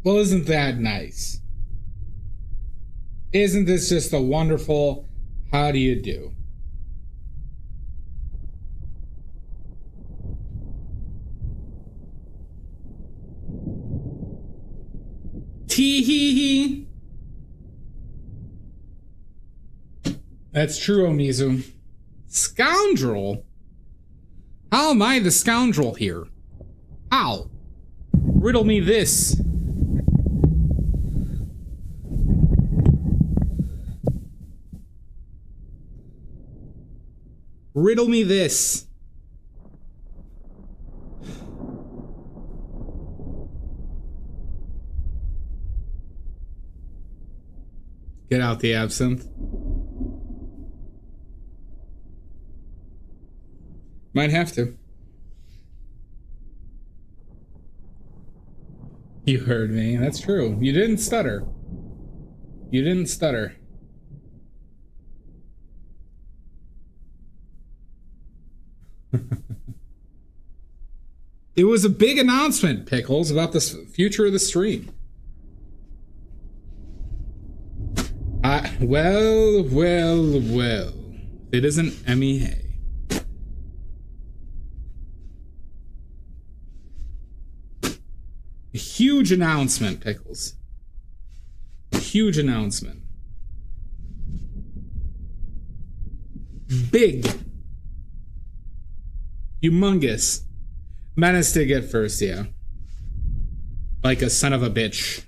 Well, isn't that nice? Isn't this just a wonderful how do you do? Tee hee hee. That's true, Omizu. Scoundrel? How am I the scoundrel here? How? Riddle me this. Riddle me this. Get out the absinthe. Might have to. You heard me. That's true. You didn't stutter. You didn't stutter. It was a big announcement, Pickles, about the future of the stream. Well. It isn't Emmy Hay. A huge announcement, Pickles. A huge announcement. Big. Humongous. Menace did get first, yeah. Like a son of a bitch.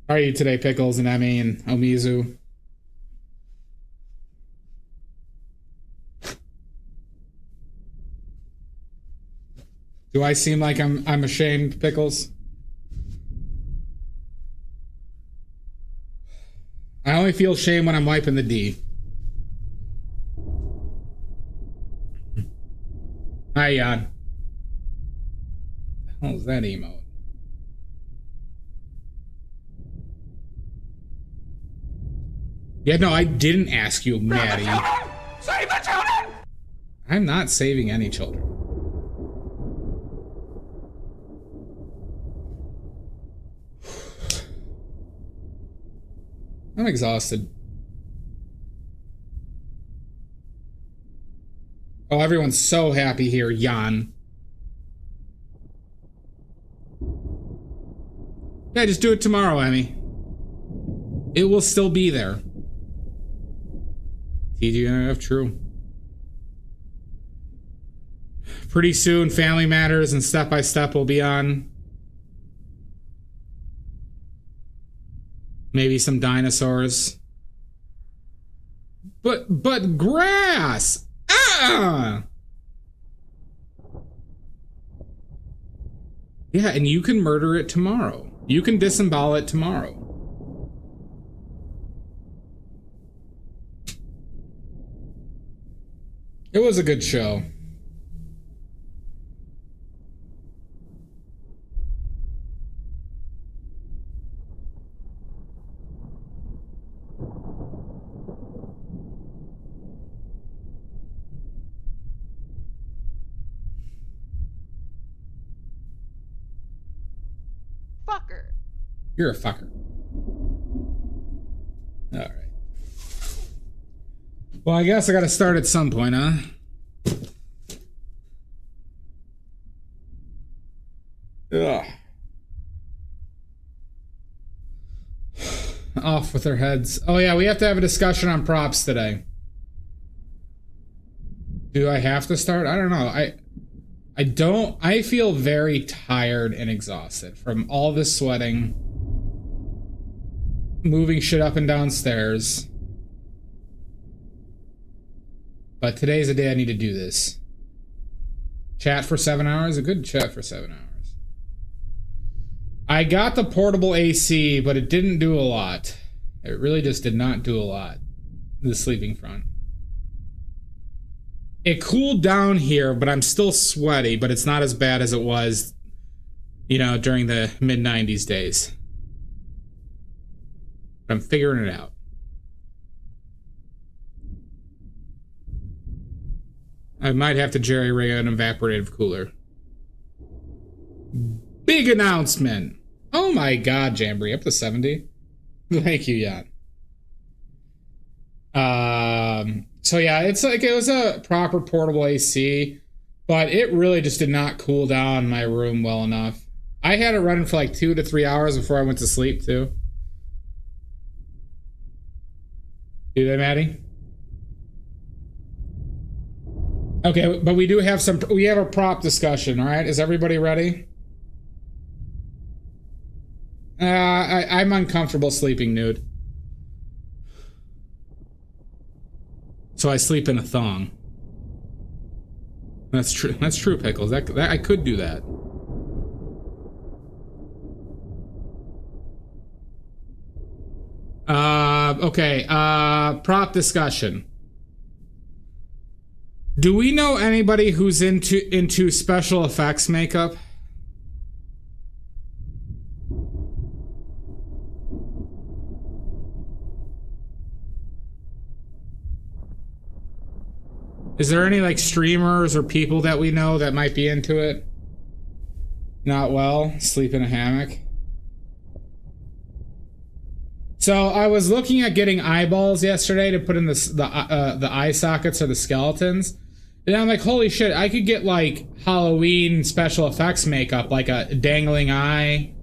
How are you today, Pickles and Emmy and Omizu? Do I seem like I'm ashamed, Pickles? I only feel shame when I'm wiping the D. Hi, Jan. What the hell is that emote? Yeah, no, I didn't ask you, Maddie. Save the children! I'm not saving any children. I'm exhausted. Oh, everyone's so happy here, Jan. Yeah, just do it tomorrow, Emmy. It will still be there. TGIF, true. Pretty soon, Family Matters and Step by Step will be on. Maybe some dinosaurs. But grass! Ah! Yeah, and you can murder it tomorrow. You can disembowel it tomorrow. It was a good show. Fucker. You're a fucker. All right. Well, I guess I gotta start at some point, huh? Ugh. Off with their heads. Oh yeah, we have to have a discussion on props today. Do I have to start? I don't know. I feel very tired and exhausted from all this sweating, moving shit up and down stairs. But today's the day I need to do this. Chat for 7 hours? A good chat for 7 hours. I got the portable AC, but it didn't do a lot. It really just did not do a lot. The sleeping front. it cooled down here, but I'm still sweaty, but it's not as bad as it was, you know, during the mid-90s days. But I'm figuring it out. I might have to jerry-rig an evaporative cooler. Big announcement! Oh my god, Jamboree, up to 70? Thank you, Jan. So yeah, it's like it was a proper portable AC, but it really just did not cool down my room well enough. I had it running for like 2 to 3 hours before I went to sleep too. Do they, Maddie? Okay, but we have a prop discussion, all right? Is everybody ready? I'm uncomfortable sleeping nude. So I sleep in a thong. That's true. That's true, Pickles. That I could do that. Okay. Prop discussion. Do we know anybody who's into special effects makeup? Is there any like streamers or people that we know that might be into it? Not well, sleep in a hammock. So I was looking at getting eyeballs yesterday to put in the eye sockets or the skeletons, and I'm like, holy shit! I could get like Halloween special effects makeup, like a dangling eye,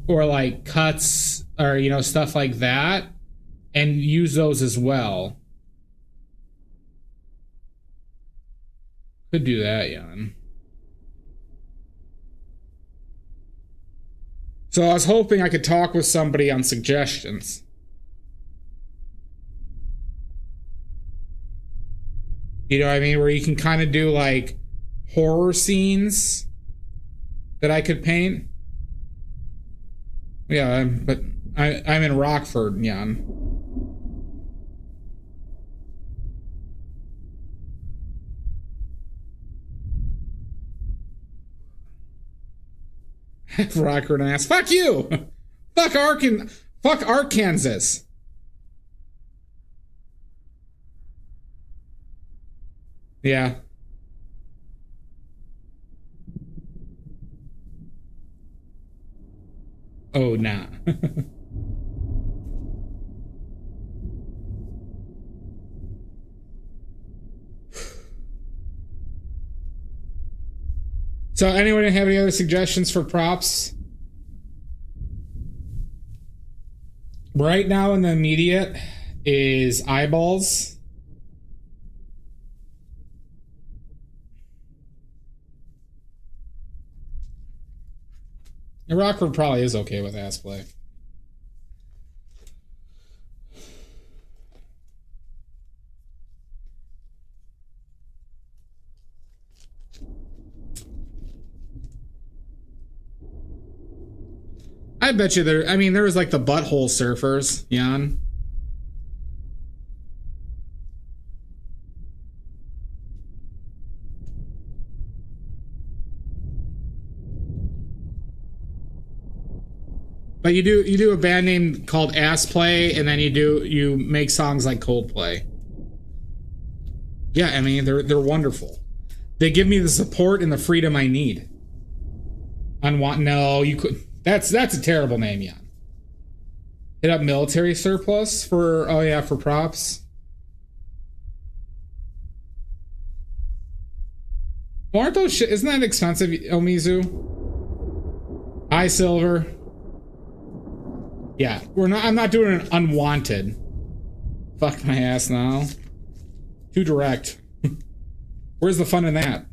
or like cuts, or you know, stuff like that, and use those as well. Could do that, Jan. So I was hoping I could talk with somebody on suggestions. You know what I mean? Where you can kind of do like horror scenes that I could paint. Yeah, but I'm in Rockford, Jan. Rockford and ass. Fuck you! Fuck Arkansas. Yeah. Oh, nah. So anyone have any other suggestions for props? Right now in the immediate is eyeballs. And Rockford probably is okay with ass play. I bet you there was like the butthole surfers, Jan. But you do a band name called Ass Play, and then you make songs like Coldplay. Yeah, I mean they're wonderful. They give me the support and the freedom I need. No, you could. That's a terrible name, Jan. Hit up military surplus for for props. Well, aren't those shit? Isn't that expensive, Omizu? Hi, Silver. Yeah, I'm not doing an unwanted. Fuck my ass now. Too direct. Where's the fun in that?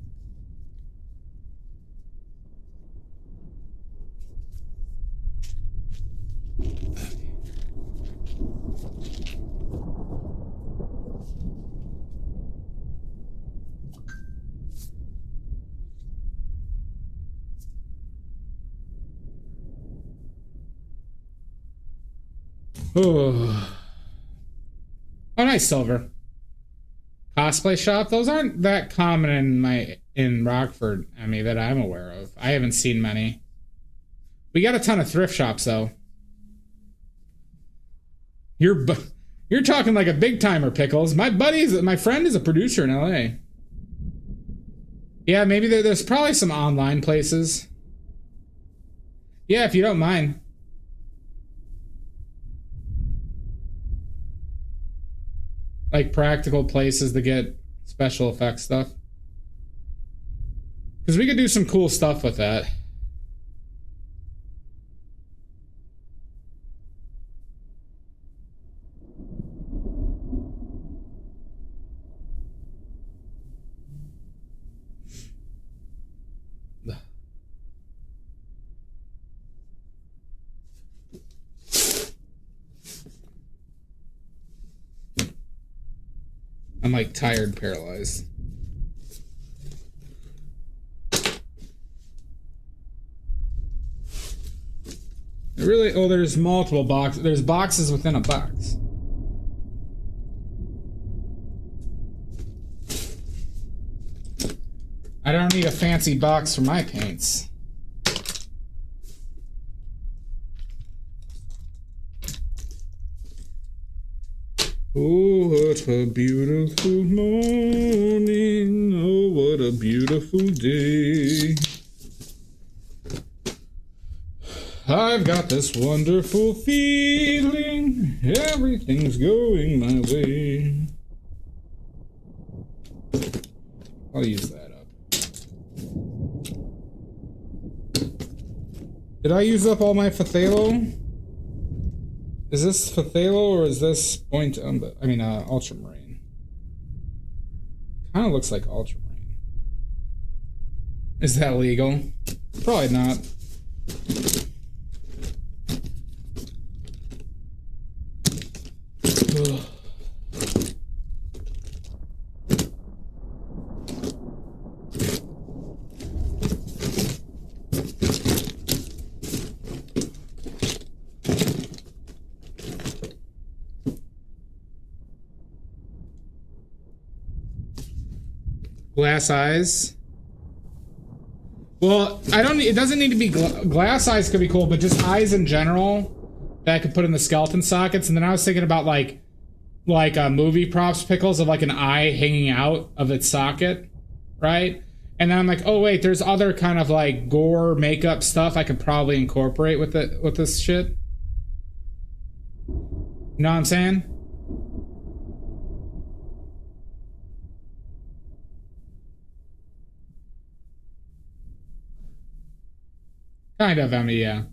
Oh, nice, Silver. cosplay shop. Those aren't that common in Rockford, I mean, that I'm aware of. I haven't seen many. We got a ton of thrift shops though. You're talking like a big timer, Pickles. My friend is a producer in LA. Yeah, maybe there's probably some online places. Yeah, if you don't mind. Like practical places to get special effects stuff. Because we could do some cool stuff with that. I'm like tired, paralyzed. Really? Oh, there's multiple boxes. There's boxes within a box. I don't need a fancy box for my paints. Oh, what a beautiful morning. Oh, what a beautiful day. I've got this wonderful feeling. Everything's going my way. I'll use that up. Did I use up all my Phthalo? Is this Phthalo or is this Ultramarine? Kind of looks like Ultramarine. Is that legal? Probably not. Ugh. Glass eyes. Well, it doesn't need to be glass eyes could be cool, but just eyes in general that I could put in the skeleton sockets. And then I was thinking about like movie props, Pickles, of like an eye hanging out of its socket, right? And then I'm like, oh wait, there's other kind of like gore makeup stuff I could probably incorporate with this shit. You know what I'm saying? Kind of, yeah.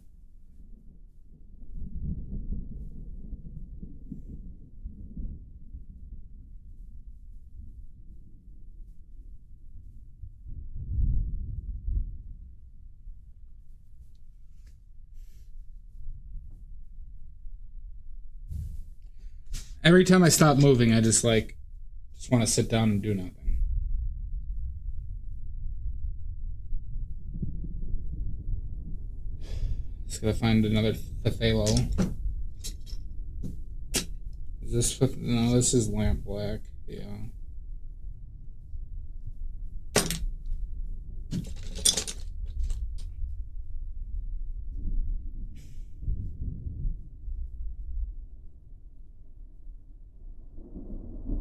Every time I stop moving, I just want to sit down and do nothing. Just gotta find another Phthalo. Is this no? This is lamp black. Yeah.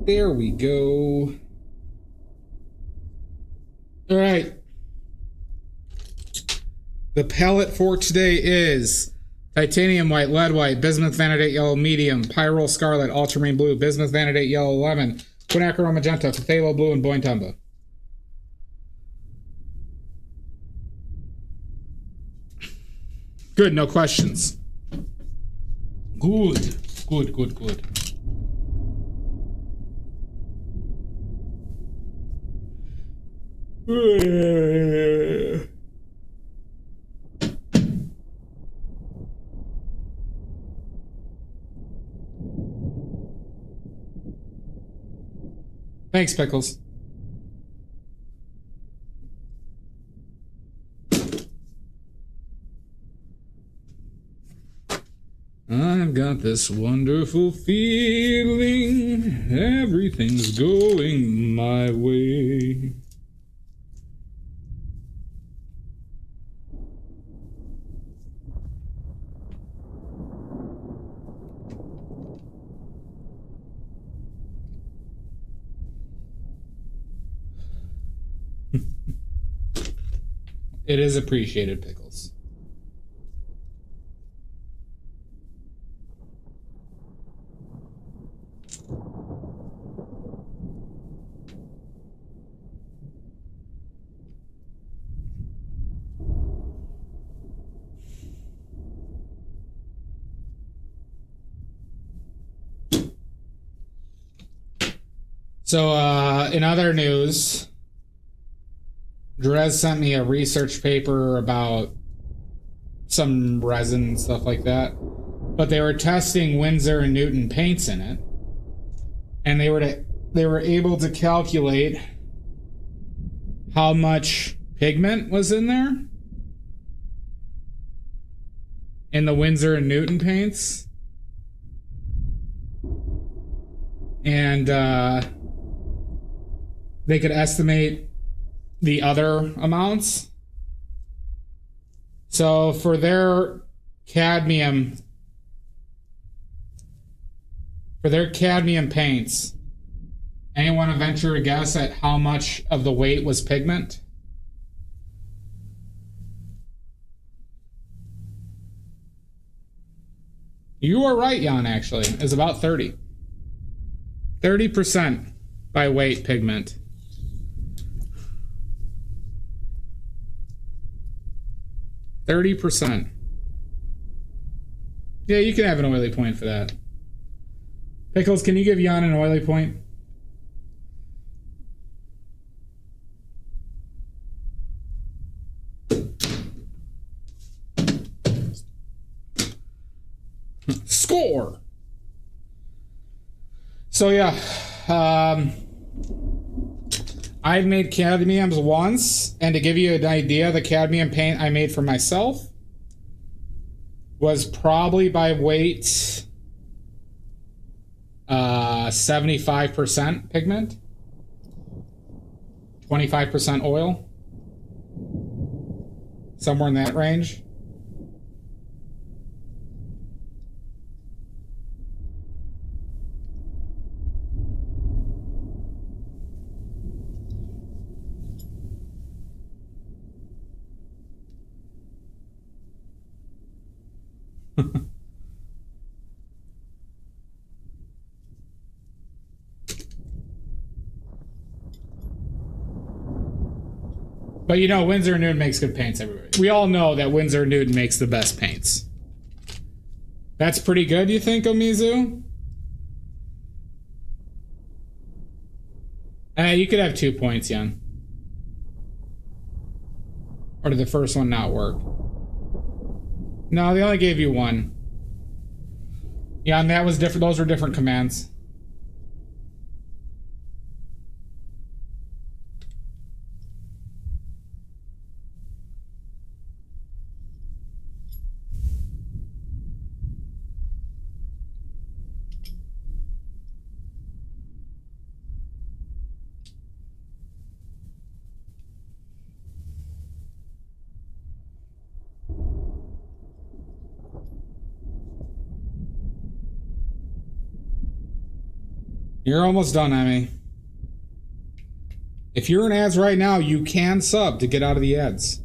There we go. All right. The palette for today is titanium white, lead white, bismuth vanadate yellow medium, pyrrole scarlet, ultramarine blue, bismuth vanadate yellow lemon, quinacridone magenta, phthalo blue, and bointumba. Good, no questions. Good. Thanks, Pickles. I've got this wonderful feeling, everything's going my way. It is appreciated, Pickles. So, in other news, Drez sent me a research paper about some resin and stuff like that. But they were testing Winsor and Newton paints in it. And they were able to calculate how much pigment was in there in the Winsor and Newton paints. And they could estimate the other amounts. So for their cadmium paints, anyone to venture a guess at how much of the weight was pigment? You are right, Jan, actually. It's about 30. 30% by weight pigment. %. Yeah, you can have an oily point for that. Pickles, can you give Jan an oily point? Score! So yeah, I've made cadmiums once, and to give you an idea, the cadmium paint I made for myself was probably by weight 75% pigment, 25% oil, somewhere in that range. But you know, Winsor & Newton makes good paints everywhere. We all know that Winsor & Newton makes the best paints. That's pretty good, you think, Omizu? You could have 2 points, Jan. Or did the first one not work? No, they only gave you 1. Yeah, and that was different. Those were different commands. You're almost done, Emmy. If you're in ads right now, you can sub to get out of the ads.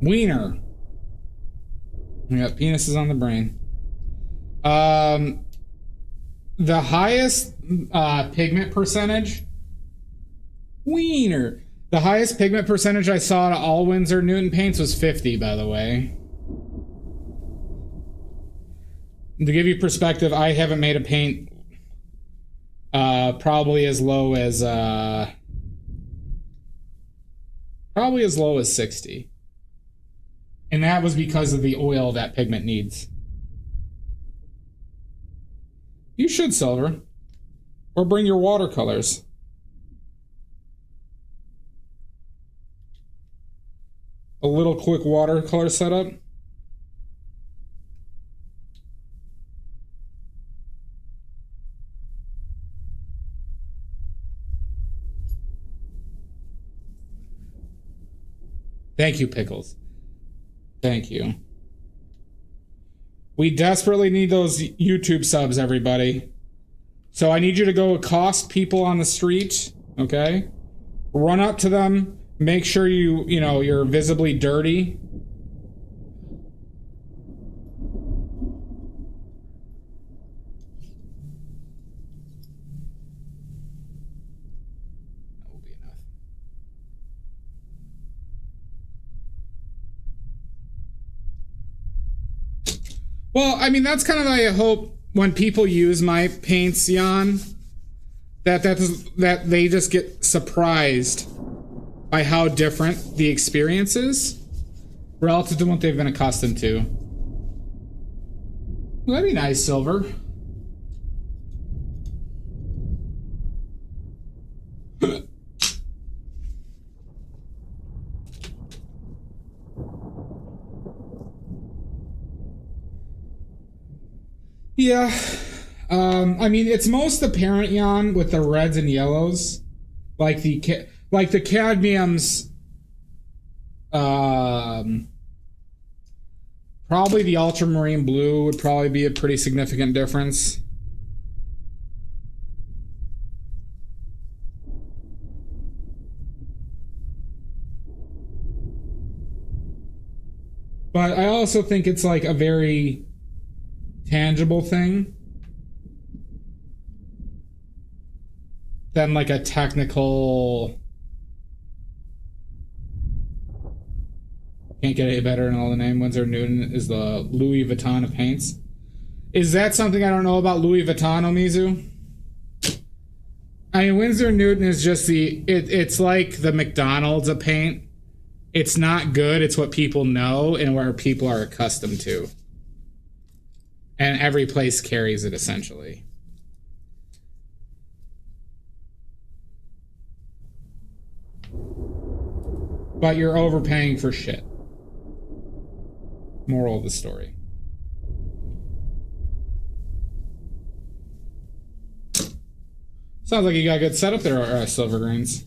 Wiener. We got penises on the brain. The highest pigment percentage. Wiener. The highest pigment percentage I saw to all Winsor Newton paints was 50, by the way. To give you perspective, I haven't made a paint probably as low as 60. And that was because of the oil that pigment needs. You should, Silver. Or bring your watercolors. a little quick watercolor setup. Thank you, Pickles. Thank you. We desperately need those YouTube subs, everybody. So I need you to go accost people on the street, okay? Run up to them, make sure you're visibly dirty. Well, I mean, that's kind of I hope when people use my paints, Jan, that they just get surprised by how different the experience is relative to what they've been accustomed to. Well, that'd be nice, Silver. Yeah, I mean, it's most apparent, Jan, with the reds and yellows, like the cadmiums. Probably the ultramarine blue would probably be a pretty significant difference. But I also think it's like a very tangible thing than like a technical. Can't get any better than all the name. Winsor Newton is the Louis Vuitton of paints. Is that something I don't know about Louis Vuitton, Omizu? I mean, Winsor Newton is just it's like the McDonald's of paint. It's not good. It's what people know and where people are accustomed to. And every place carries it, essentially. But you're overpaying for shit. Moral of the story. Sounds like you got a good setup there, Silver Greens.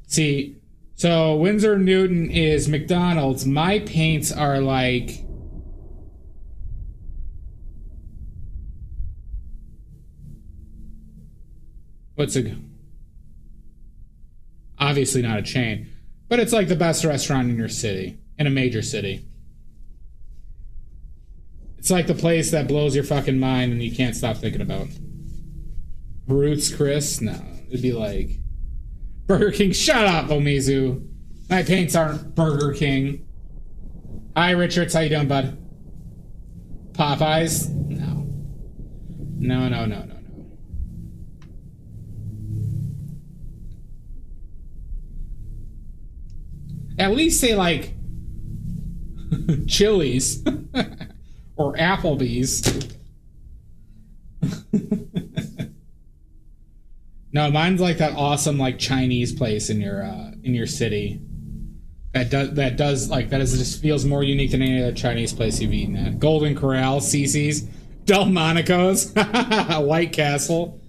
See, so Winsor Newton is McDonald's. My paints are like... What's it? Obviously not a chain, but it's like the best restaurant in your city, in a major city. It's like the place that blows your fucking mind and you can't stop thinking about. Roots Chris? No, it'd be like Burger King. Shut up, Omizu. My paints aren't Burger King. Hi, Richards. How you doing, bud? Popeyes? No. No, no, no, no. At least say like Chili's or Applebee's. No, mine's like that awesome like Chinese place in your city. That just feels more unique than any other Chinese place you've eaten at. Golden Corral, Cece's, Delmonico's, White Castle.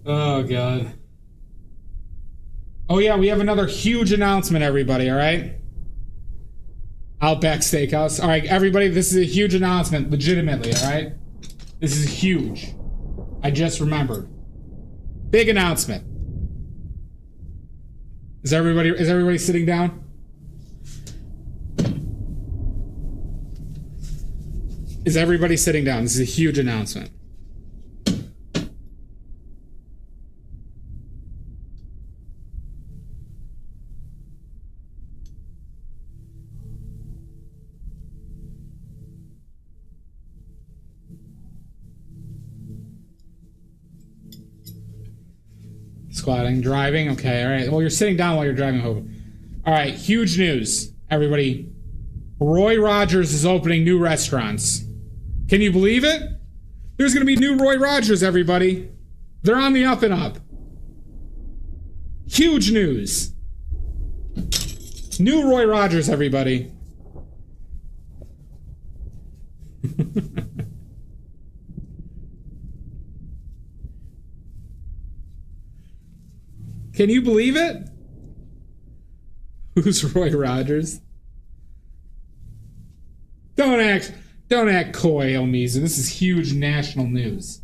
Oh god. Oh yeah, we have another huge announcement, everybody, all right? Outback Steakhouse. All right, everybody, this is a huge announcement, legitimately, all right? This is huge. I just remembered. Big announcement. Is everybody sitting down? Is everybody sitting down? This is a huge announcement. Squatting, driving, okay, all right. Well, you're sitting down while you're driving home. All right, huge news, everybody. Roy Rogers is opening new restaurants. Can you believe it? There's going to be new Roy Rogers, everybody. They're on the up and up. Huge news. New Roy Rogers, everybody. Can you believe it? Who's Roy Rogers? Don't act coy, Elmiza. This is huge national news.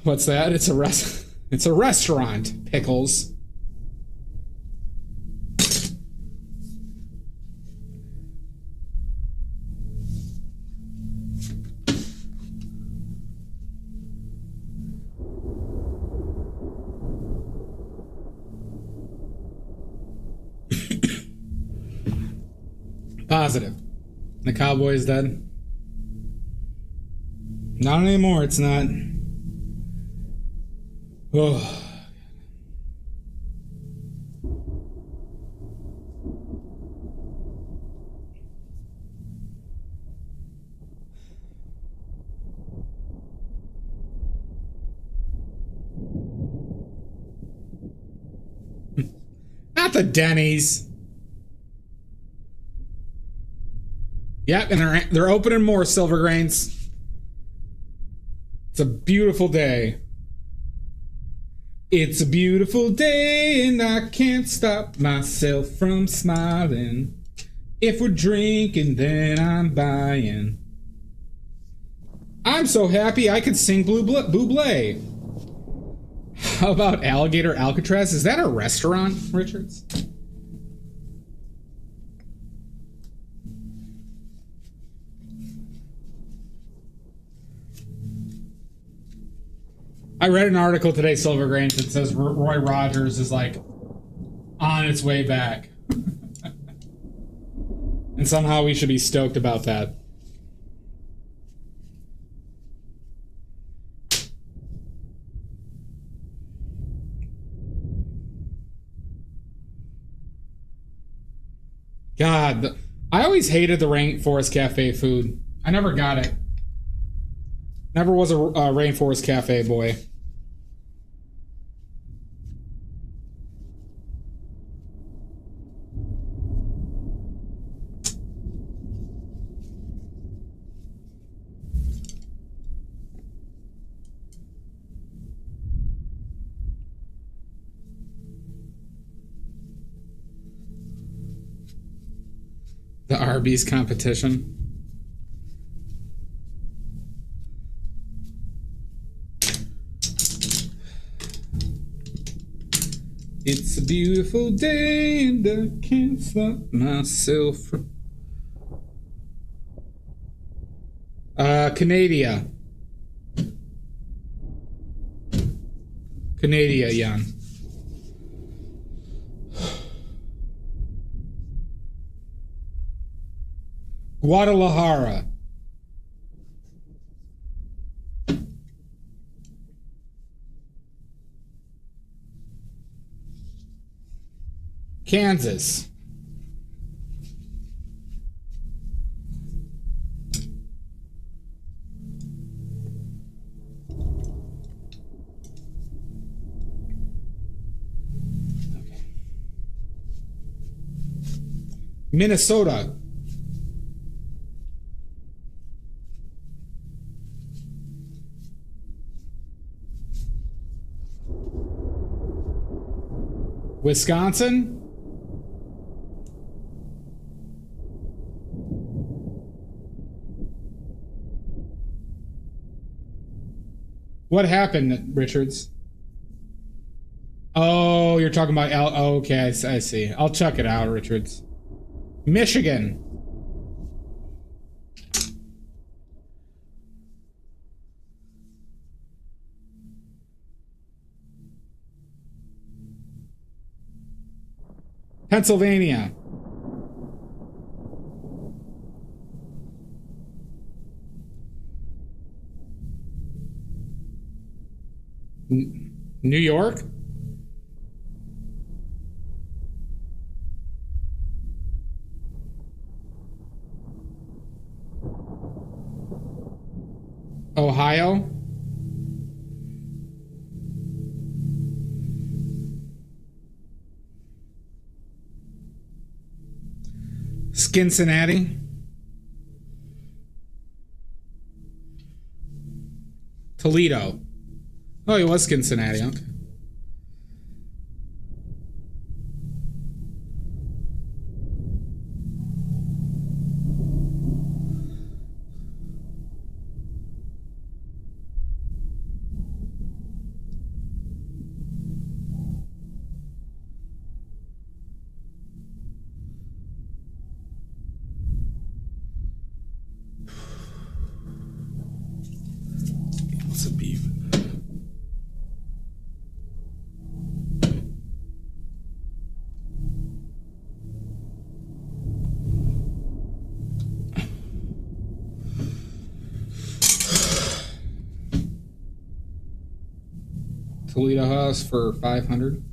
What's that? It's a restaurant, Pickles. Positive. The Cowboy's dead. Not anymore, it's not. Oh. Not the Denny's. Yep, and they're opening more, Silver Grains. It's a beautiful day. It's a beautiful day and I can't stop myself from smiling. If we're drinking, then I'm buying. I'm so happy I could sing Bublé. How about Alligator Alcatraz? Is that a restaurant, Richards? I read an article today, Silver Grain, that says Roy Rogers is like on its way back. And somehow we should be stoked about that. God, I always hated the Rainforest Cafe food. I never got it. Never was a Rainforest Cafe boy. The Arby's competition. It's a beautiful day and I can't stop myself from... Canada, Jan. Guadalajara. Kansas. Okay. Minnesota. Wisconsin. What happened, Richards? Oh, you're talking about oh, okay, I see. I'll check it out, Richards. Michigan. Pennsylvania. New York? Ohio? Cincinnati. Toledo. Oh, he was Cincinnati. Okay. What's a beef? Toledo House for 500.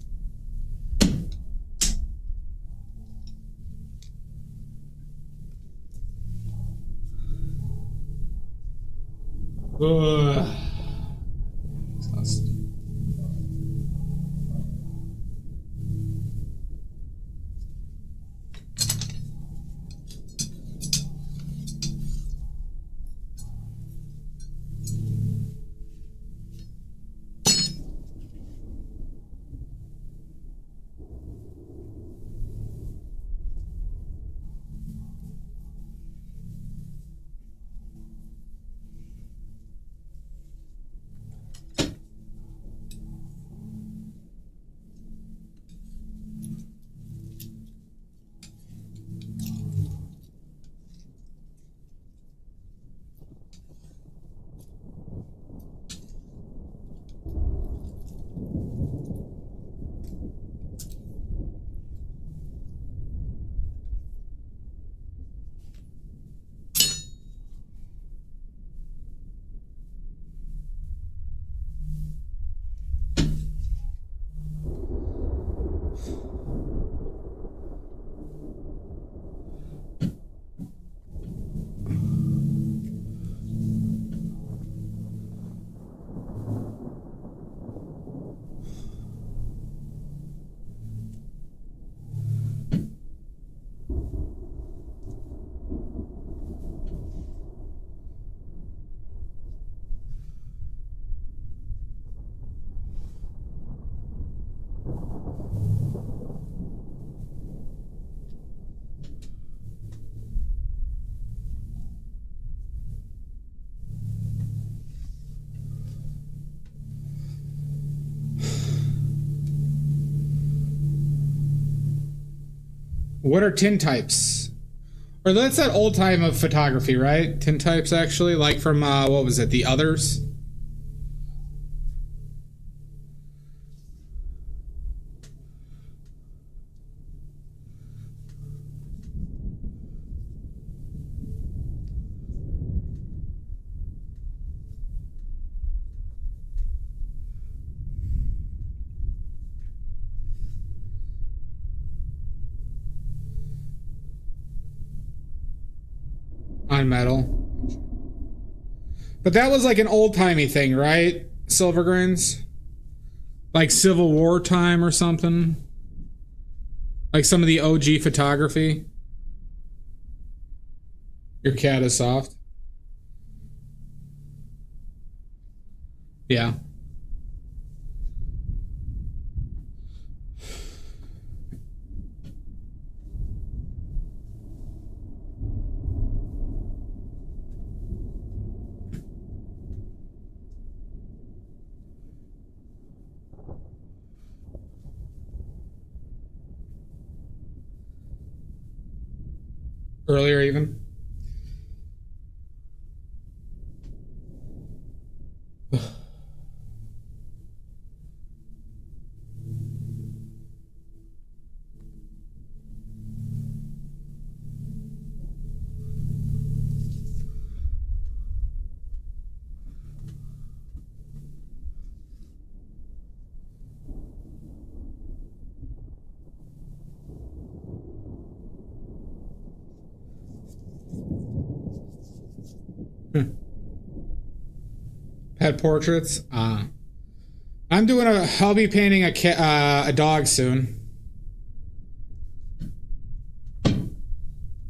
What are tintypes? Or that's that old time of photography, right? Tintypes, actually, like from what was it? The Others. On metal. But that was like an old-timey thing, right? Silver grains? Like Civil War time or something? Like some of the OG photography? Your cat is soft? Yeah. Earlier even. Pet portraits. I'm doing I'll be painting a dog soon.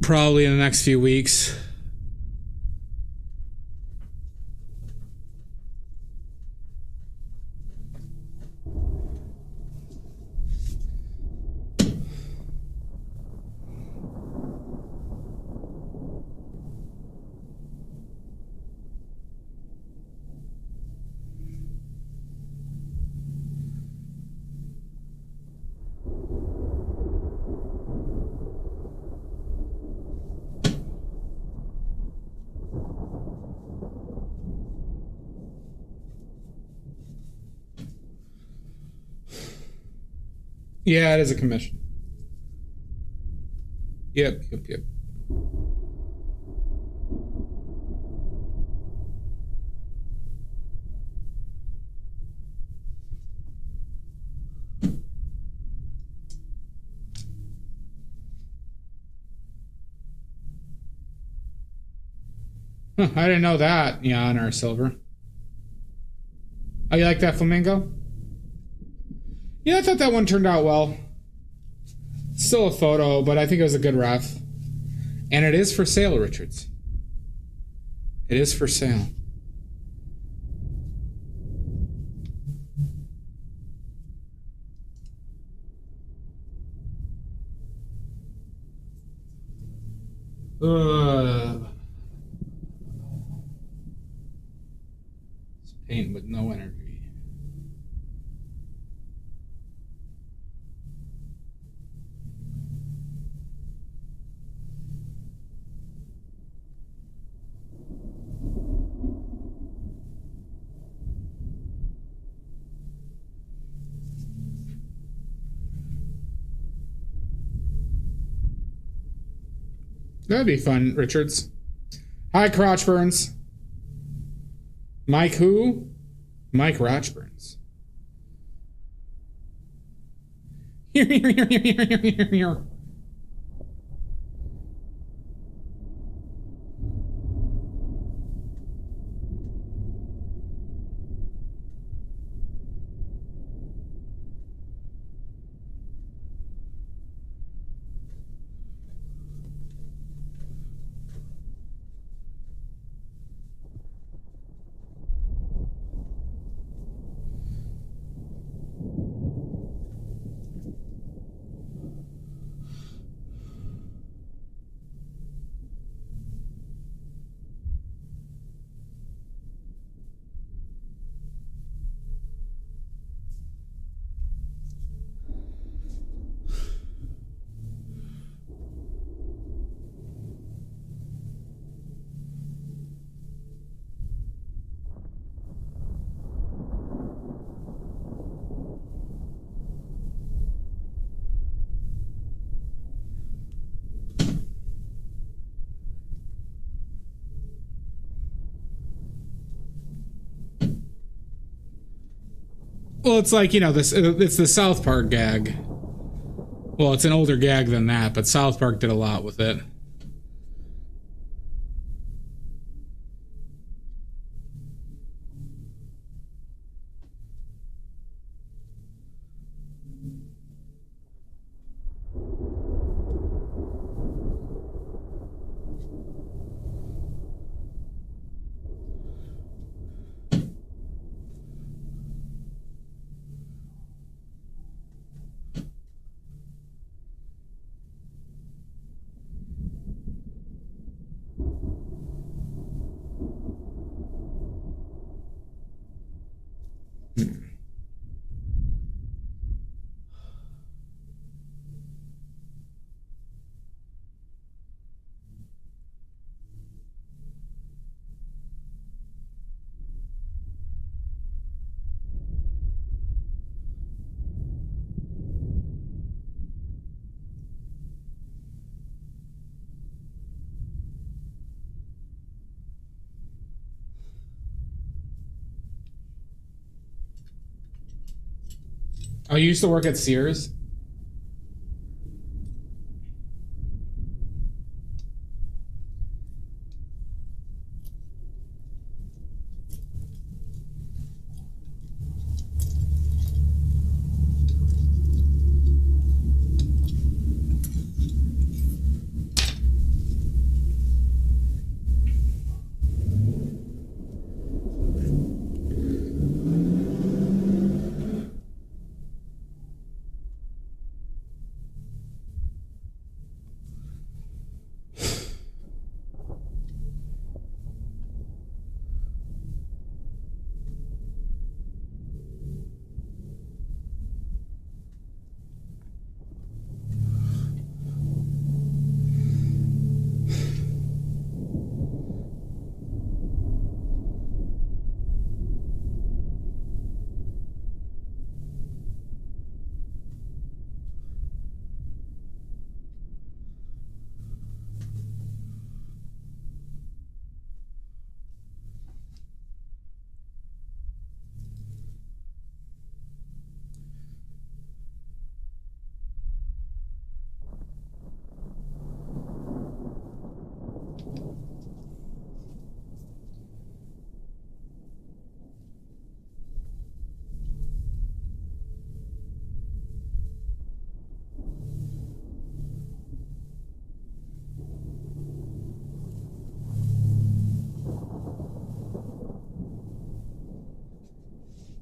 probably in the next few weeks. Yeah, it is a commission. Yep. Huh, I didn't know that. Jan or Silver. Oh, you like that flamingo? Yeah, I thought that one turned out well. Still a photo, but I think it was a good ref. And it is for sale, Richards. It is for sale. It's paint with no energy. That'd be fun, Richards. Hi, Crotchburns. Mike who? Mike Rochburns. Here. Well, it's like, you know, this. It's the South Park gag. Well, it's an older gag than that, but South Park did a lot with it. Oh, you used to work at Sears?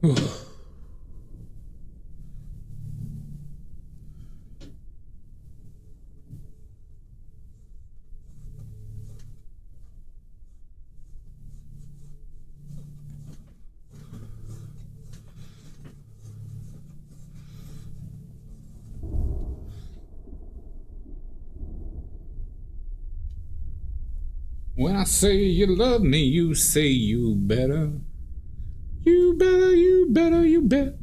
When I say you love me, you say you better. You better, you better, you better.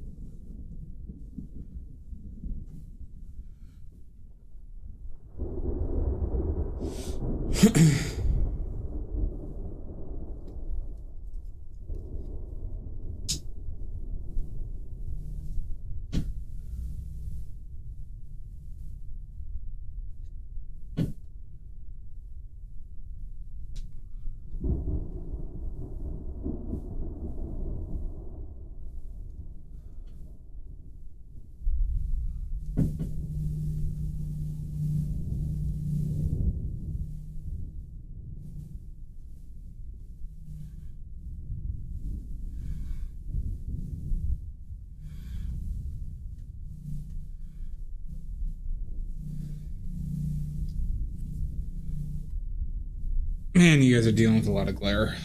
Man, you guys are dealing with a lot of glare.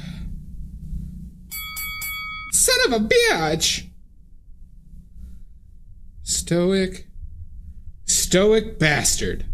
Son of a bitch! Stoic bastard.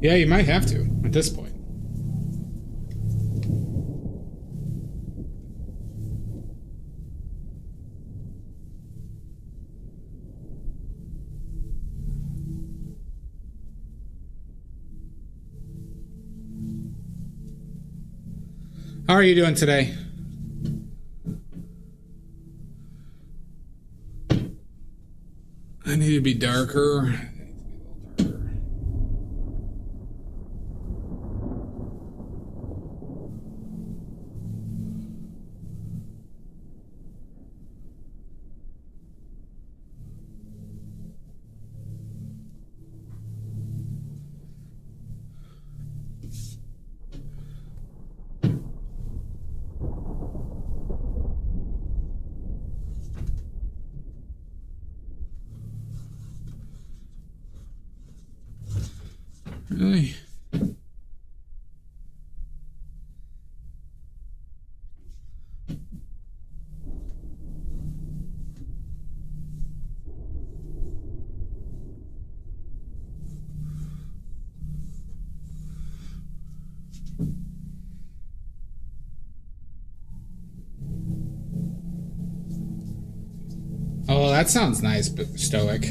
Yeah, you might have to at this point. How are you doing today? I need to be darker. Really? Oh, that sounds nice, but stoic.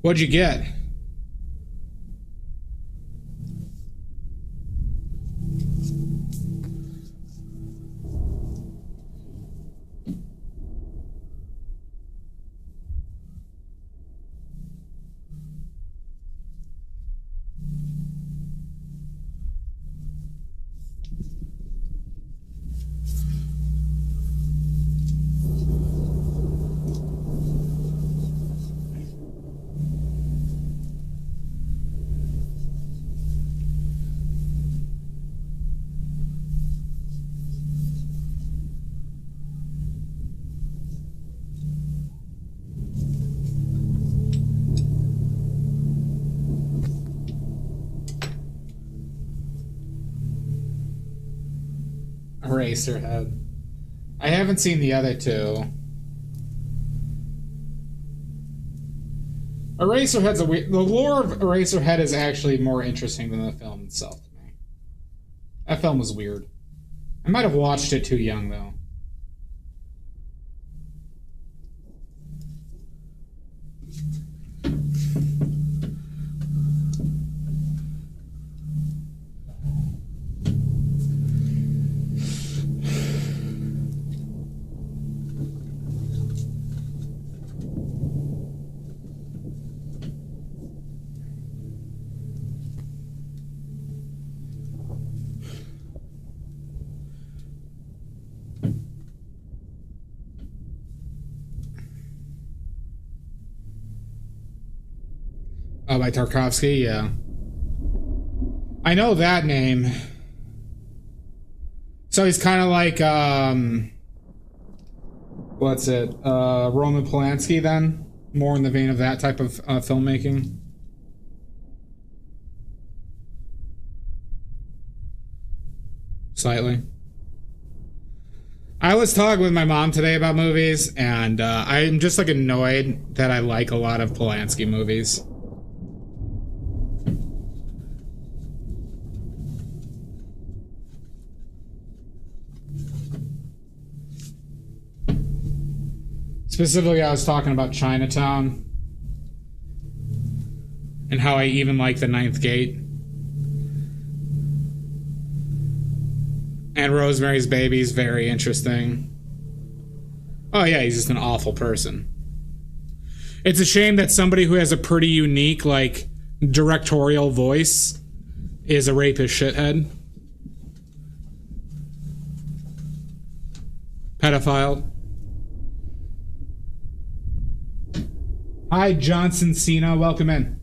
What'd you get? Eraserhead. I haven't seen the other two. Eraserhead's a weird... The lore of Eraserhead is actually more interesting than the film itself to me. That film was weird. I might have watched it too young, though. Oh, by Tarkovsky, yeah. I know that name. So he's kind of like, what's it? Roman Polanski then? More in the vein of that type of filmmaking. Slightly. I was talking with my mom today about movies, and I'm just like annoyed that I like a lot of Polanski movies. Specifically, I was talking about Chinatown and how I even like The Ninth Gate. And Rosemary's Baby is very interesting. Oh yeah, he's just an awful person. It's a shame that somebody who has a pretty unique, like, directorial voice is a rapist shithead. Pedophile. Hi, Johnson Cena. Welcome in.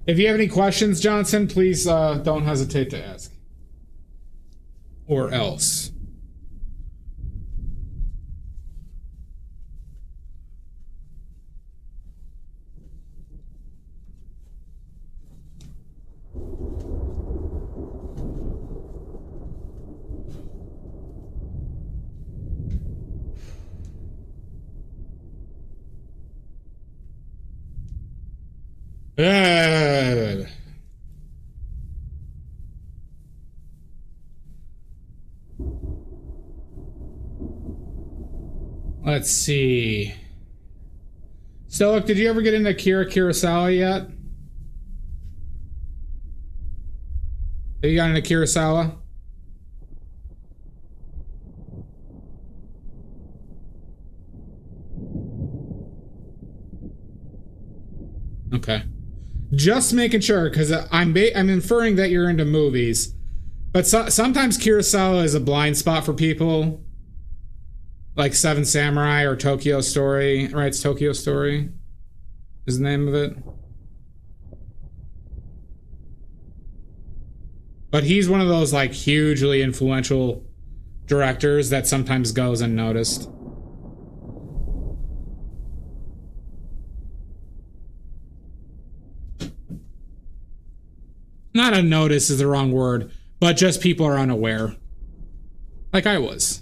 If you have any questions, Johnson, please don't hesitate to ask. Or else. Let's see. Stoic, did you ever get into Akira Kurosawa yet? Have you got into Kurosawa? Okay. Just making sure, because I'm inferring that you're into movies. But sometimes Kurosawa is a blind spot for people. Like Seven Samurai or Tokyo Story. Right, it's Tokyo Story is the name of it. But he's one of those like hugely influential directors that sometimes goes unnoticed. Not unnoticed is the wrong word, but just people are unaware. Like I was.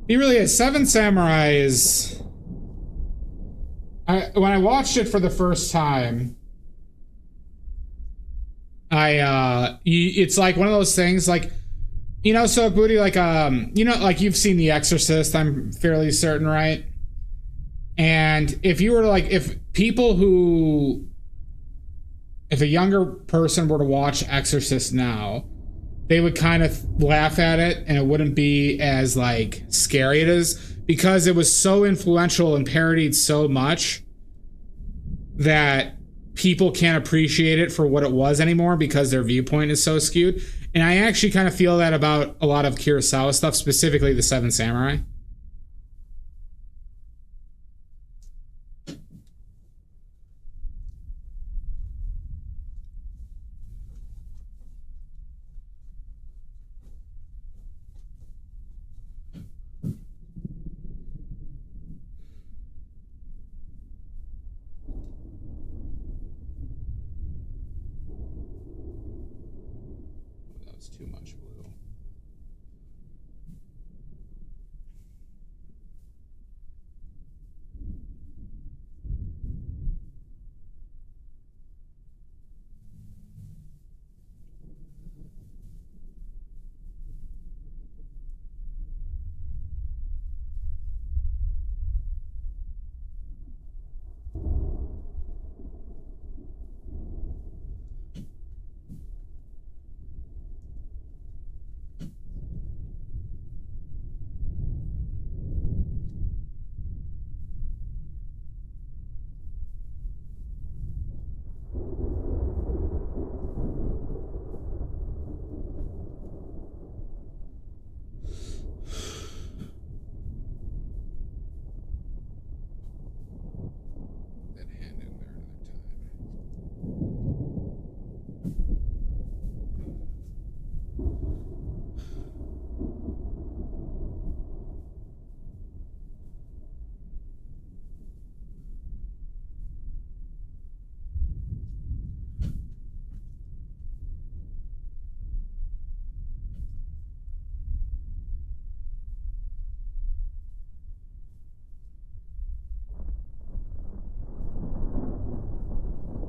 He really is. Seven Samurai is... when I watched it for the first time, it's like one of those things, like, you know, so Booty, like, you know, like you've seen The Exorcist, I'm fairly certain, right? And if you were to, like, if a younger person were to watch Exorcist now, they would kind of laugh at it and it wouldn't be as like scary it is, because it was so influential and parodied so much that people can't appreciate it for what it was anymore because their viewpoint is so skewed. And I actually kind of feel that about a lot of Kurosawa stuff, specifically the Seven Samurai. Too much blue.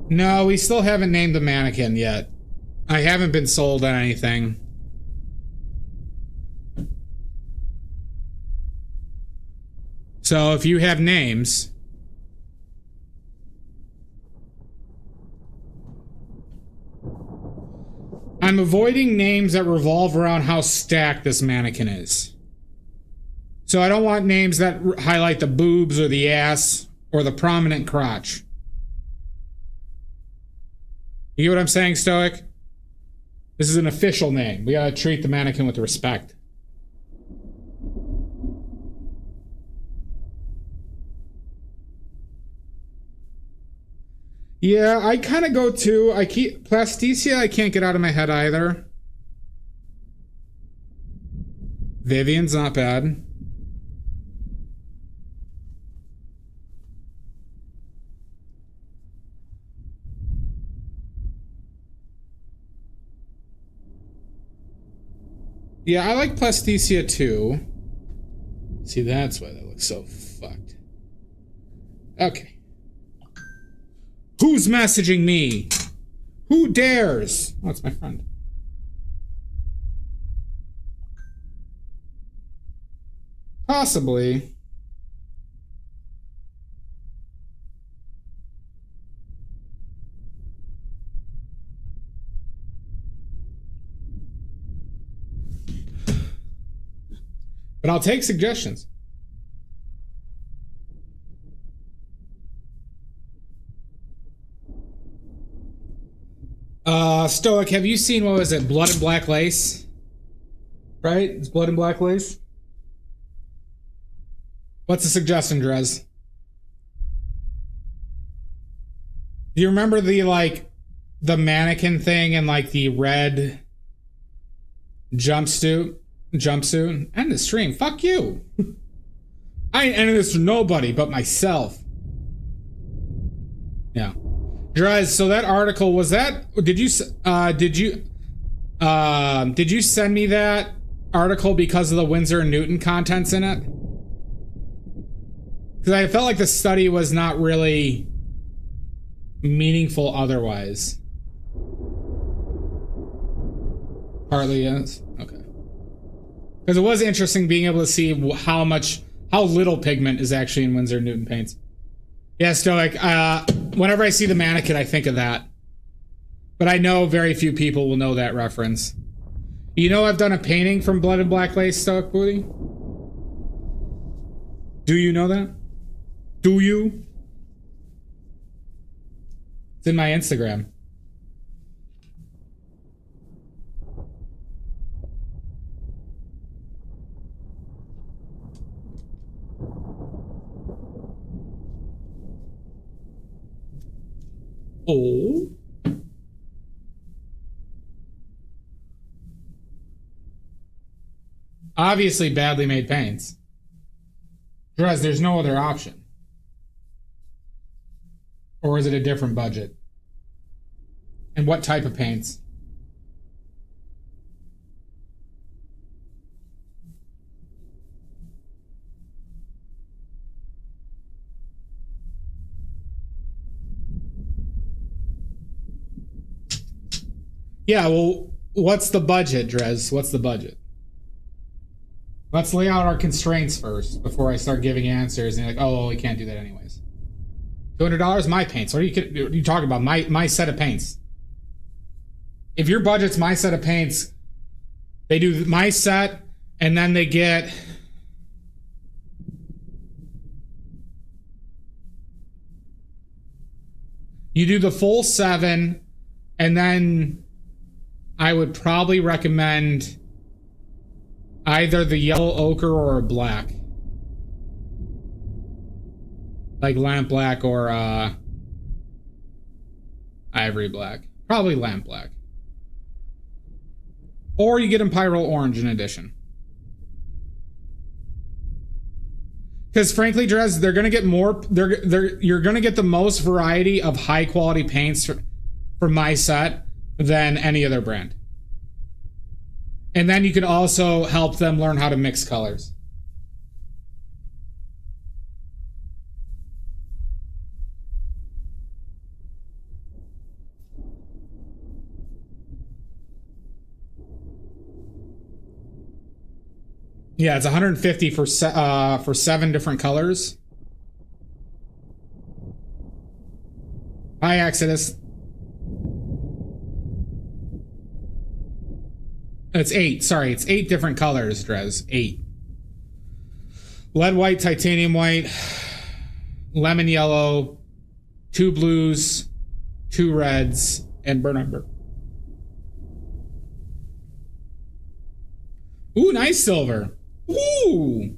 No, we still haven't named the mannequin yet. I haven't been sold on anything. So if you have names... I'm avoiding names that revolve around how stacked this mannequin is. So I don't want names that highlight the boobs or the ass or the prominent crotch. You get what I'm saying, Stoic? This is an official name. We gotta treat the mannequin with respect. Yeah, I kind of go too. I keep Plasticia. I can't get out of my head either. Vivian's not bad. Yeah, I like Plasticia too. See, that's why that looks so fucked. Okay. Who's messaging me? Who dares? Oh, it's my friend. Possibly. But I'll take suggestions. Stoic, have you seen, what was it, Blood and Black Lace? Right? It's Blood and Black Lace? What's the suggestion, Drez? Do you remember the, like, the mannequin thing and, like, the red jumpsuit? End the stream. Fuck you. I ain't ending this for nobody but myself. Yeah. Drez, so that article, was that, did you send me that article because of the Winsor and Newton contents in it? Because I felt like the study was not really meaningful otherwise. Partly, yes. Okay. Because it was interesting being able to see how little pigment is actually in Winsor and Newton paints. Yeah, Stoic, whenever I see the mannequin, I think of that. But I know very few people will know that reference. You know I've done a painting from Blood and Black Lace, Stoic Booty? Do you know that? Do you? It's in my Instagram. Oh. Obviously badly made paints. Drez, there's no other option. Or is it a different budget? And what type of paints? Yeah, well, what's the budget, Drez? What's the budget? Let's lay out our constraints first before I start giving answers. And you're like, oh, well, we can't do that anyways. $200, my paints. What are you talking about? My set of paints. If your budget's my set of paints, they do my set, and then they get... You do the full 7, and then I would probably recommend either the yellow ochre or a black. Like lamp black or ivory black. Probably lamp black. Or you get them pyro orange in addition. Because frankly, Drez, they're gonna get more. You're gonna get the most variety of high quality paints for my set than any other brand. And then you can also help them learn how to mix colors. Yeah, it's 150 for 7 different colors. Hi, Exodus. It's 8. Sorry, it's 8 different colors, Drez. 8. Lead white, titanium white, lemon yellow, 2 blues, 2 reds, and burnt umber. Ooh, nice silver. Ooh.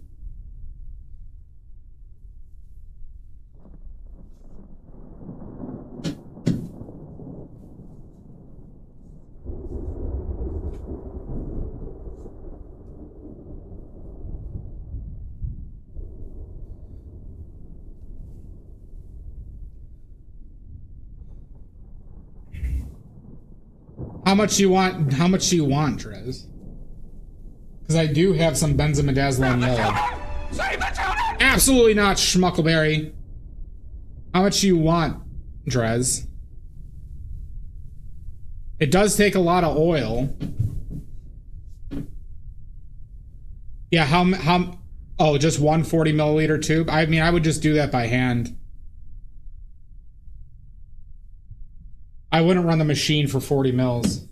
How much do you want? How much do you want, Trez? Because I do have some benzimidazolone yellow. Absolutely not, Schmuckleberry. How much do you want, Drez? It does take a lot of oil. Yeah, how? Oh, just 140 milliliter tube? I mean, I would just do that by hand. I wouldn't run the machine for 40 mils.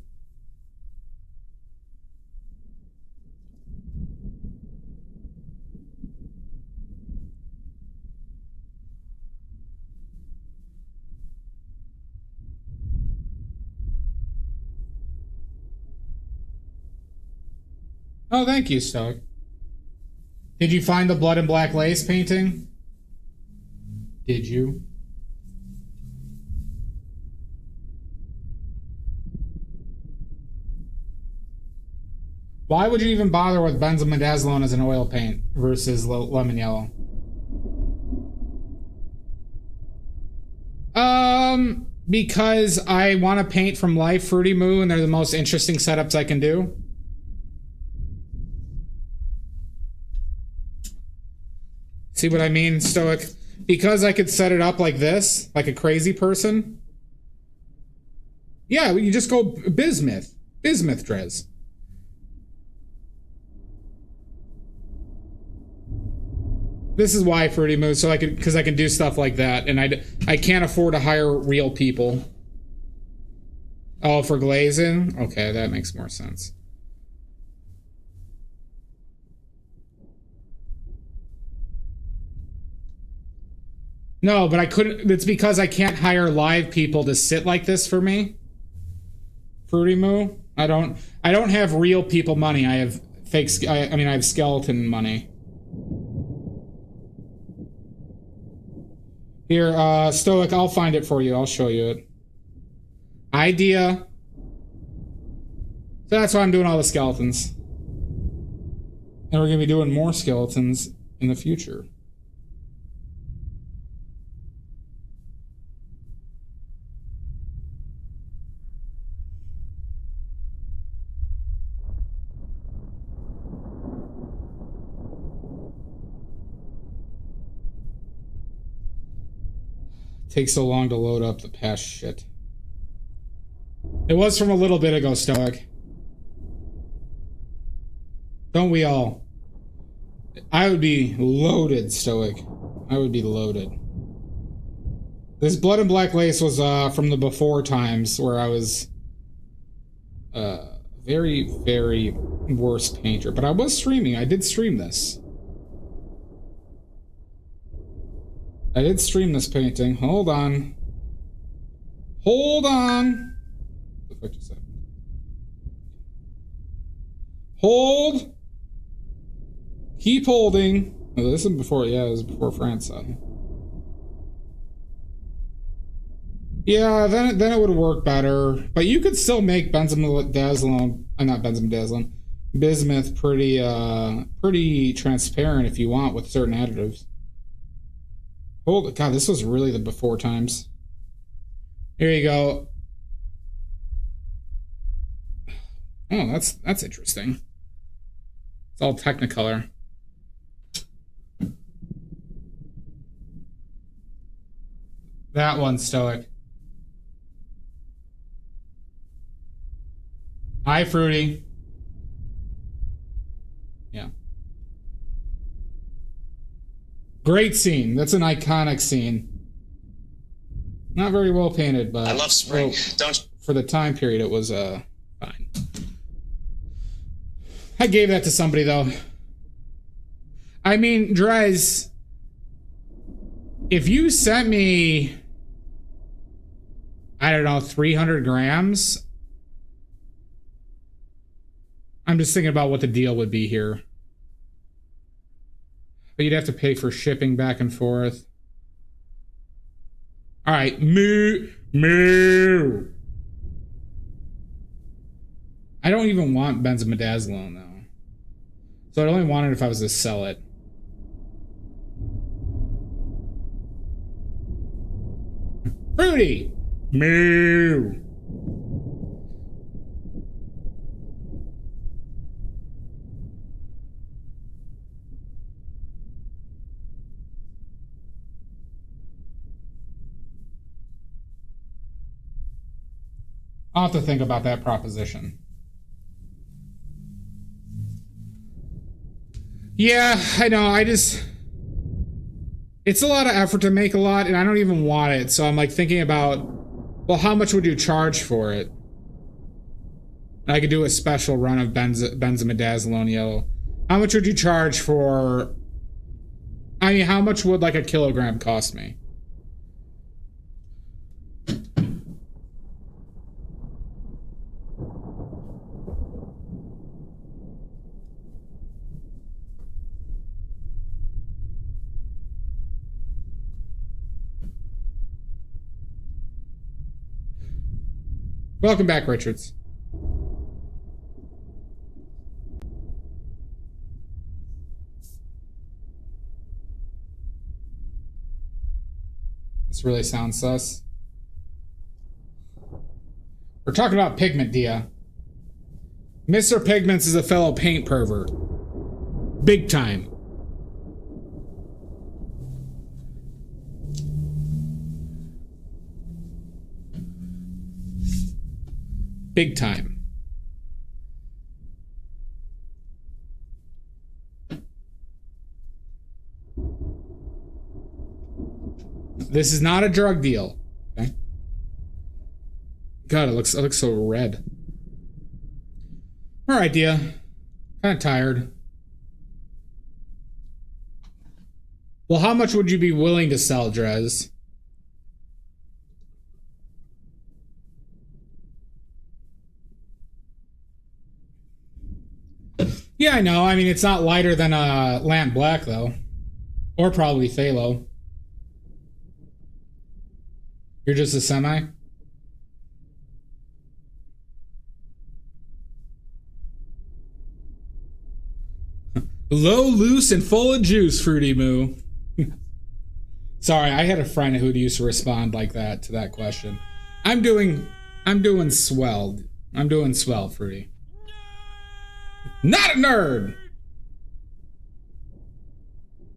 Oh, thank you, Stoic. Did you find the Blood and Black Lace painting? Did you? Why would you even bother with benzimidazolone as an oil paint versus lemon yellow? Because I want to paint from life Fruity Moo, and they're the most interesting setups I can do. See what I mean, Stoic? Because I could set it up like this, like a crazy person. Yeah, you just go bismuth. Bismuth, Drez. This is why Fruity Moo, so I can, because I can do stuff like that, and I can't afford to hire real people. Oh, for glazing? Okay, that makes more sense. No, but I couldn't. It's because I can't hire live people to sit like this for me. Fruity Moo. I don't have real people money. I have fake. I mean, I have skeleton money. Here, Stoic. I'll find it for you. I'll show you it. Idea. So that's why I'm doing all the skeletons. And we're gonna be doing more skeletons in the future. Takes so long to load up the past shit. It was from a little bit ago, Stoic. Don't we all? I would be loaded, Stoic. I would be loaded. This Blood and Black Lace was from the before times where I was very, very worst painter. But I was streaming. I did stream this. I did stream this painting. Hold on. Hold on. What the fuck just happened? Hold. Keep holding. Oh, this is before, yeah, it was before France. Yeah, then it would work better. But you could still make benzimidazolone, not benzimidazolone, bismuth pretty transparent if you want with certain additives. Hold it. God, this was really the before times. Here you go. Oh, that's interesting. It's all Technicolor. That one, Stoic. Hi, Fruity. Yeah. Great scene. That's an iconic scene. Not very well painted, but I love spring. For the time period, it was fine. I gave that to somebody though. I mean, Drez, if you sent me, I don't know, 300 grams, I'm just thinking about what the deal would be here. But you'd have to pay for shipping back and forth. All right, moo. I don't even want benzimidazoline though. So I'd only want it if I was to sell it. Fruity! Moo! I'll have to think about that proposition. Yeah, I know, it's a lot of effort to make a lot, and I don't even want it, so I'm like thinking about, well, how much would you charge for it? I could do a special run of benzimidazoline yellow. How much would you charge for, I mean, how much would like a kilogram cost me? Welcome back, Richards. This really sounds sus. We're talking about pigment, Dia. Mr. Pigments is a fellow paint pervert. Big time. Big time. This is not a drug deal. Okay. God, it looks so red. All right, Dia. Kind of tired. Well, how much would you be willing to sell, Drez? Yeah, I know. I mean, it's not lighter than a lamp black, though. Or probably phthalo. You're just a semi? Low, loose, and full of juice, Fruity Moo. Sorry, I had a friend who used to respond like that to that question. I'm doing swell. I'm doing swell, Fruity. Not a nerd!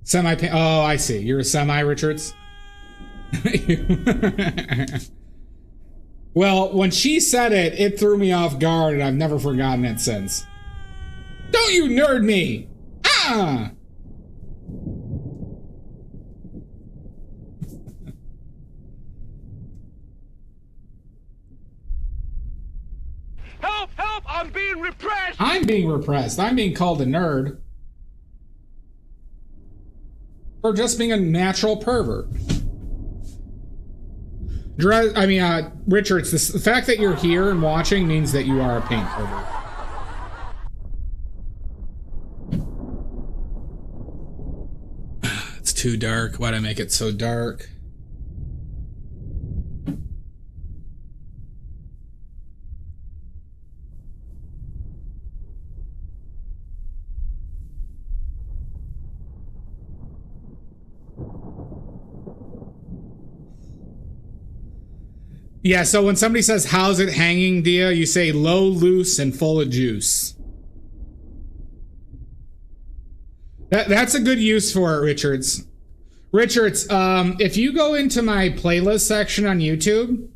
Semi. Oh, I see. You're a semi, Richards? Well, when she said it, it threw me off guard, and I've never forgotten it since. Don't you nerd me! Ah! Help! Help! I'm being repressed! I'm being repressed. I'm being called a nerd. For just being a natural pervert. Richards, the fact that you're here and watching means that you are a paint pervert. It's too dark. Why'd I make it so dark? Yeah, so when somebody says, how's it hanging, Dia, you say low, loose, and full of juice. That's a good use for it, Richards. Richards, if you go into my playlist section on YouTube,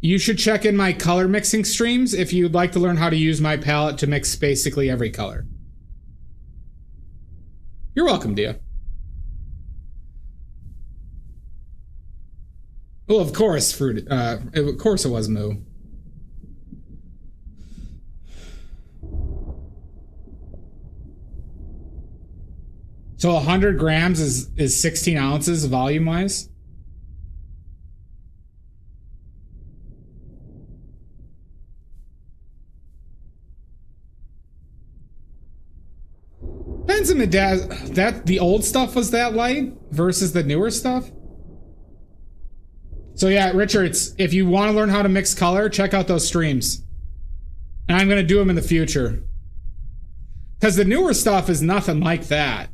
you should check in my color mixing streams if you'd like to learn how to use my palette to mix basically every color. You're welcome, Dia. Well, of course, fruit. Of course it was Moo. So 100 grams is 16 ounces volume-wise? Depends on that the old stuff was that light versus the newer stuff. So yeah, Richard, if you want to learn how to mix color, check out those streams. And I'm going to do them in the future. Because the newer stuff is nothing like that.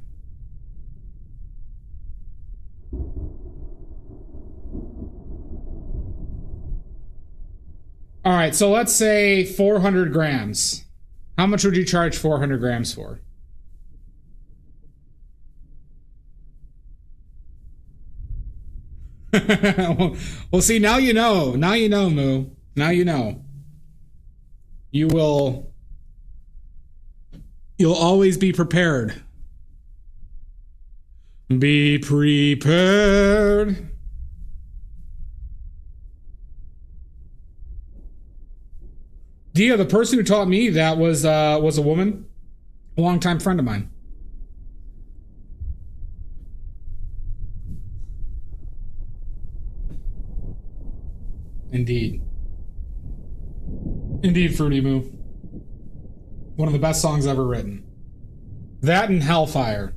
All right, so let's say 400 grams. How much would you charge 400 grams for? Well, see, now you know. Now you know, Moo. Now you know. You'll always be prepared. Be prepared. Dia, the person who taught me that was a woman, a longtime friend of mine. Indeed. Indeed, Fruity Moo. One of the best songs ever written. That and Hellfire.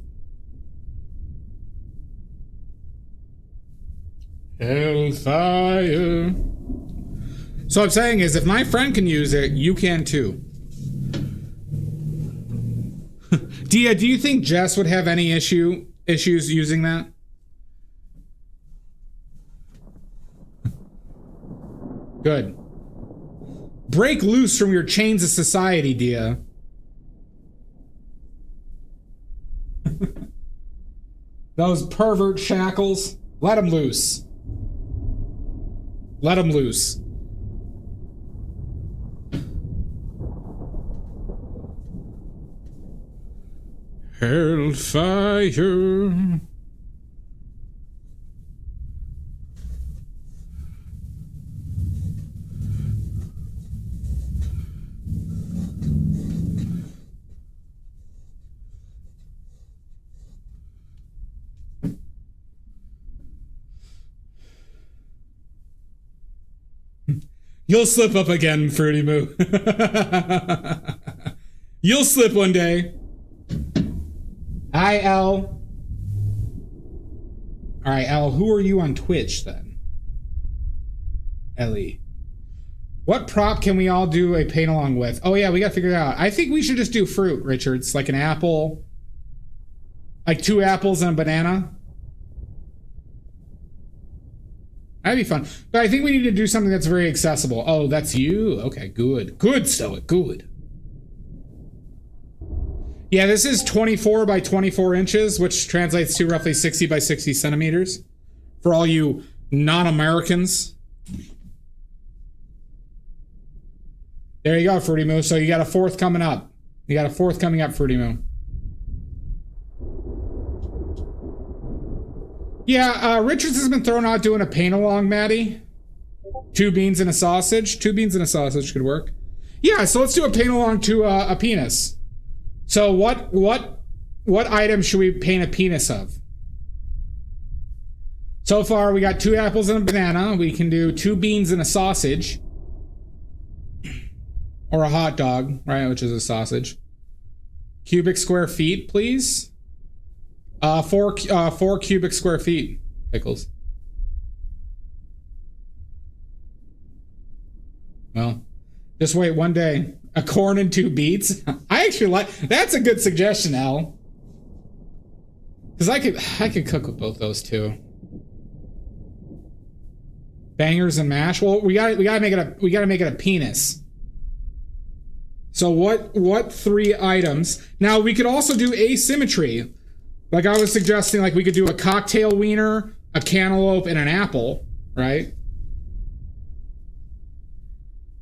Hellfire. So what I'm saying is, if my friend can use it, you can too. Dia, do you think Jess would have any issues using that? Good. Break loose from your chains of society, Dia. Those pervert shackles. Let them loose. Let them loose. Hellfire. You'll slip up again, Fruity Moo. You'll slip one day. Hi, L. Alright, L, who are you on Twitch, then? Ellie. What prop can we all do a paint-along with? Oh, yeah, we gotta figure it out. I think we should just do fruit, Richards. Like an apple. Like 2 apples and a banana. That'd be fun. But I think we need to do something that's very accessible. Oh, that's you? Okay, good. Good, Stoic, good. Yeah, this is 24 by 24 inches, which translates to roughly 60 by 60 centimeters. For all you non-Americans. There you go, Fruity Moo. So you got a 4th coming up. You got a 4th coming up, Fruity Moo. Yeah, Richards has been thrown out doing a paint-along, Maddie. 2 beans and a sausage. 2 beans and a sausage could work. Yeah, so let's do a paint-along to a penis. So what item should we paint a penis of? So far, we got 2 apples and a banana. We can do 2 beans and a sausage. Or a hot dog, right, which is a sausage. Cubic square feet, please. 4 cubic square feet, Pickles. Well, just wait one day. A corn and 2 beets. I actually like, that's a good suggestion, Al. Because I could cook with both those too. Bangers and mash. Well, we gotta make it a penis. So what 3 items? Now we could also do asymmetry. Like I was suggesting, like we could do a cocktail wiener, a cantaloupe, and an apple, right?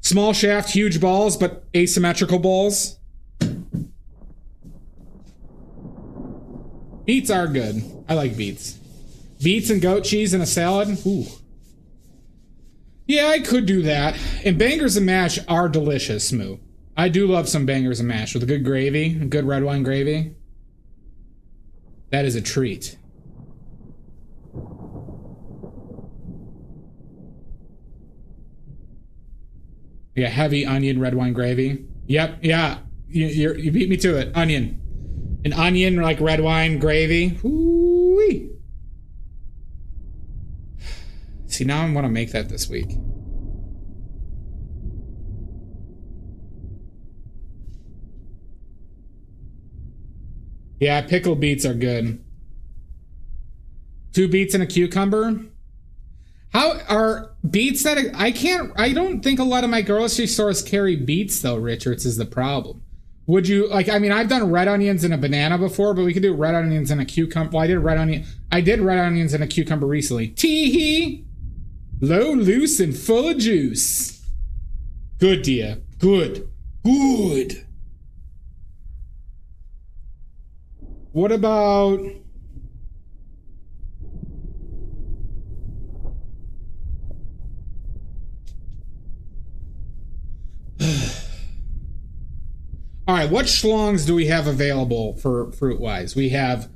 Small shaft, huge balls, but asymmetrical balls. Beets are good. I like beets. Beets and goat cheese in a salad. Ooh. Yeah, I could do that. And bangers and mash are delicious, Moo. I do love some bangers and mash with a good gravy, a good red wine gravy. That is a treat. Yeah, heavy onion red wine gravy. Yep, yeah. You beat me to it. Onion. An onion like red wine gravy. Ooh-wee. See, now I want to make that this week. Yeah, pickled beets are good. 2 beets and a cucumber. How are beets that I don't think a lot of my grocery stores carry beets though, Richards, is the problem. Would you like, I mean, I've done red onions and a banana before, but we could do red onions and a cucumber. Well, I did red onions and a cucumber recently. Tee-hee! Low, loose, and full of juice. Good, dear. Good. Good. What about... All right, what schlongs do we have available for fruit-wise? We have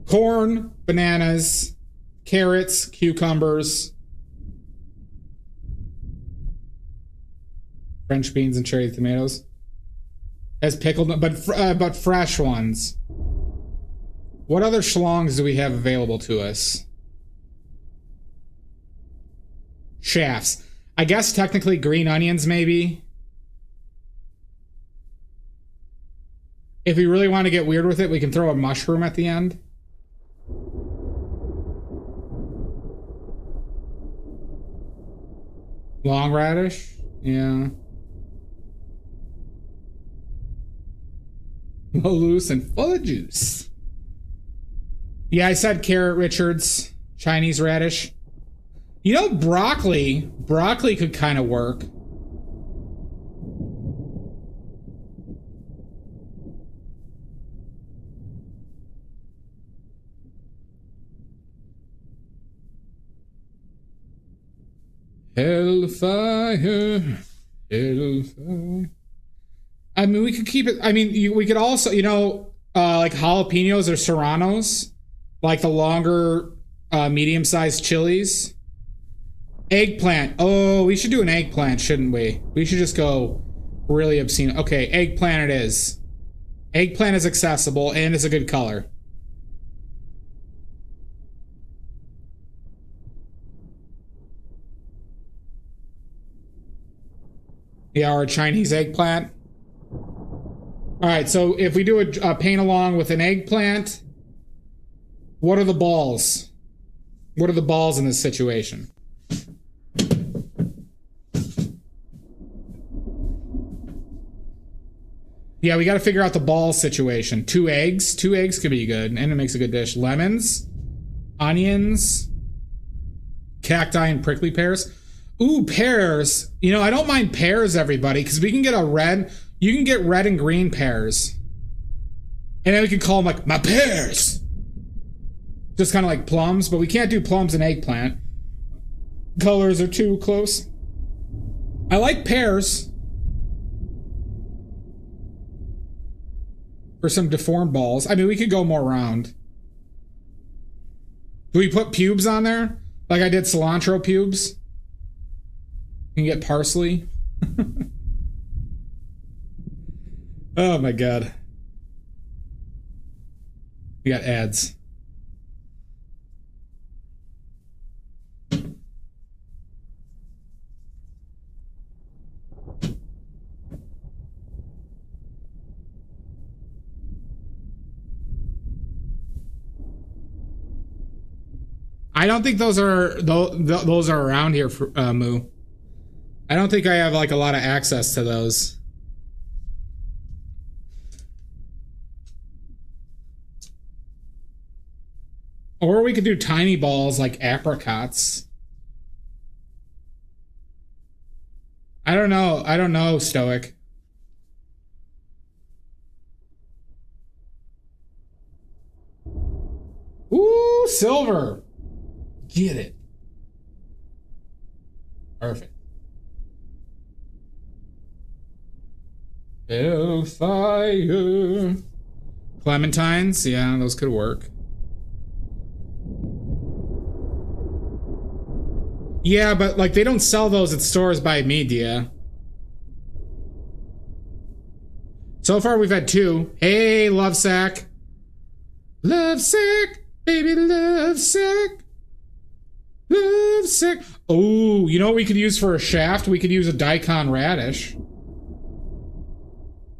corn, bananas, carrots, cucumbers, French beans, and cherry tomatoes. As pickled, but fresh ones. What other schlongs do we have available to us? Shafts. I guess technically green onions, maybe. If we really want to get weird with it, we can throw a mushroom at the end. Long radish? Yeah. Low, loose, and full of juice. Yeah, I said carrot, Richards. Chinese radish. You know, broccoli. Broccoli could kind of work. Hellfire. Hellfire. I mean, we could keep it. I mean, we could also, you know, like jalapenos or serranos, like the longer, medium-sized chilies. Eggplant. Oh, we should do an eggplant, shouldn't we? We should just go really obscene. Okay, eggplant it is. Eggplant is accessible and is a good color. Yeah, or a Chinese eggplant. All right, so if we do a paint along with an eggplant, what are the balls? What are the balls in this situation? Yeah, we got to figure out the ball situation. 2 eggs. 2 eggs could be good, and it makes a good dish. Lemons, onions, cacti, and prickly pears. Ooh, pears. You know, I don't mind pears, everybody, because we can get a red... You can get red and green pears. And then we can call them, like, my pears! Just kind of like plums, but we can't do plums and eggplant. Colors are too close. I like pears. For some deformed balls. I mean, we could go more round. Do we put pubes on there? Like I did cilantro pubes? You can get parsley. Oh my god. We got ads. I don't think those are around here for Moo. I don't think I have like a lot of access to those. Or we could do tiny balls like apricots. I don't know, Stoic. Ooh, silver. Get it. Perfect. Hellfire. Clementines, yeah, those could work. Yeah, but like they don't sell those at stores by media. So far we've had 2. Hey, love sack. Love sack, baby, love sack. Love sack. Oh, you know what we could use for a shaft? We could use a daikon radish.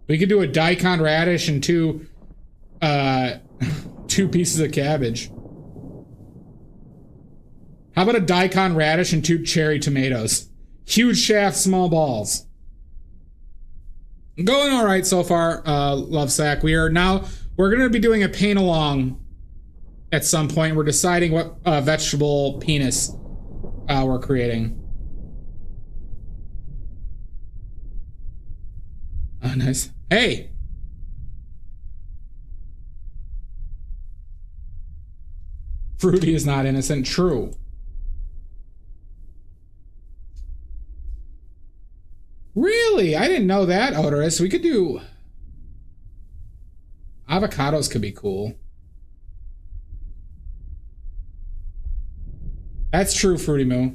We could do a daikon radish and 2 pieces of cabbage. How about a daikon radish and 2 cherry tomatoes? Huge shaft, small balls. Going all right so far, love sack. We're going to be doing a paint along at some point. We're deciding what vegetable penis we're creating. Oh, nice. Hey! Fruity is not innocent. True. Really? I didn't know that, Odorous. We could do... Avocados could be cool. That's true, Fruity Moo.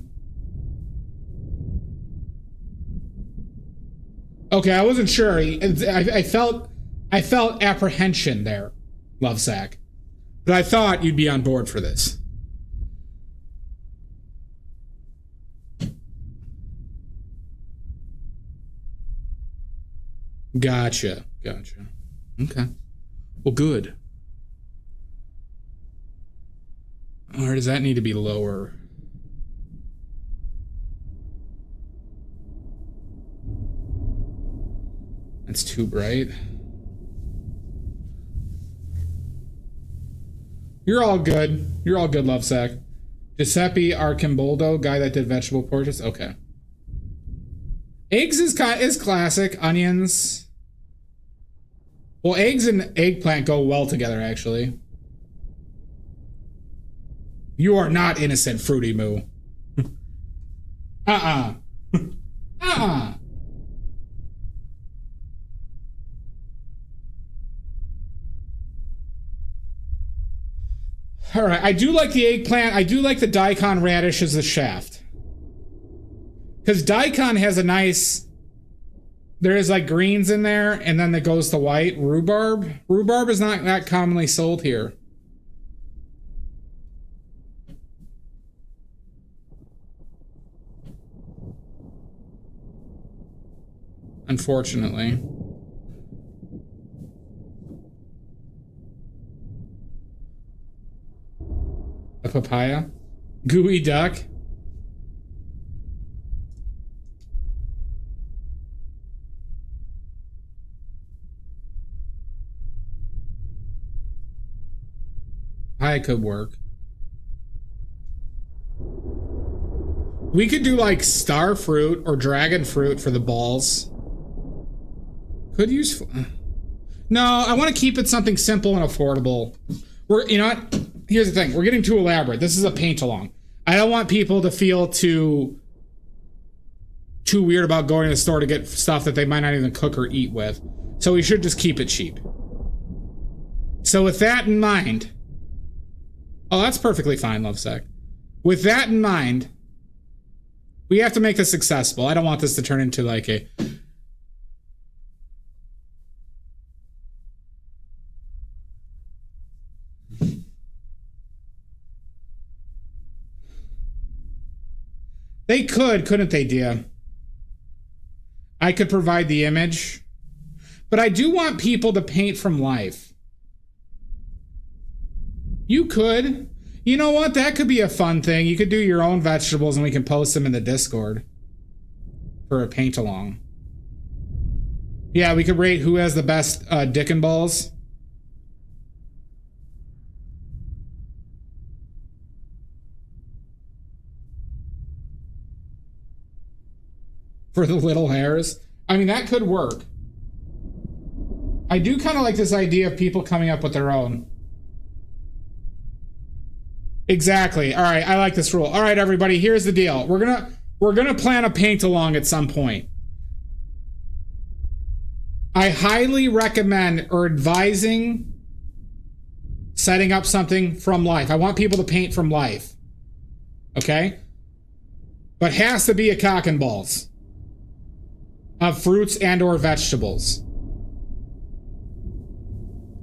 Okay, I wasn't sure. I felt apprehension there, Love Sack. But I thought you'd be on board for this. Gotcha. Okay. Well, good. Or does that need to be lower? That's too bright. You're all good. You're all good, Love Sack. Giuseppe Arcimboldo, guy that did vegetable portraits. Okay. Eggs is classic. Onions. Well, eggs and eggplant go well together, actually. You are not innocent, Fruity Moo. Uh-uh. Uh-uh. All right, I do like the eggplant. I do like the daikon radish as the shaft. Because daikon has a nice... There is like greens in there, and then it goes to white. Rhubarb? Rhubarb is not that commonly sold here. Unfortunately. A papaya? Gooey duck? Papaya could work. We could do like star fruit or dragon fruit for the balls. Could use... No, I want to keep it something simple and affordable. You know what? Here's the thing. We're getting too elaborate. This is a paint-along. I don't want people to feel too weird about going to the store to get stuff that they might not even cook or eat with. So we should just keep it cheap. So with that in mind... Oh, that's perfectly fine, Lovesec. With that in mind, we have to make this accessible. I don't want this to turn into like a... They could, couldn't they, Dia? I could provide the image. But I do want people to paint from life. You could. You know what? That could be a fun thing. You could do your own vegetables and we can post them in the Discord. For a paint-along. Yeah, we could rate who has the best dick and balls. For the little hairs. I mean, that could work. I do kind of like this idea of people coming up with their own. Exactly. All right, I like this rule. All right, everybody, here's the deal. We're gonna plan a paint along at some point. I highly recommend or advising setting up something from life. I want people to paint from life. Okay? But has to be a cock and balls of fruits and or vegetables.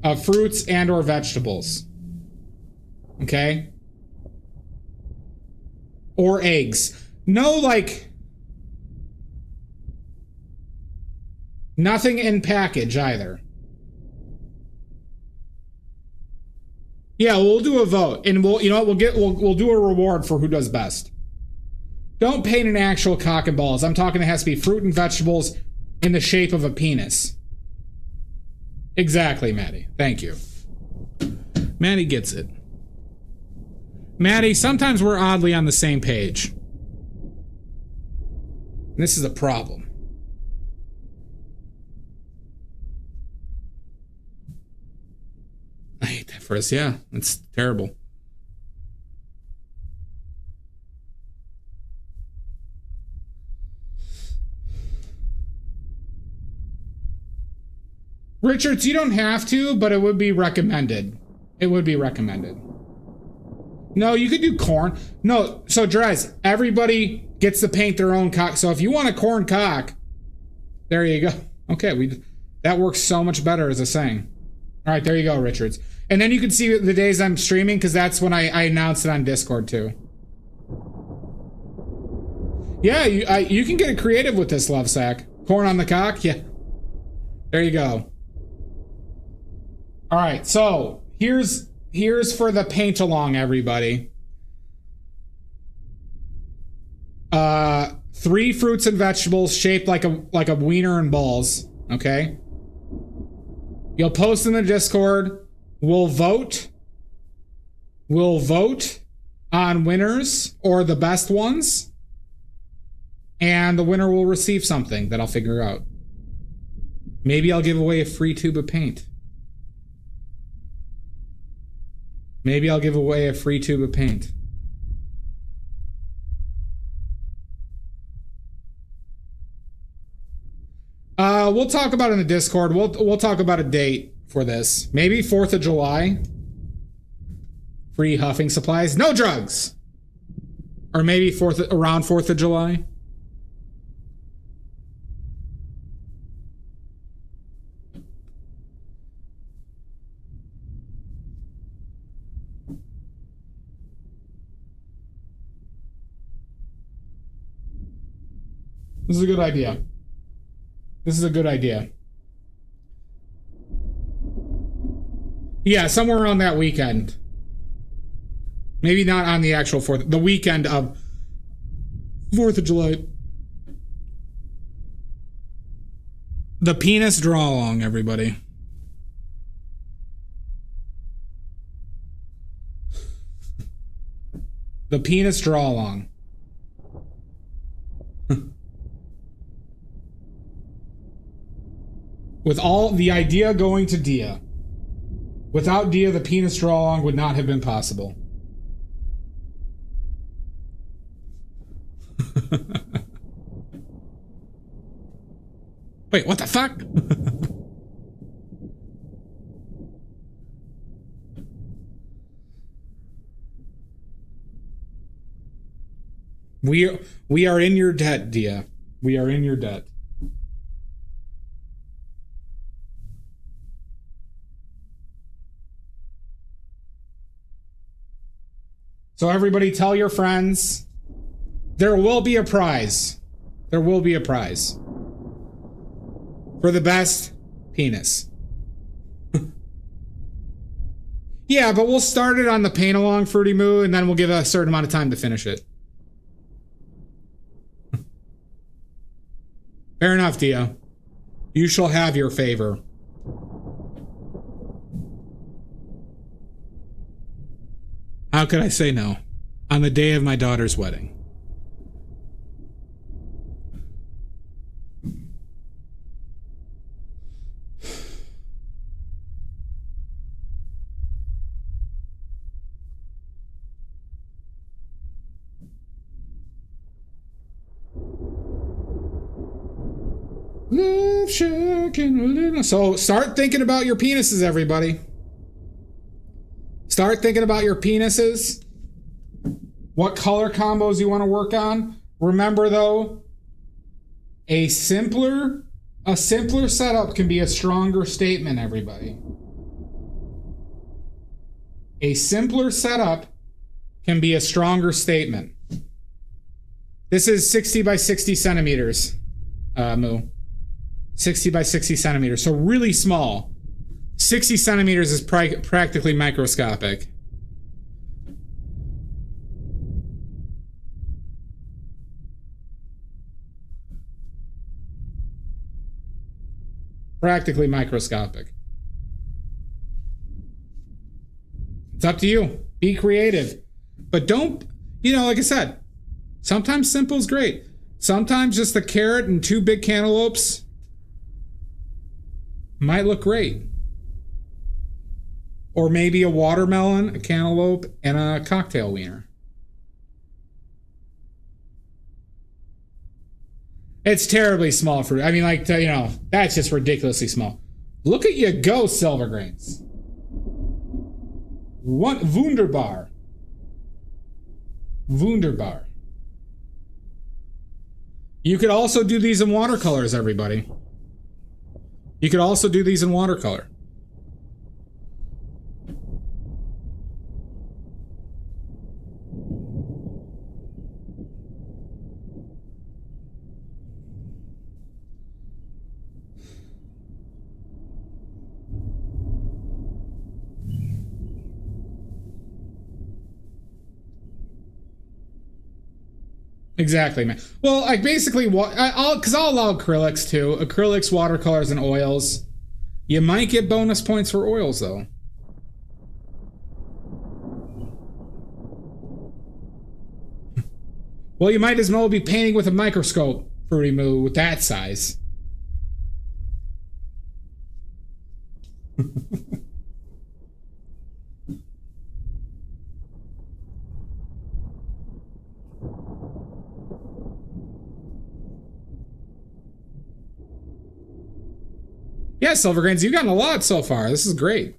Of fruits and or vegetables. Okay? Or eggs. No, like, nothing in package either. Yeah, we'll do a vote, and we'll, you know what, we'll do a reward for who does best. Don't paint an actual cock and balls. I'm talking it has to be fruit and vegetables in the shape of a penis. Exactly, Maddie. Thank you. Maddie gets it. Maddie, sometimes we're oddly on the same page. This is a problem. I hate that for us. Yeah, it's terrible. Richards, you don't have to, but it would be recommended. It would be recommended. No, you could do corn. No, so Drez, everybody gets to paint their own cock. So if you want a corn cock, there you go. Okay, that works so much better as a saying. All right, there you go, Richards. And then you can see the days I'm streaming, because that's when I announced it on Discord too. Yeah, you can get creative with this, Love Sack. Corn on the cock, yeah. There you go. All right, so here's for the paint along, everybody. 3 fruits and vegetables shaped like a wiener and balls. Okay. You'll post in the Discord. We'll vote. We'll vote on winners or the best ones, and the winner will receive something that I'll figure out. Maybe I'll give away a free tube of paint. Maybe I'll give away a free tube of paint. We'll talk about it in the Discord. We'll talk about a date for this. Maybe 4th of July. Free huffing supplies. No drugs! Or maybe around 4th of July. This is a good idea. This is a good idea. Yeah, somewhere around that weekend. Maybe not on the actual 4th, the weekend of 4th of July. The penis draw along, everybody. The penis draw along. With all the idea going to Dia. Without Dia, the penis draw along would not have been possible. Wait, what the fuck? We are in your debt, Dia. We are in your debt. So everybody tell your friends, there will be a prize. There will be a prize. For the best penis. Yeah, but we'll start it on the paint along Fruity Moo, and then we'll give a certain amount of time to finish it. Fair enough, Dia. You shall have your favor. How could I say no? On the day of my daughter's wedding. Love shaking a little. So start thinking about your penises, everybody. Start thinking about your penises. What color combos you want to work on. Remember though, a simpler setup can be a stronger statement, everybody. A simpler setup can be a stronger statement. This is 60 by 60 centimeters, Moo. 60 by 60 centimeters, so really small. 60 centimeters is practically microscopic. Practically microscopic. It's up to you. Be creative. But don't, like I said, sometimes simple is great. Sometimes just a carrot and 2 big cantaloupes might look great. Or maybe a watermelon, a cantaloupe, and a cocktail wiener. It's terribly small for, that's just ridiculously small. Look at you go, Silver Grains. Wunderbar. Wunderbar. You could also do these in watercolors, everybody. You could also do these in watercolor. Exactly, man. Well, like basically, I'll allow acrylics too. Acrylics, watercolors, and oils. You might get bonus points for oils, though. Well, you might as well be painting with a microscope, Fruity Moo, with that size. Yeah, Silver Grains, you've gotten a lot so far. This is great.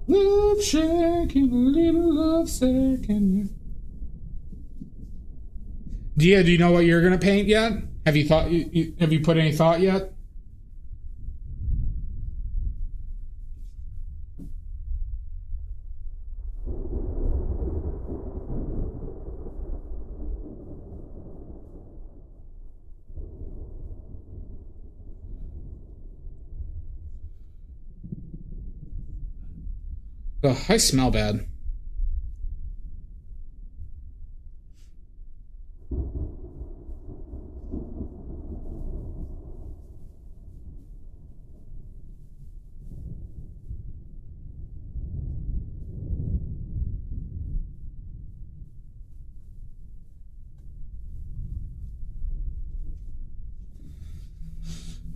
Love shaking, a little love shaking. Do you know what you're gonna paint yet? Have you thought? Have you put any thought yet? Ugh, I smell bad.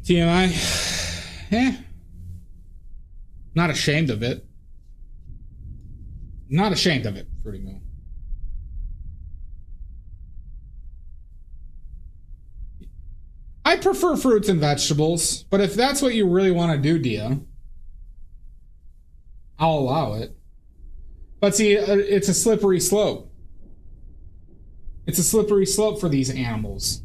TMI? Not ashamed of it. Not ashamed of it, Fruity Moo. I prefer fruits and vegetables, but if that's what you really want to do, Dia, I'll allow it. But see, it's a slippery slope. It's a slippery slope for these animals.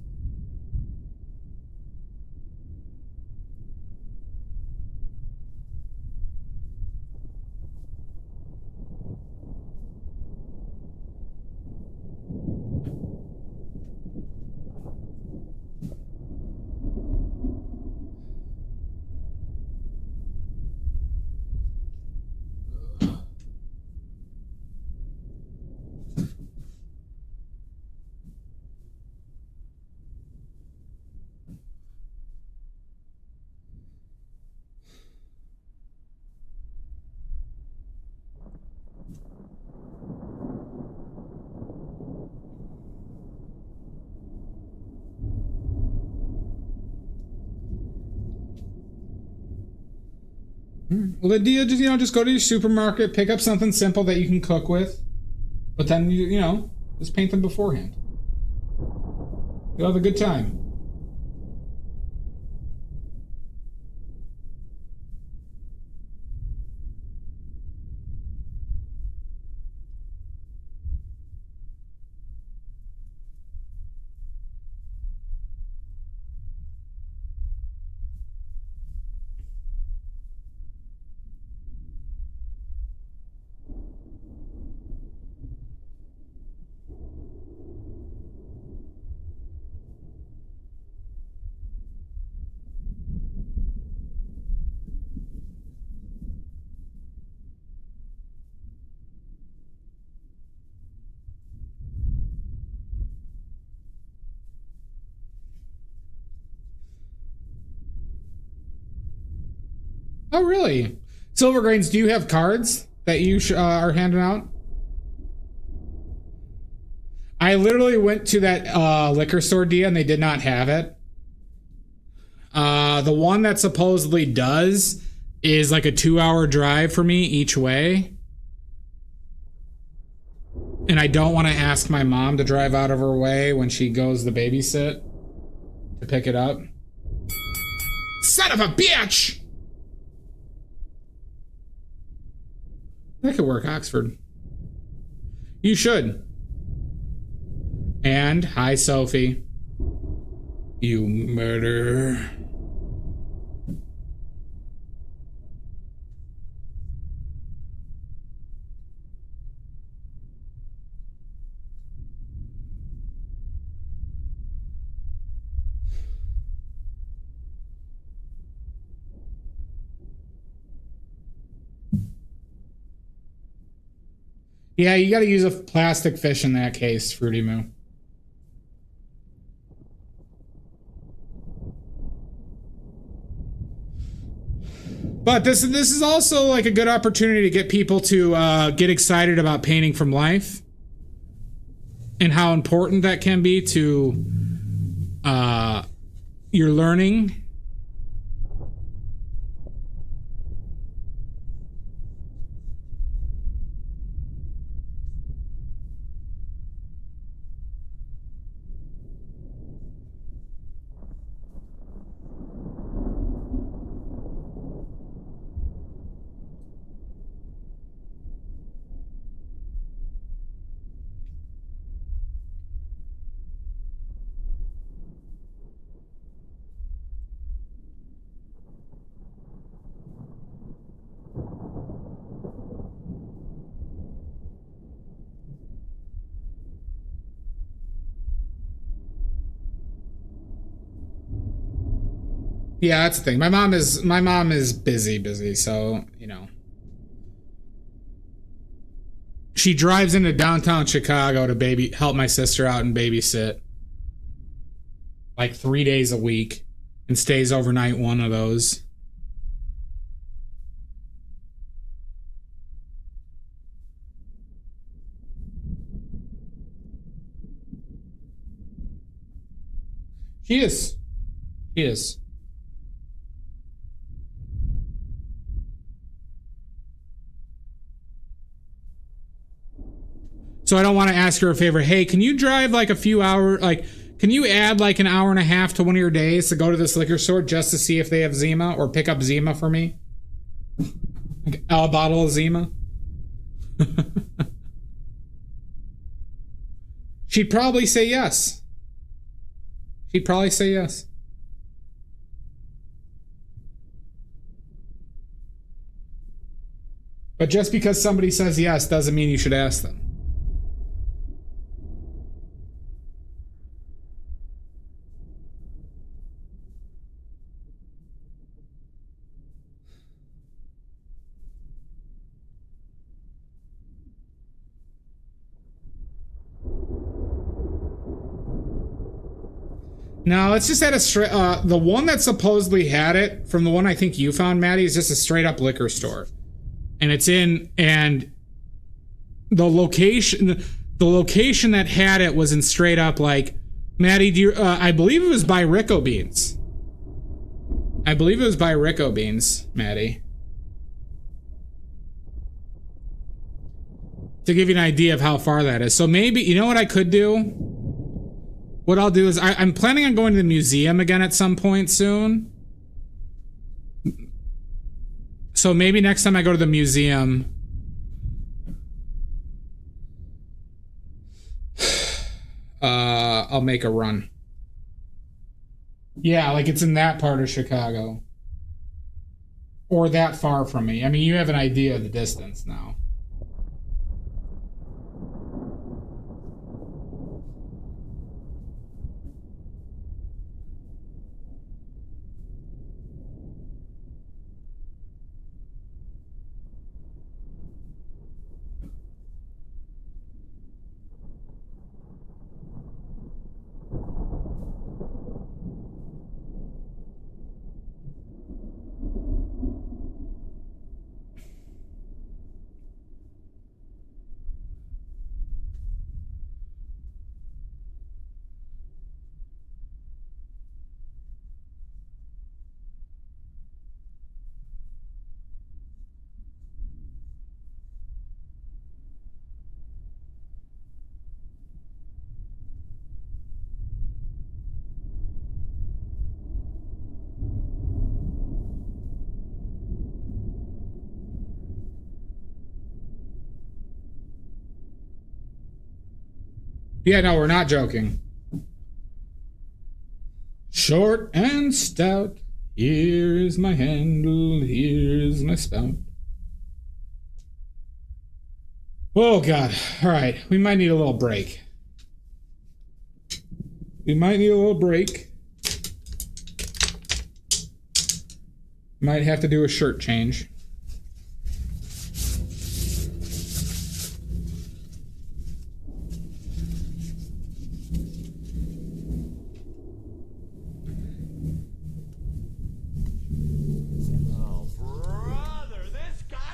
Well, the idea just, just go to your supermarket, pick up something simple that you can cook with, but then, just paint them beforehand. You'll have a good time. Oh, really? Silver Grains, do you have cards that you are handing out? I literally went to that liquor store, Dia, and they did not have it. The one that supposedly does is like a 2-hour drive for me each way. And I don't want to ask my mom to drive out of her way when she goes to babysit to pick it up. Son of a bitch! That could work, Oxford. You should. And, hi, Sophie. You murderer. Yeah, you gotta use a plastic fish in that case, Fruity Moo. But this is also like a good opportunity to get people to get excited about painting from life and how important that can be to your learning. Yeah, that's the thing. My mom is busy, so, she drives into downtown Chicago to help my sister out and babysit like 3 days a week and stays overnight one of those. She is. So I don't want to ask her a favor. Hey, can you drive like a few hours, can you add like an hour and a half to one of your days to go to this liquor store just to see if they have Zima or pick up Zima for me? Like a bottle of Zima? She'd probably say yes. But just because somebody says yes doesn't mean you should ask them. No, it's just at a straight. The one that supposedly had it, from the one I think you found, Maddie, is just a straight up liquor store, and the location that had it was in straight up like, Maddie, I believe it was by Rico Beans. Maddie. to give you an idea of how far that is. So maybe, you know what I could do? What I'll do is I'm planning on going to the museum again at some point soon. So maybe next time I go to the museum, I'll make a run. Yeah, like it's in that part of Chicago. Or that far from me. I mean, you have an idea of the distance now. Yeah, no, we're not joking. Short and stout. Here's my handle. Here's my spout. Oh, God. All right. We might need a little break. Might have to do a shirt change.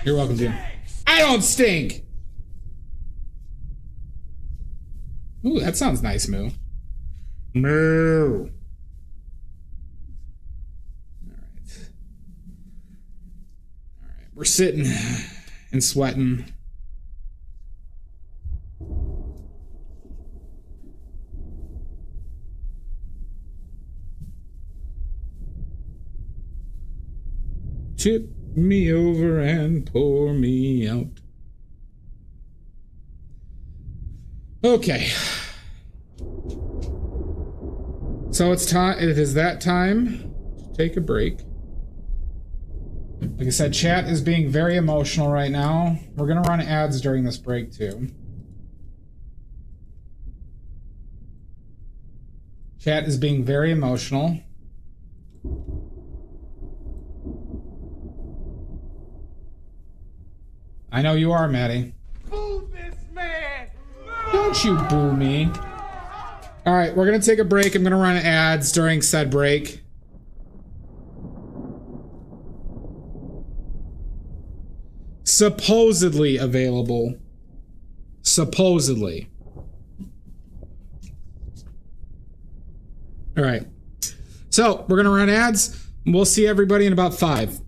You're welcome, Jim. I don't stink! Ooh, that sounds nice, Moo. Moo! Alright. Alright, we're sitting and sweating. Tip me over and pour me out. Okay. So it's time. It is that time to take a break. Like I said, chat is being very emotional right now. We're gonna run ads during this break too. Chat is being very emotional. I know you are, Maddie. Boo this man! Don't you boo me. All right, we're gonna take a break. I'm gonna run ads during said break. Supposedly available. Supposedly. All right. So we're gonna run ads. We'll see everybody in about 5.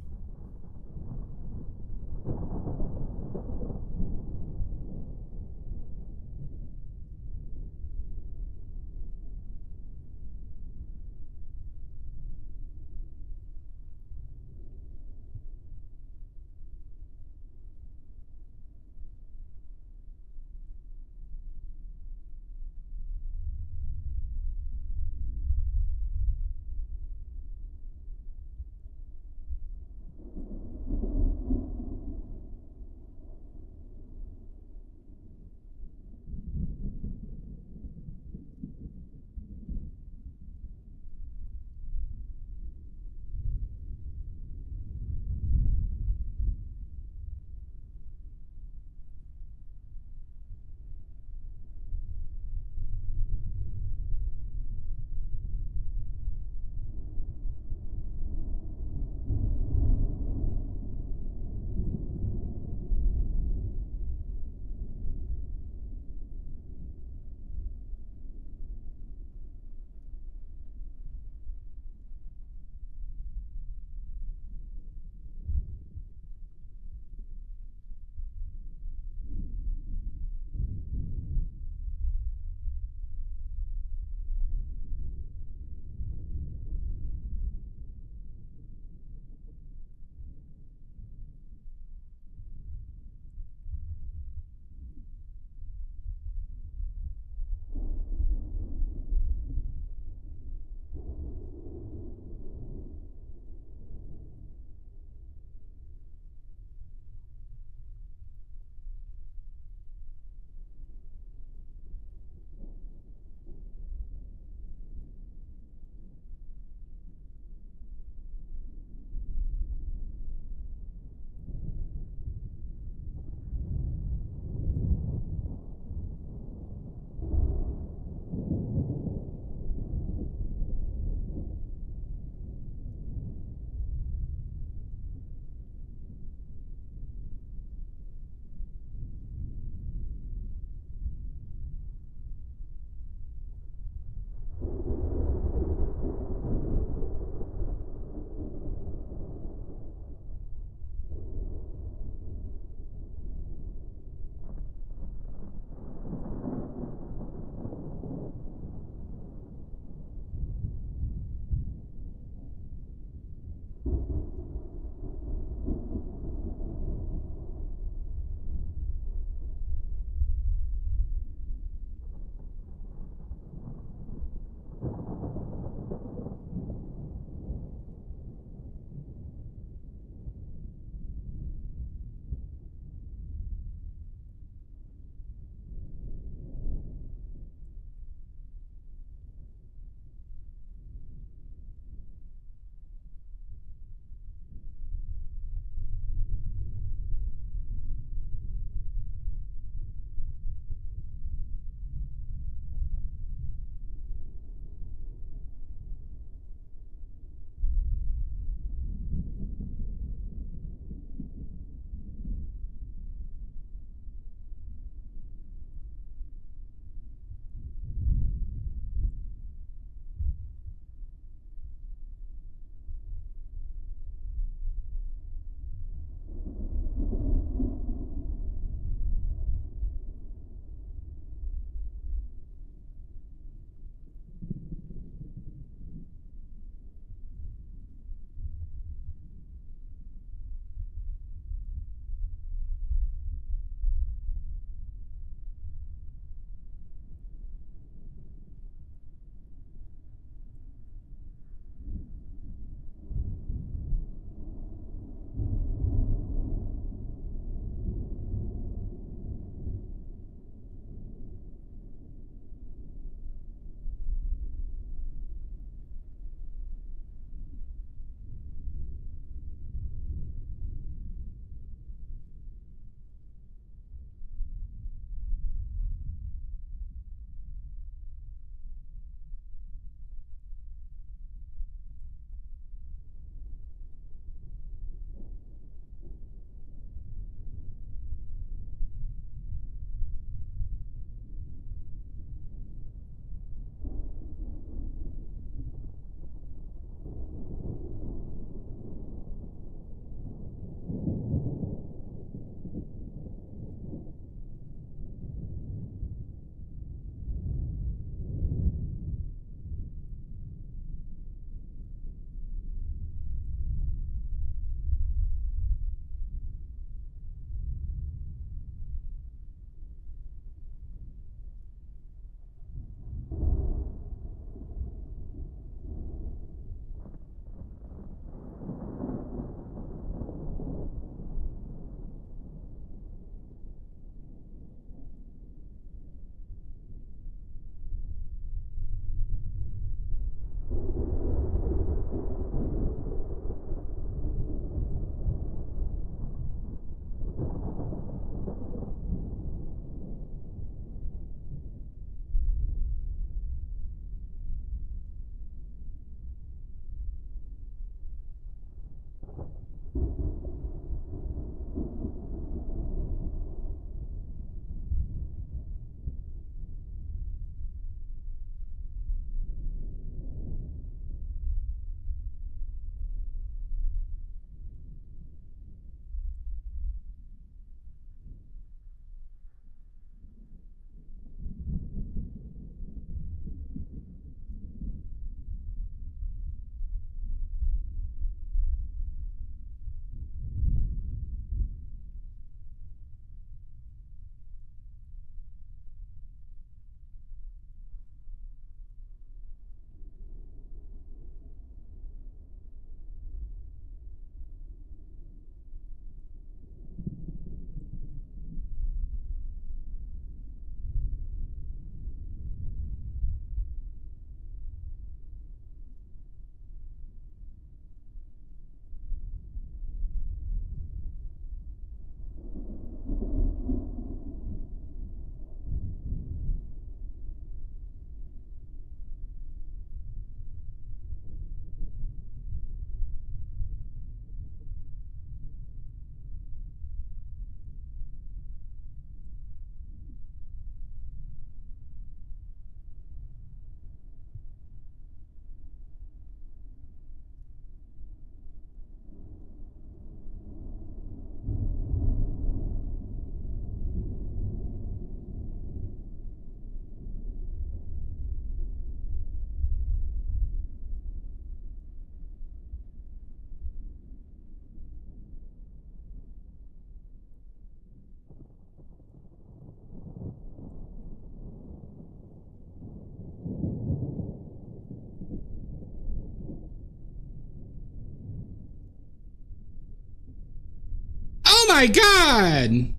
my god!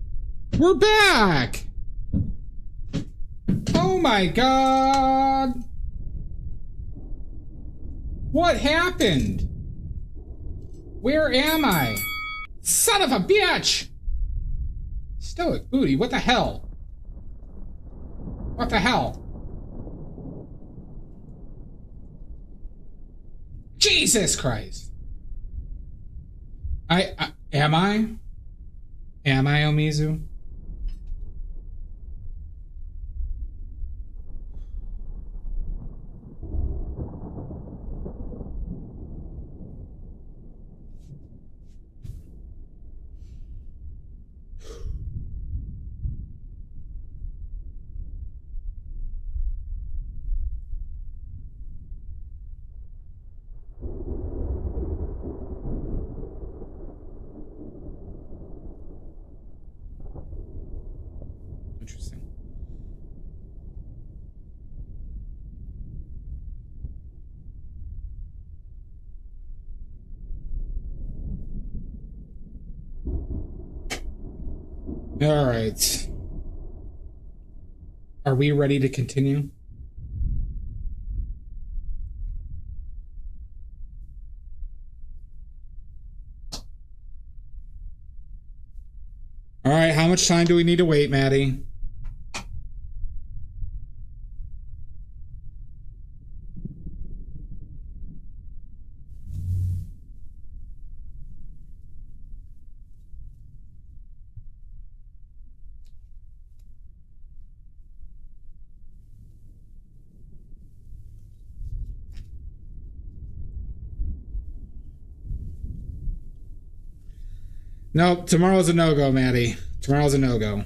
We're back! Oh my god! What happened? Where am I? Son of a bitch! Stoic booty, what the hell? What the hell? Jesus Christ! Am I? Am I Omizu? Interesting. All right. Are we ready to continue? All right, how much time do we need to wait, Maddie? Nope, tomorrow's a no-go, Maddie. Tomorrow's a no-go.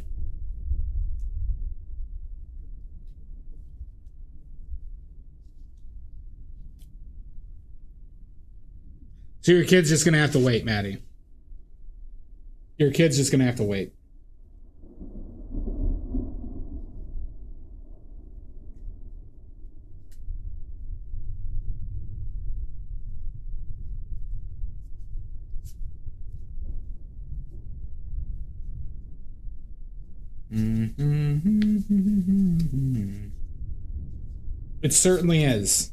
So your kid's just gonna have to wait, Maddie. Your kid's just gonna have to wait. It certainly is.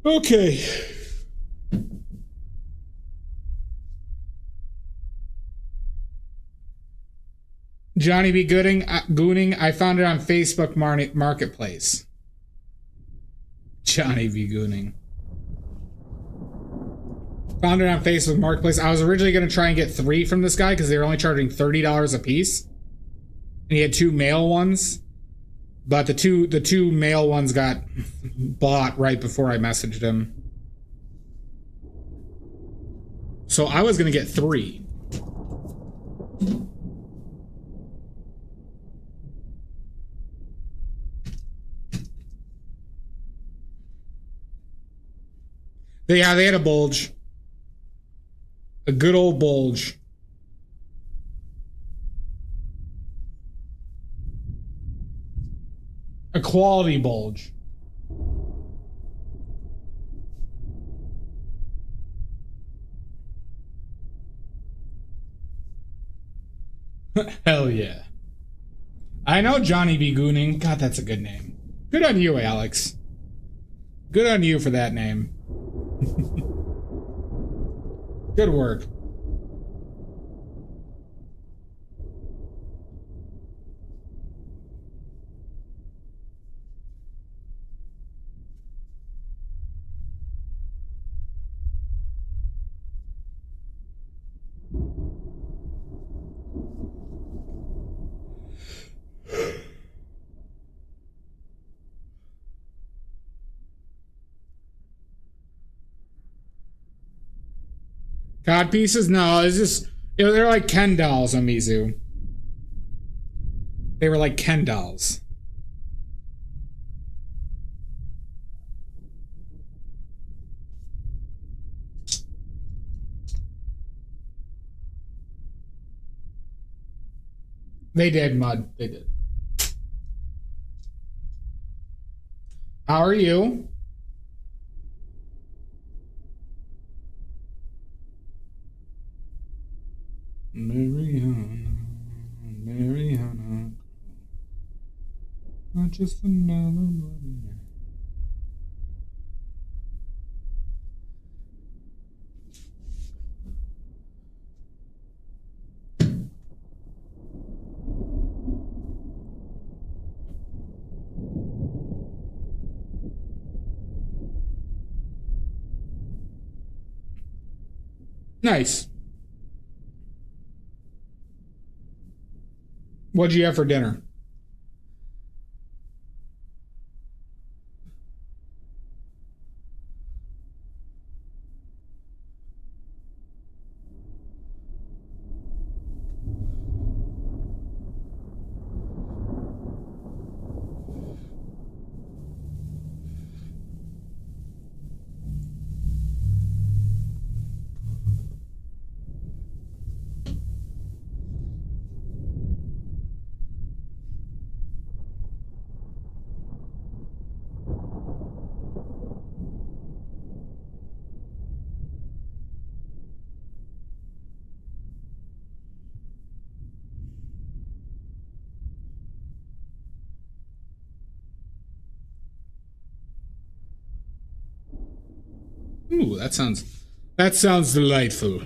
Okay. Johnny B. Gooning, I found it on Facebook Marketplace. Johnny B. Gooning. Found it on Facebook Marketplace. I was originally going to try and get 3 from this guy because they were only charging $30 a piece. And he had 2 male ones. But the two male ones got bought right before I messaged him. So I was going to get 3. Yeah, they had a bulge. A good old bulge. A quality bulge. Hell yeah. I know Johnny B. Gooning. God, that's a good name. Good on you, Alex. Good on you for that name. Good work. God pieces? No, it's just, they're like Ken dolls on Mizu. They were like Ken dolls. They did, Mud. They did. How are you? Mariana, Mariana, not just another one. Nice. What'd you have for dinner? Ooh, that sounds delightful.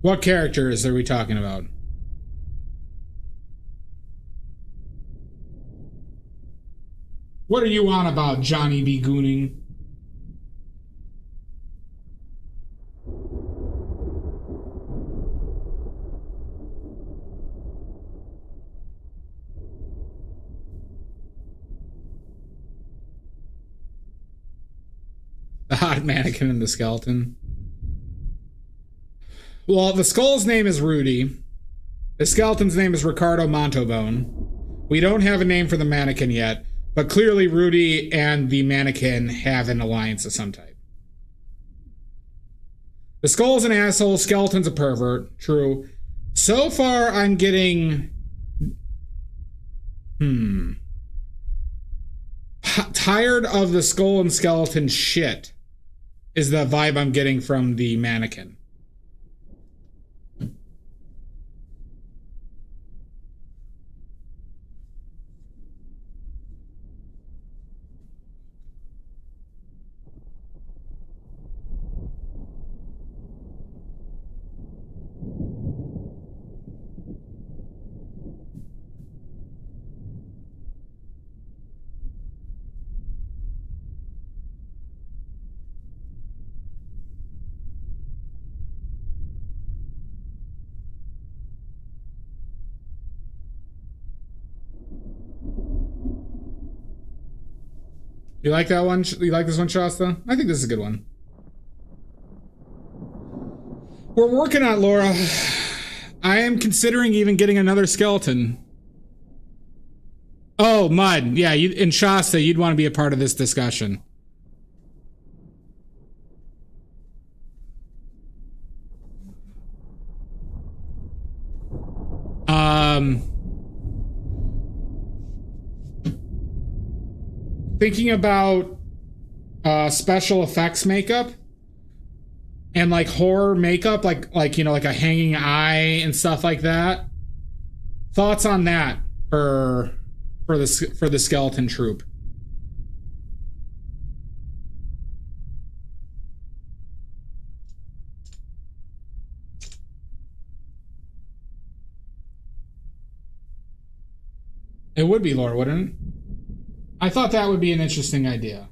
What characters are we talking about? What are you on about, Johnny B. Gooning? The hot mannequin and the skeleton. Well, the skull's name is Rudy. The skeleton's name is Ricardo Montobone. We don't have a name for the mannequin yet, but clearly Rudy and the mannequin have an alliance of some type. The skull's an asshole, skeleton's a pervert. True. So far, I'm getting... tired of the skull and skeleton shit is the vibe I'm getting from the mannequin. You like that one? You like this one, Shasta? I think this is a good one. We're working on it, Laura. I am considering even getting another skeleton. Oh, Mud. Yeah, in Shasta, you'd want to be a part of this discussion. Thinking about special effects makeup and like horror makeup, like you know, like a hanging eye and stuff like that. Thoughts on that for the skeleton troop? It would be, Laura, wouldn't it? I thought that would be an interesting idea.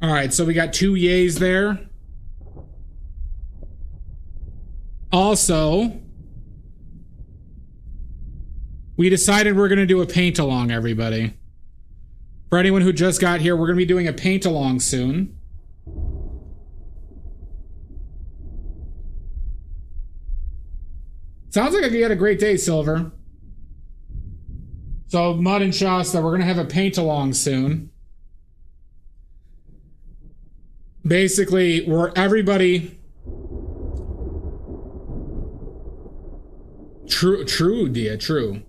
All right, so we got 2 yays there. Also, we decided we're going to do a paint along, everybody. For anyone who just got here, we're going to be doing a paint along soon. Sounds like you had a great day, Silver. So, Mud and Shasta, we're going to have a paint along soon. Basically, where everybody... True, Dia, true.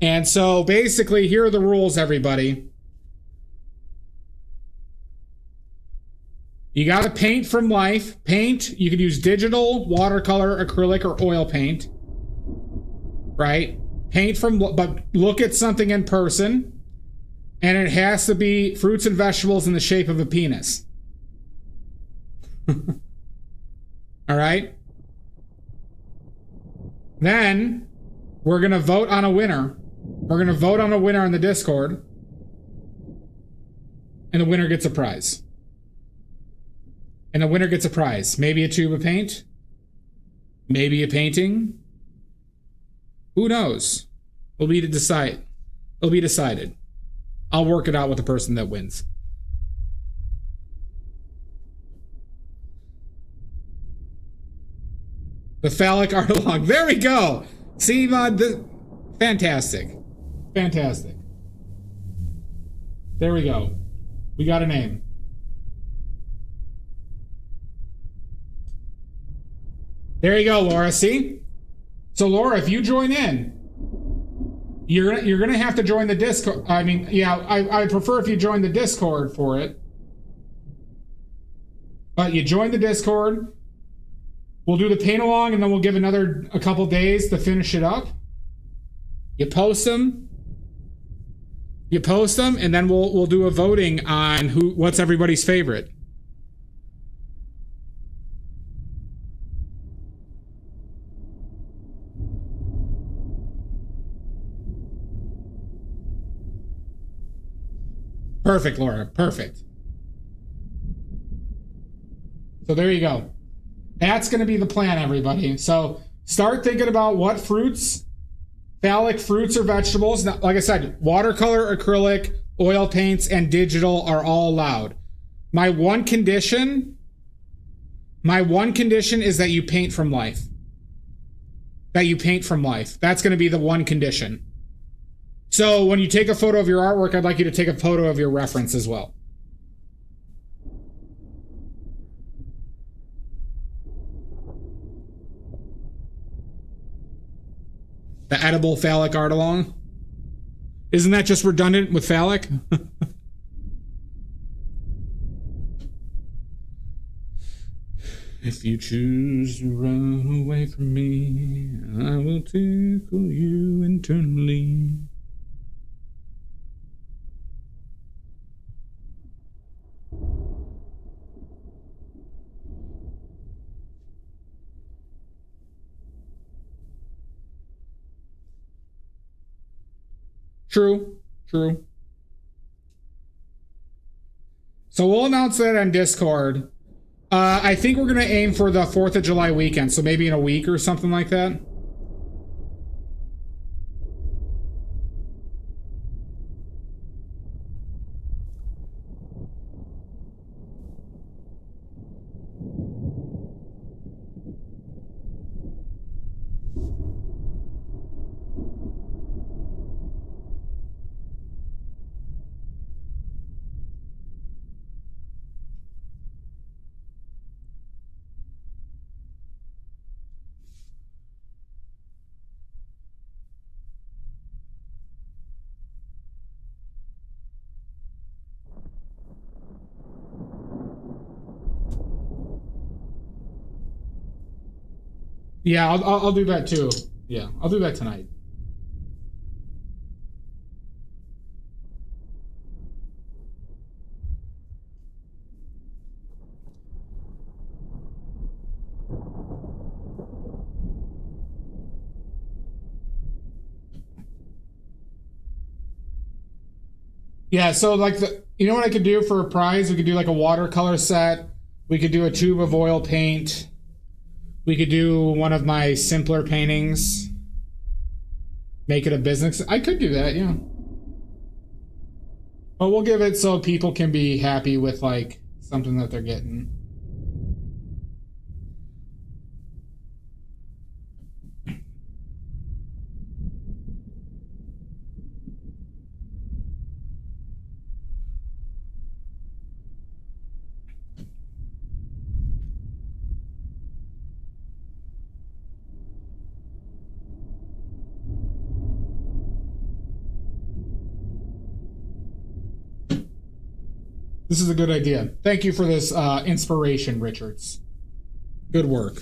And so, basically, here are the rules, everybody. You got to paint from life. Paint, you could use digital, watercolor, acrylic, or oil paint. Right? Paint from, but look at something in person. And it has to be fruits and vegetables in the shape of a penis. All right? Then, we're going to vote on a winner. We're going to vote on a winner on the Discord. And the winner gets a prize. And the winner gets a prize. Maybe a tube of paint. Maybe a painting. Who knows? It'll be decided. I'll work it out with the person that wins. The phallic art along. There we go. See, fantastic. Fantastic. There we go. We got a name. There you go, Laura. See? So, Laura, if you join in, you're gonna have to join the Discord. I mean, yeah, I prefer if you join the Discord for it. But you join the Discord. We'll do the paint along, and then we'll give a couple days to finish it up. You post them, and then we'll do a voting on what's everybody's favorite. Perfect, Laura. Perfect. So there you go. That's going to be the plan, everybody. So start thinking about what fruits, phallic fruits or vegetables. Now, like I said, watercolor, acrylic, oil paints, and digital are all allowed. My one condition is that you paint from life. That's going to be the one condition. So when you take a photo of your artwork, I'd like you to take a photo of your reference as well. The edible phallic art along? Isn't that just redundant with phallic? If you choose to run away from me, I will tickle you internally. True. So we'll announce that on Discord. I think we're going to aim for the 4th of July weekend, so maybe in a week or something like that. Yeah, I'll do that too. Yeah, I'll do that tonight. Yeah, so like you know what I could do for a prize? We could do like a watercolor set. We could do a tube of oil paint. We could do one of my simpler paintings. Make it a business. I could do that, yeah. But we'll give it so people can be happy with like something that they're getting. This is a good idea. Thank you for this inspiration, Richards. Good work.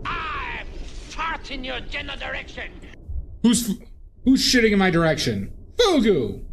I fart in your general direction. Who's shitting in my direction? Fugu!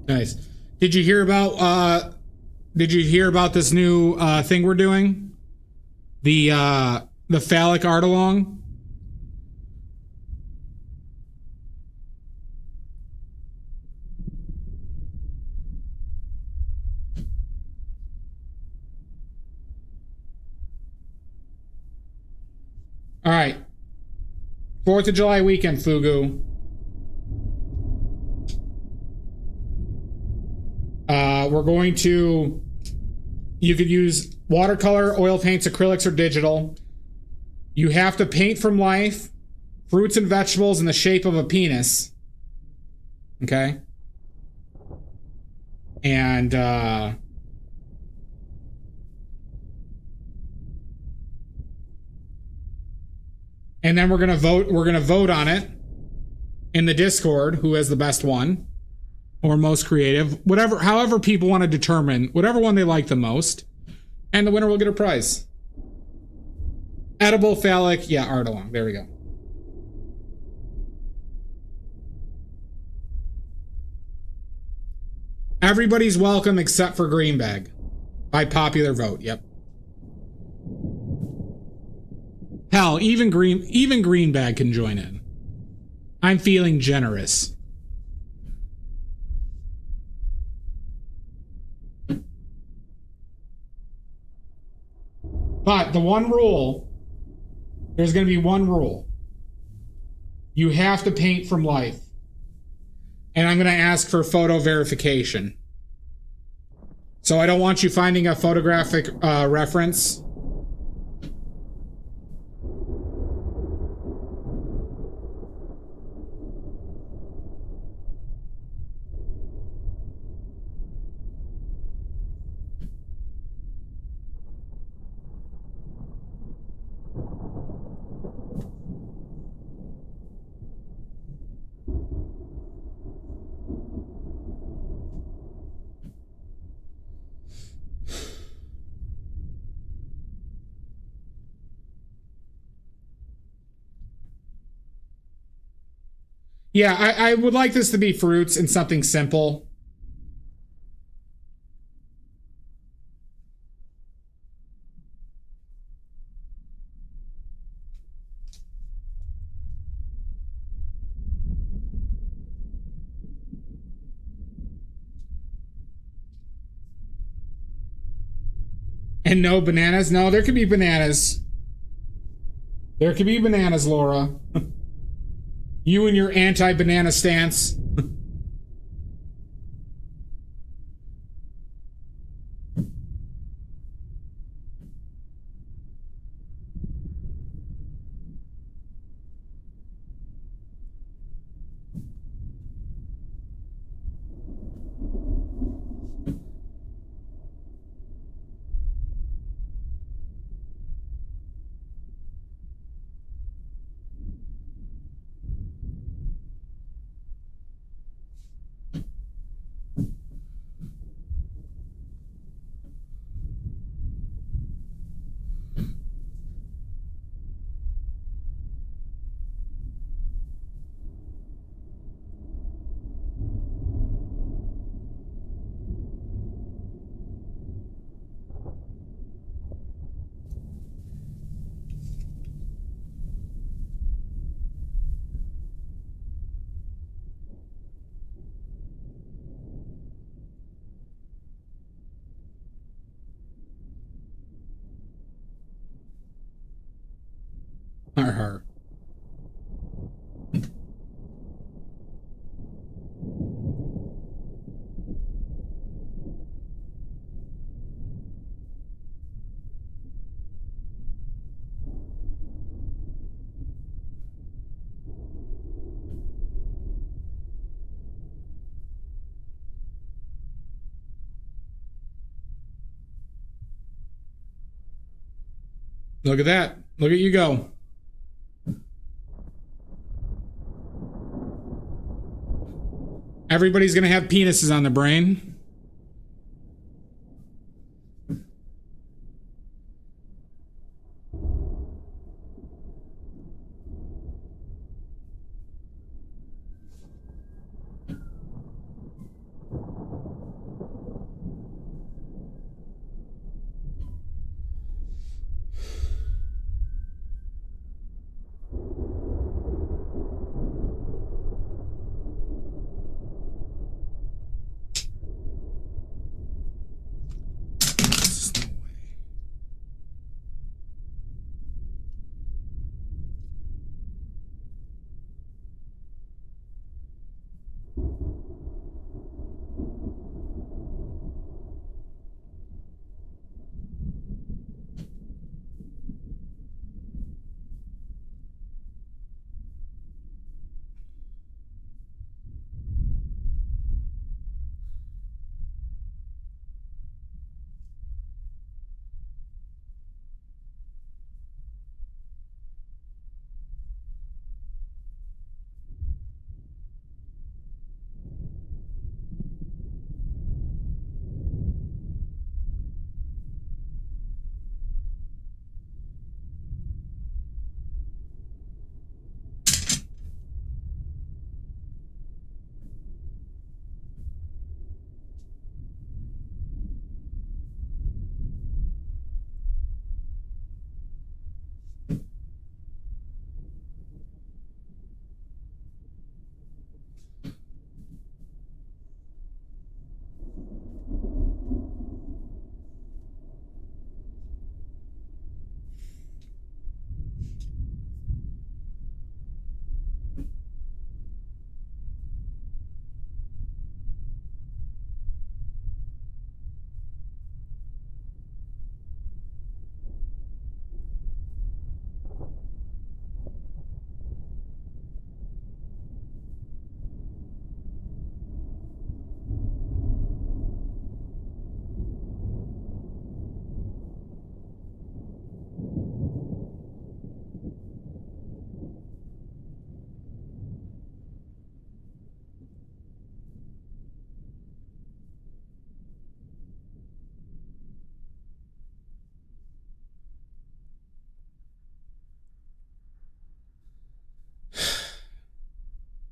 Nice. Did you hear about this new thing we're doing? The phallic art along? All right. 4th of July weekend, Fugu. We're going to... You could use watercolor, oil paints, acrylics, or digital. You have to paint from life, fruits and vegetables in the shape of a penis. Okay? And, and then we're gonna vote on it in the Discord, who has the best one or most creative, however people want to determine whatever one they like the most, and the winner will get a prize. Edible phallic, yeah, art along. There we go. Everybody's welcome except for Greenbag, by popular vote. Yep. Hell, even Greenbag can join in. I'm feeling generous. But the one rule, there's going to be one rule. You have to paint from life. And I'm going to ask for photo verification. So I don't want you finding a photographic reference. Yeah, I would like this to be fruits and something simple. And no bananas? No, there could be bananas. There could be bananas, Laura. You and your anti-banana stance. Her. Look at that. Look at you go. Everybody's going to have penises on the brain.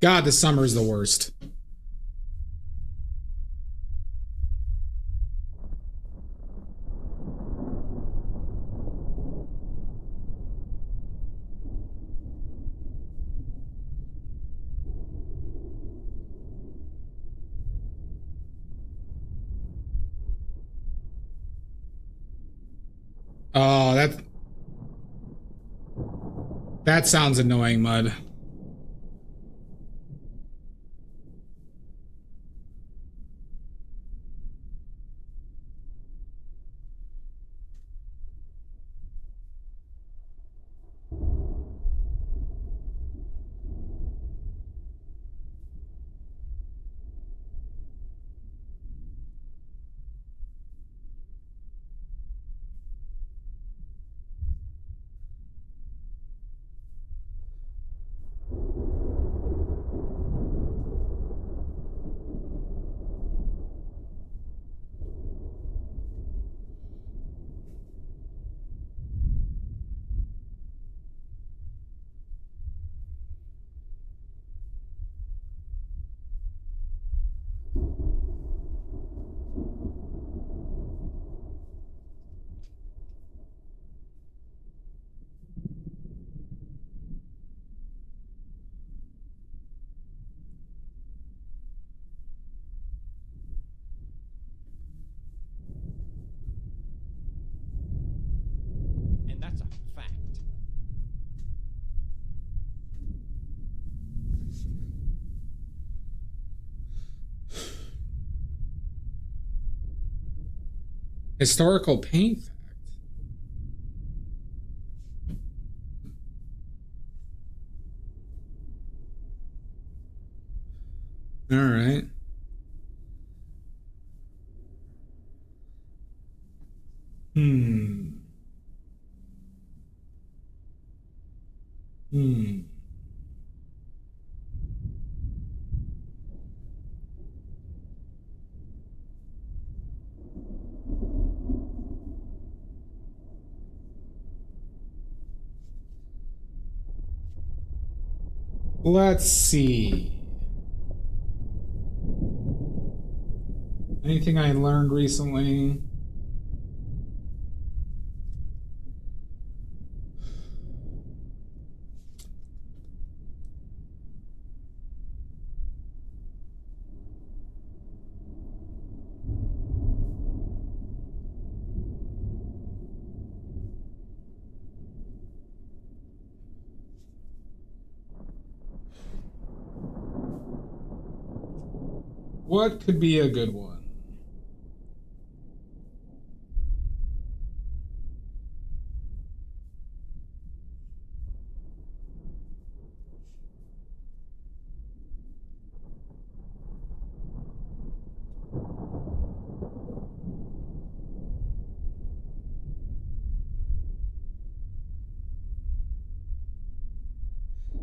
God, the summer is the worst. Oh, that sounds annoying, Mud. That's a fact. Historical paint fact. All right. Hmm. Let's see. Anything I learned recently? What could be a good one?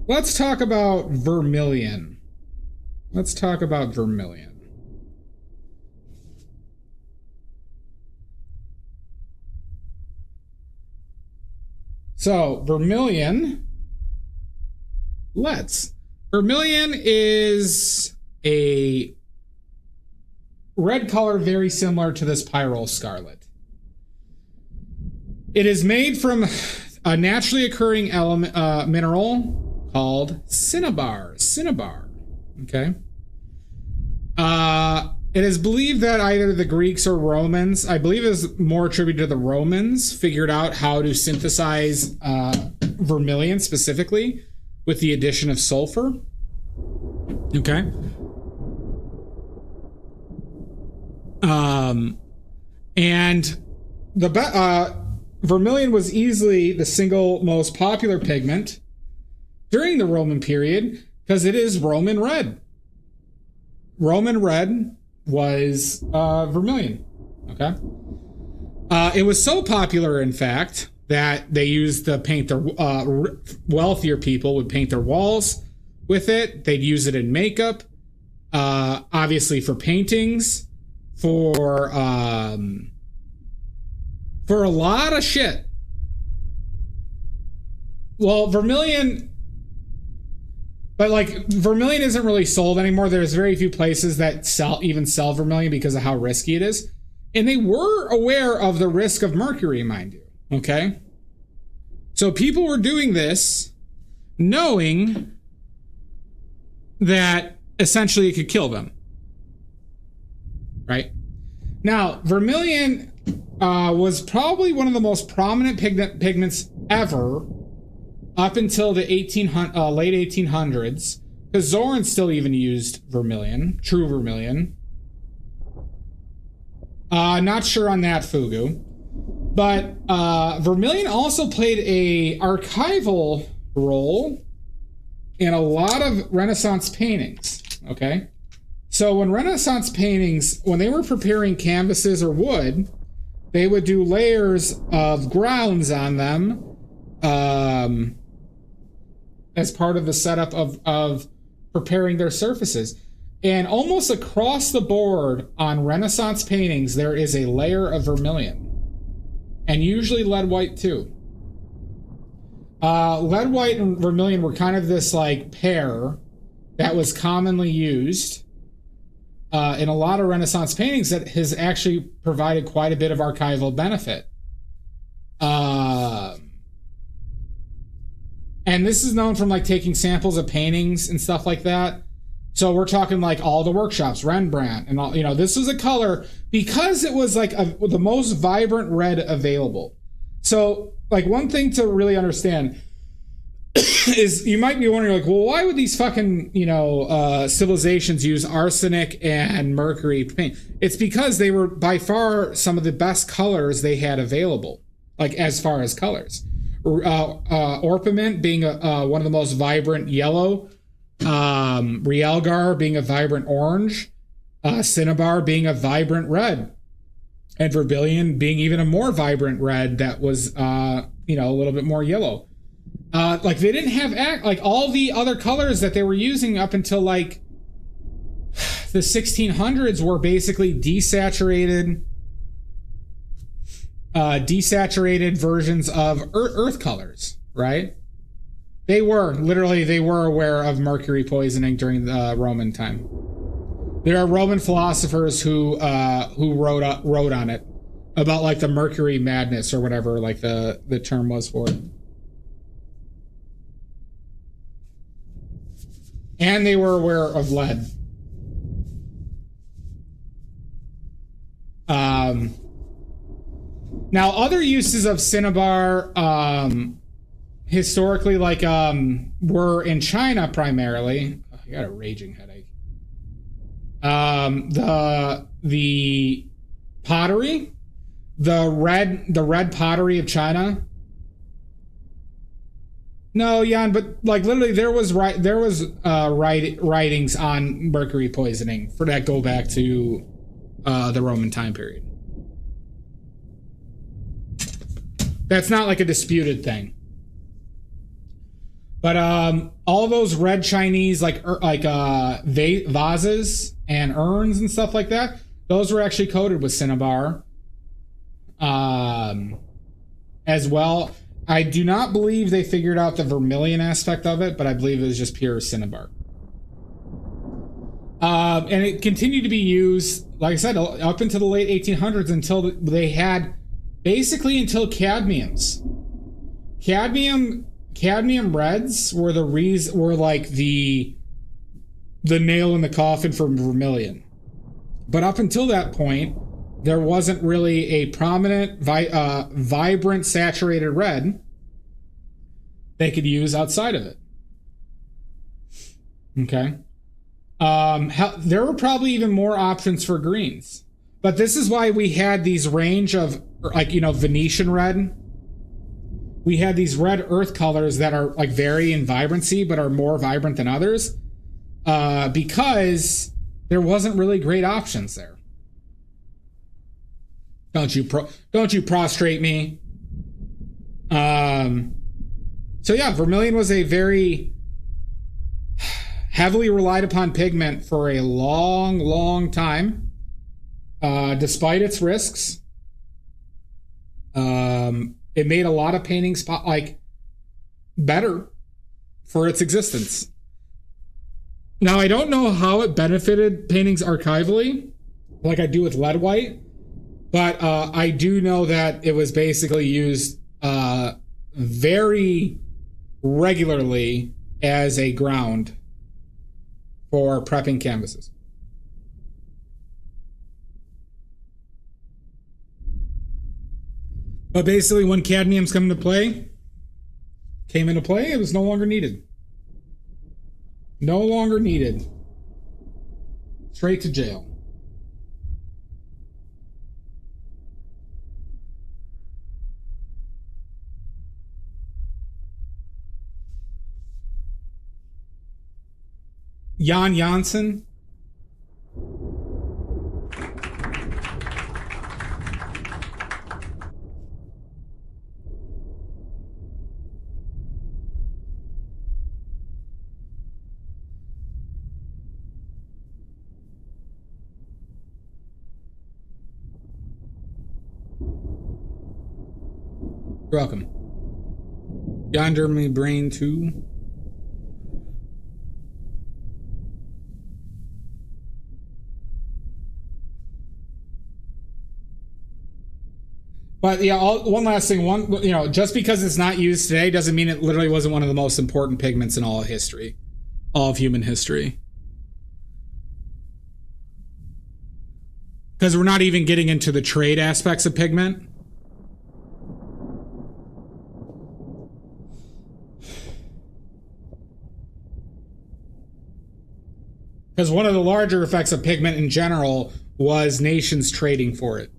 Let's talk about vermilion. Let's talk about vermilion. So, vermilion, vermilion is a red color very similar to this pyrrole scarlet. It is made from a naturally occurring element, mineral called cinnabar. Okay. It is believed that either the Greeks or Romans, I believe it is more attributed to the Romans, figured out how to synthesize vermilion specifically with the addition of sulfur. Okay. And the vermilion was easily the single most popular pigment during the Roman period because it is Roman red. Roman red was vermilion. Okay. It was so popular, in fact, that they used to paint their wealthier people would paint their walls with it. They'd use it in makeup, obviously for paintings, for a lot of shit. Well, vermilion But like vermilion isn't really sold anymore. There's very few places that sell vermilion because of how risky it is. And they were aware of the risk of mercury, mind you. Okay. So people were doing this knowing that essentially it could kill them. Right? Now, vermilion was probably one of the most prominent pigments ever up until the late 1800s, because Zoran still even used vermilion, true vermilion. Not sure on that, Fugu. But vermilion also played a archival role in a lot of Renaissance paintings, okay? So when Renaissance paintings, when they were preparing canvases or wood, they would do layers of grounds on them as part of the setup of preparing their surfaces. And almost across the board on Renaissance paintings, there is a layer of vermilion. And usually lead white too. Lead white and vermilion were kind of this like pair that was commonly used in a lot of Renaissance paintings that has actually provided quite a bit of archival benefit. And this is known from like taking samples of paintings and stuff like that. So we're talking like all the workshops, Rembrandt, and all, you know, this was a color because it was like the most vibrant red available. So like one thing to really understand is you might be wondering like, well, why would these fucking, you know, civilizations use arsenic and mercury paint? It's because they were by far some of the best colors they had available, like as far as colors. Orpiment being one of the most vibrant yellow, Realgar being a vibrant orange, Cinnabar being a vibrant red, and Vermilion being even a more vibrant red that was, you know, a little bit more yellow. Like they didn't have like all the other colors that they were using up until like the 1600s were basically desaturated versions of earth colors, right? They were aware of mercury poisoning during the Roman time. There are Roman philosophers who wrote on it about like the mercury madness or whatever like the term was for it. And they were aware of lead. Now, other uses of cinnabar, historically, like, were in China primarily. Oh, I got a raging headache. The pottery, the red pottery of China. No, Jan, but like literally, there was writings on mercury poisoning for that go back to the Roman time period. That's not like a disputed thing. But all those red Chinese vases and urns and stuff like that, those were actually coated with cinnabar as well. I do not believe they figured out the vermilion aspect of it, but I believe it was just pure cinnabar. And it continued to be used, like I said, up into the late 1800s until they had, basically until cadmiums. Cadmium reds were like the nail in the coffin for vermilion. But up until that point, there wasn't really a prominent, vibrant, saturated red they could use outside of it. Okay. There were probably even more options for greens. But this is why we had these range of, like, you know, Venetian red. We had these red earth colors that are, like, vary in vibrancy, but are more vibrant than others. Because there wasn't really great options there. Don't you prostrate me. So yeah, vermilion was a very heavily relied upon pigment for a long, long time. Despite its risks, it made a lot of paintings better for its existence. Now, I don't know how it benefited paintings archivally, like I do with lead white, but I do know that it was basically used very regularly as a ground for prepping canvases. But basically, when cadmium's came into play, it was no longer needed. No longer needed. Straight to jail. Jan Janssen. You're welcome. Jan Germany Brain 2. But yeah, one last thing. Just because it's not used today doesn't mean it literally wasn't one of the most important pigments in all of history, all of human history. Because we're not even getting into the trade aspects of pigment. Because one of the larger effects of pigment in general was nations trading for it.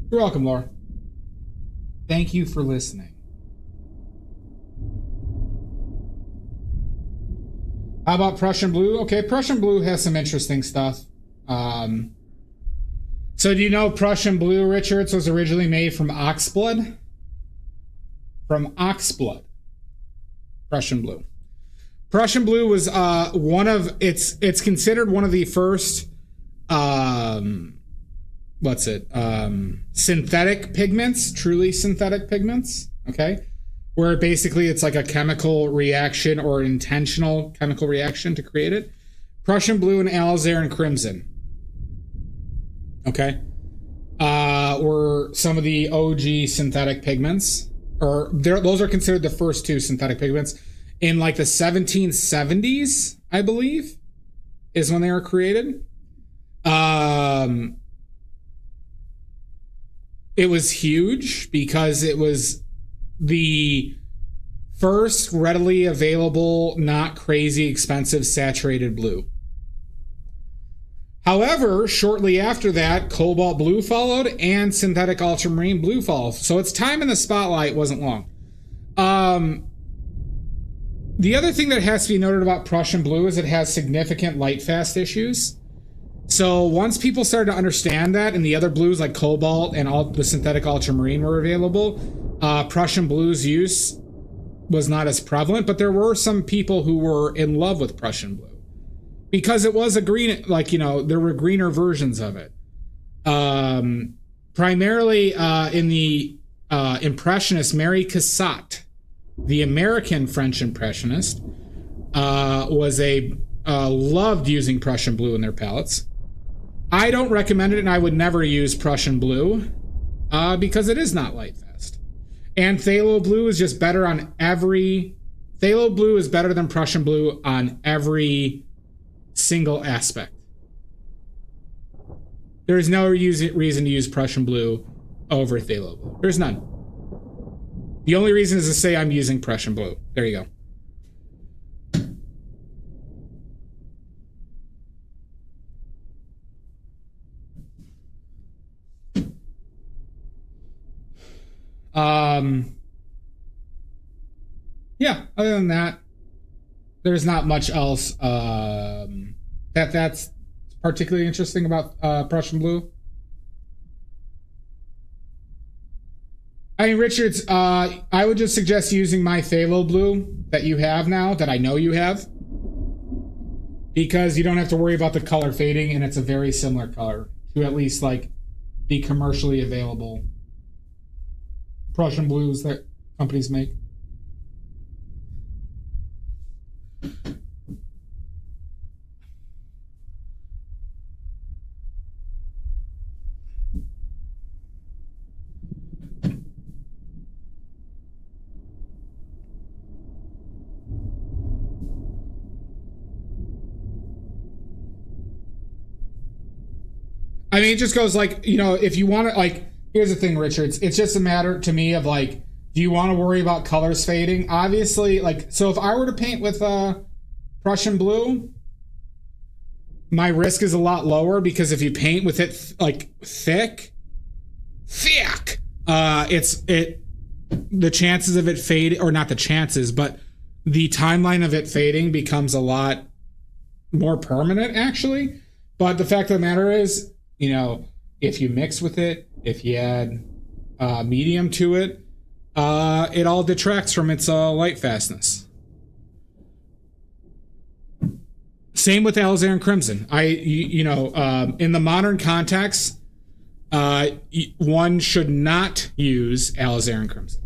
You're welcome, Laura. Thank you for listening. How about Prussian blue? Okay, Prussian blue has some interesting stuff. So do you know Prussian blue, Richards, was originally made from ox blood? From ox blood. Prussian blue. Prussian blue was it's considered one of the first synthetic pigments, truly synthetic pigments, okay? Where basically it's like a chemical reaction or intentional chemical reaction to create it. Prussian blue and alizarin crimson, okay, were some of the OG synthetic pigments, or those are considered the first two synthetic pigments in like the 1770s, I believe, is when they were created. It was huge because it was the first readily available, not crazy expensive saturated blue. However, shortly after that, cobalt blue followed and synthetic ultramarine blue followed. So its time in the spotlight wasn't long. The other thing that has to be noted about Prussian blue is it has significant light fast issues. So once people started to understand that, and the other blues like cobalt and all the synthetic ultramarine were available, Prussian blue's use was not as prevalent, but there were some people who were in love with Prussian blue because it was a green, there were greener versions of it. Primarily in the Impressionist Mary Cassatt, the American French Impressionist, loved using Prussian blue in their palettes. I don't recommend it, and I would never use Prussian blue because it is not light fast. And phthalo blue is just better on phthalo blue is better than Prussian blue on every single aspect. There is no reason to use Prussian blue over phthalo blue. There's none. The only reason is to say I'm using Prussian blue. There you go. Yeah, other than that, there's not much else that's particularly interesting about Prussian blue. I mean, Richards, I would just suggest using my phthalo blue that you have now, that I know you have, because you don't have to worry about the color fading, and it's a very similar color to at least like the commercially available Prussian blues that companies make. I mean, it just goes like, you know, if you want to, like, here's the thing, Richards. It's just a matter to me of like, do you want to worry about colors fading? Obviously, like, so if I were to paint with Prussian blue, my risk is a lot lower, because if you paint with it like thick, the chances of it fade, or not the chances, but the timeline of it fading becomes a lot more permanent, actually. But the fact of the matter is, you know, if you mix with it, if you add medium to it, it all detracts from its light fastness. Same with alizarin crimson. In the modern context, one should not use alizarin crimson.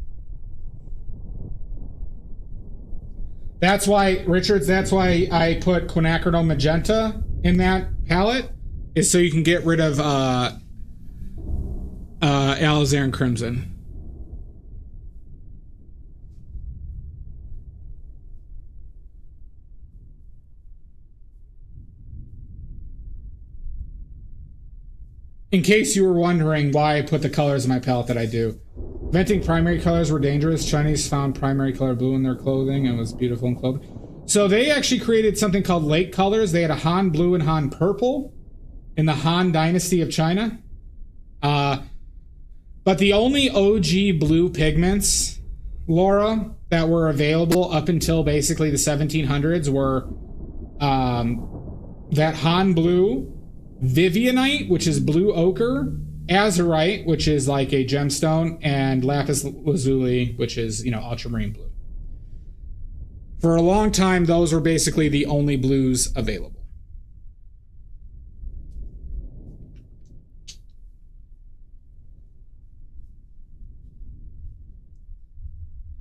That's why, Richards, that's why I put quinacridone magenta in that palette, is so you can get rid of alizarin crimson. In case you were wondering why I put the colors in my palette that I do. Inventing primary colors were dangerous. Chinese found primary color blue in their clothing and was beautiful in clothing. So they actually created something called lake colors. They had a Han blue and Han purple in the Han Dynasty of China. But the only OG blue pigments, Laura, that were available up until basically the 1700s were that Han blue, Vivianite, which is blue ochre, Azurite, which is like a gemstone, and lapis lazuli, which is, you know, ultramarine blue. For a long time, those were basically the only blues available.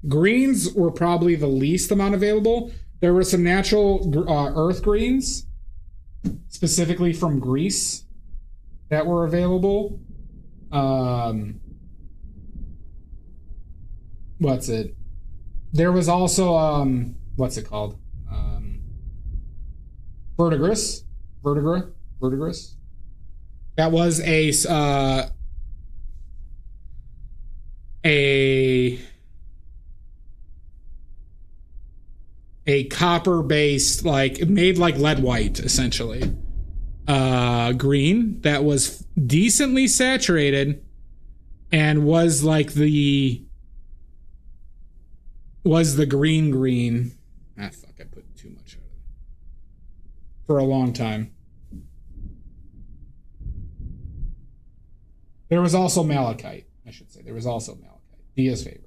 Greens were probably the least amount available. There were some natural earth greens, specifically from Greece, that were available. There was also what's it called? Verdigris. That was a copper-based, like, made like lead white, essentially. Green that was decently saturated and was like the green. I put too much out of it for a long time. There was also malachite, I should say. Dia's favorite.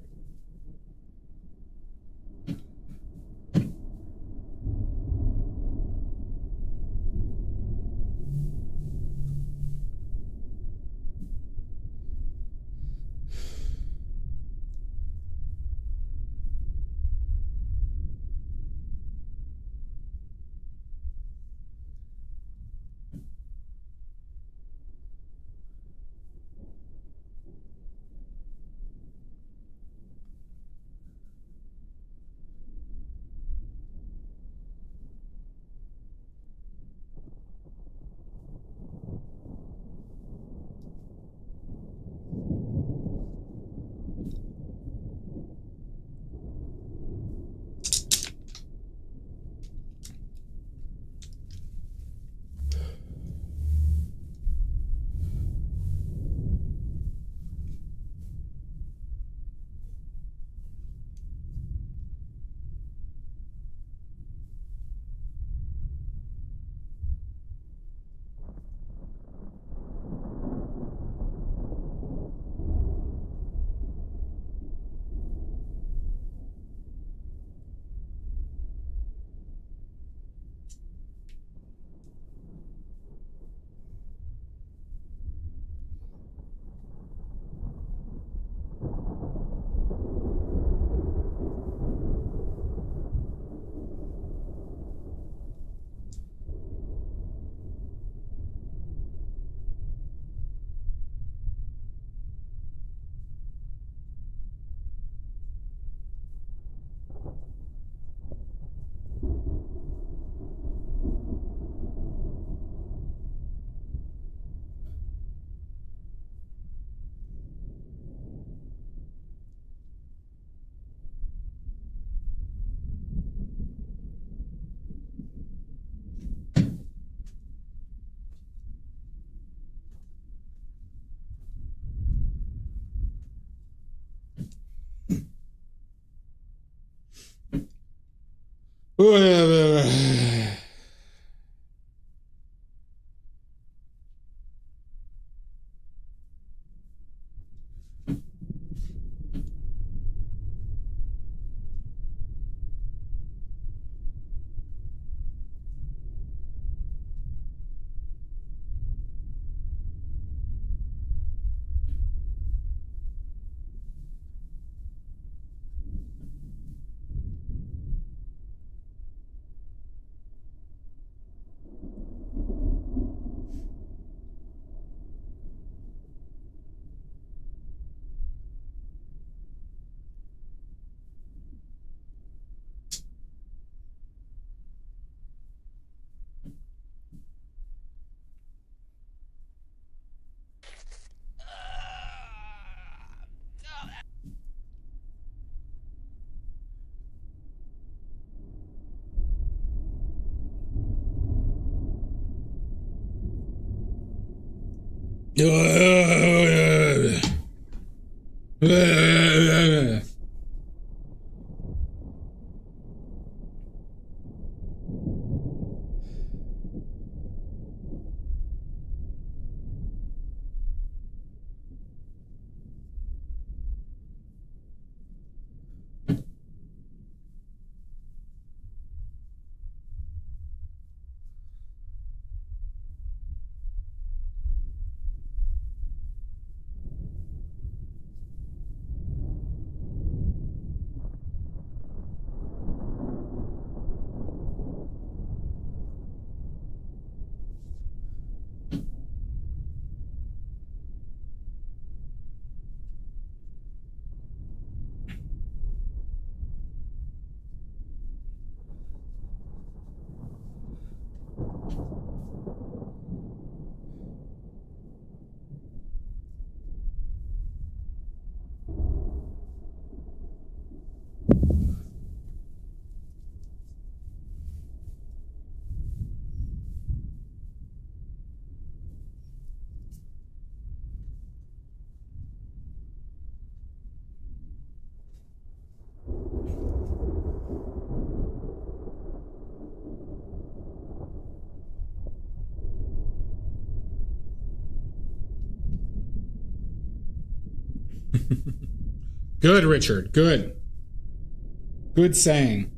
Good, Richard. Good. Good saying.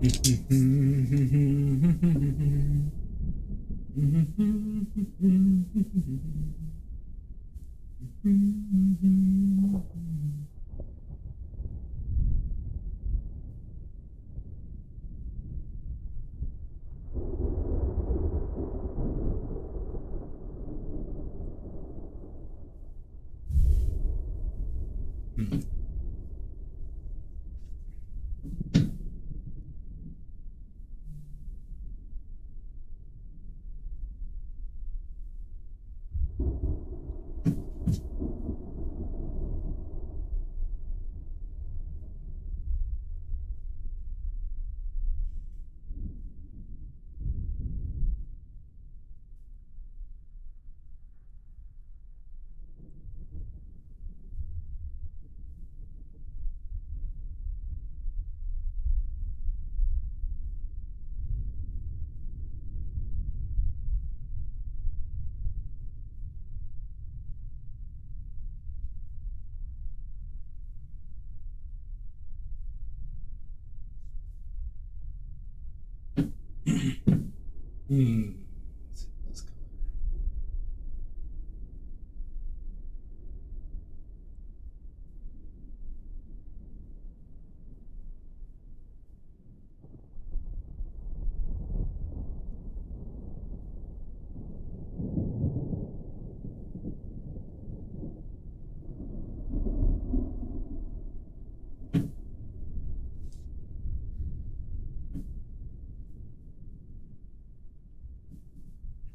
Let's hit this color.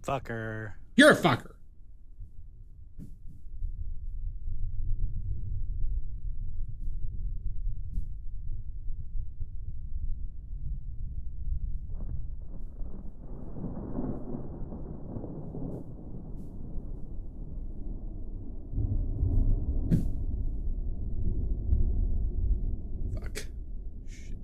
Fucker. You're a fucker. Fuck. Shit.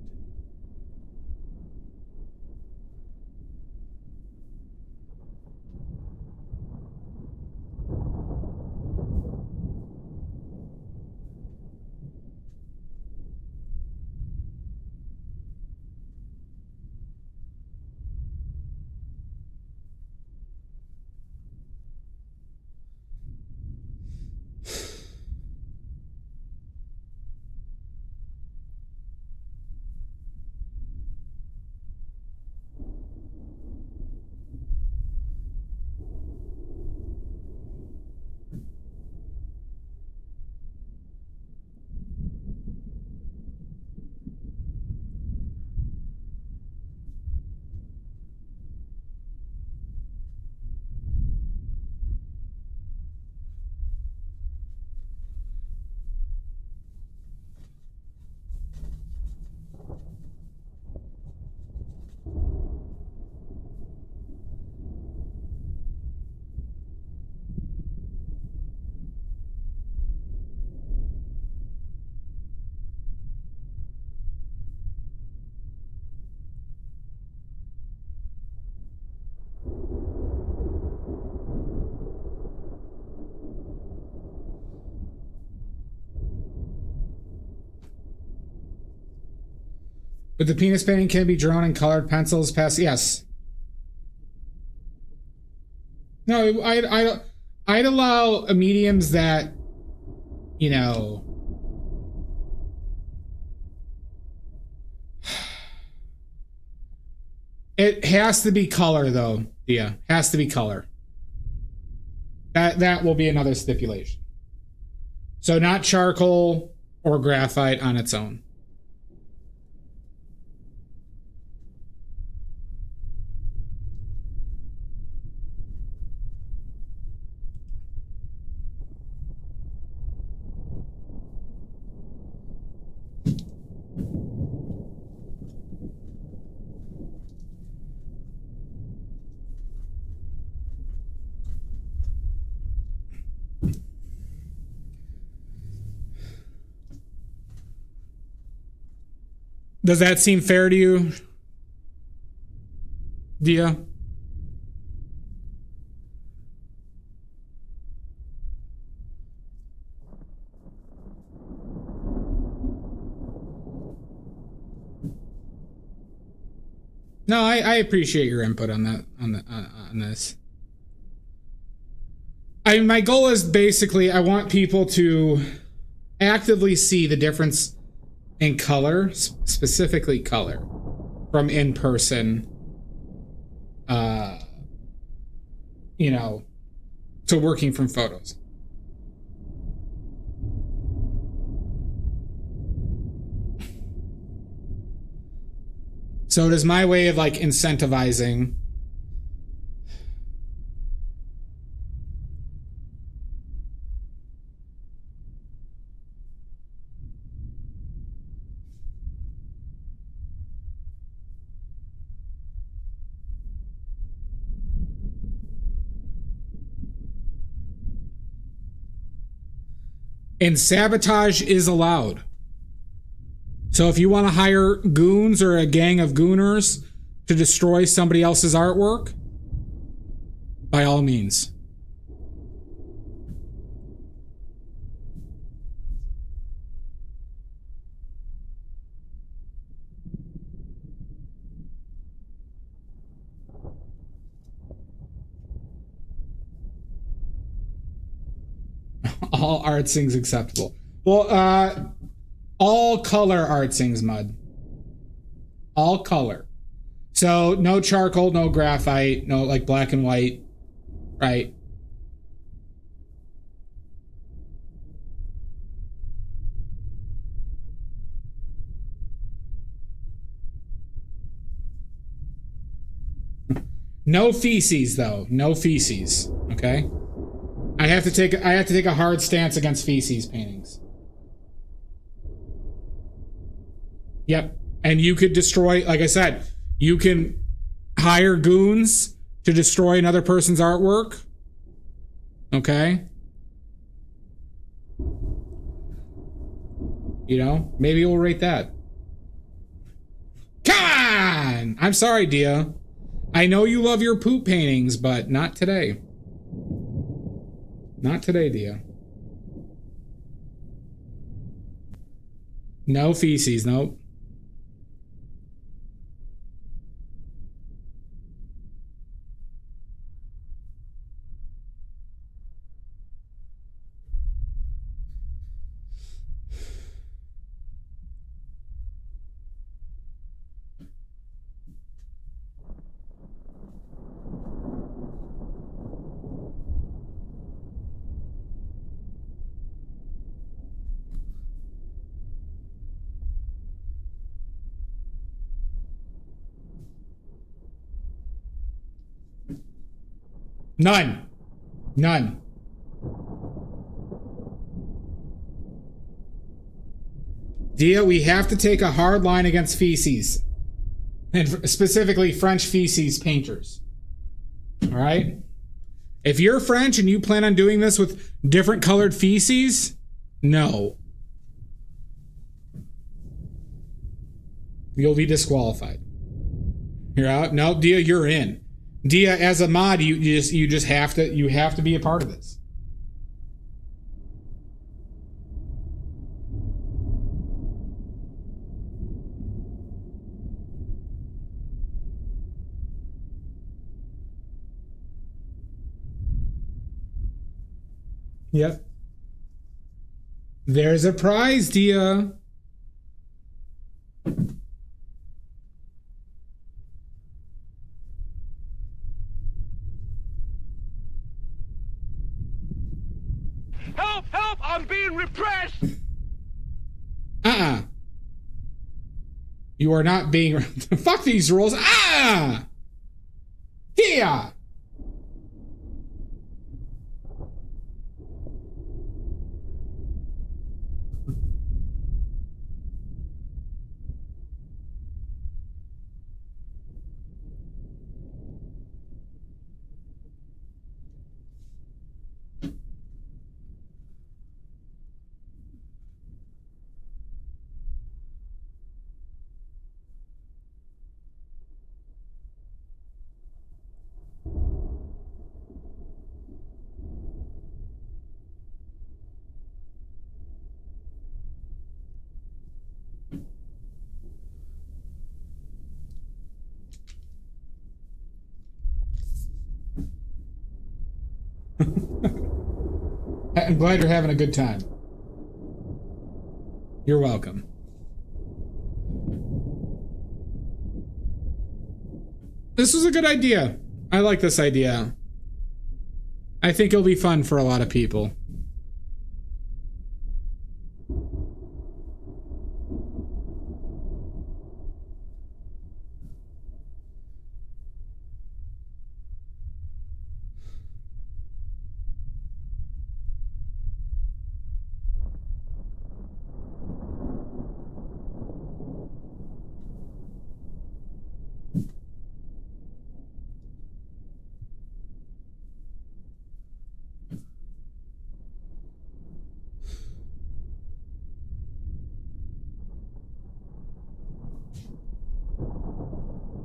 But the penis painting can be drawn in colored pencils past. Yes. No, I'd allow mediums that, you know, it has to be color though. Yeah, has to be color. That will be another stipulation. So not charcoal or graphite on its own. Does that seem fair to you, Dia? No, I appreciate your input on that on this. My goal is basically I want people to actively see the difference in color, specifically color, from in person. You know, to working from photos. So it is my way of like incentivizing. And sabotage is allowed. So if you want to hire goons or a gang of gooners to destroy somebody else's artwork, by all means. All art sings acceptable. Well, all color art sings, Mud. All color. So no charcoal, no graphite, no like black and white, right? No feces though. No feces. Okay? I have to take a hard stance against feces paintings. Yep. And you could destroy, like I said, you can hire goons to destroy another person's artwork. Okay? You know, maybe we'll rate that. Come on! I'm sorry, Dia. I know you love your poop paintings, but not today. Not today, Dia. No feces, nope. None. None. Dia, we have to take a hard line against feces. And specifically French feces painters. All right? If you're French and you plan on doing this with different colored feces, no. You'll be disqualified. You're out. No, Dia, you're in. Dia, as a mod, you just have to be a part of this. Yep. There's a prize, Dia. Help! Help! I'm being repressed! You are not being... Fuck these rules. Here! I'm glad you're having a good time. You're welcome. This was a good idea. I like this idea. I think it'll be fun for a lot of people.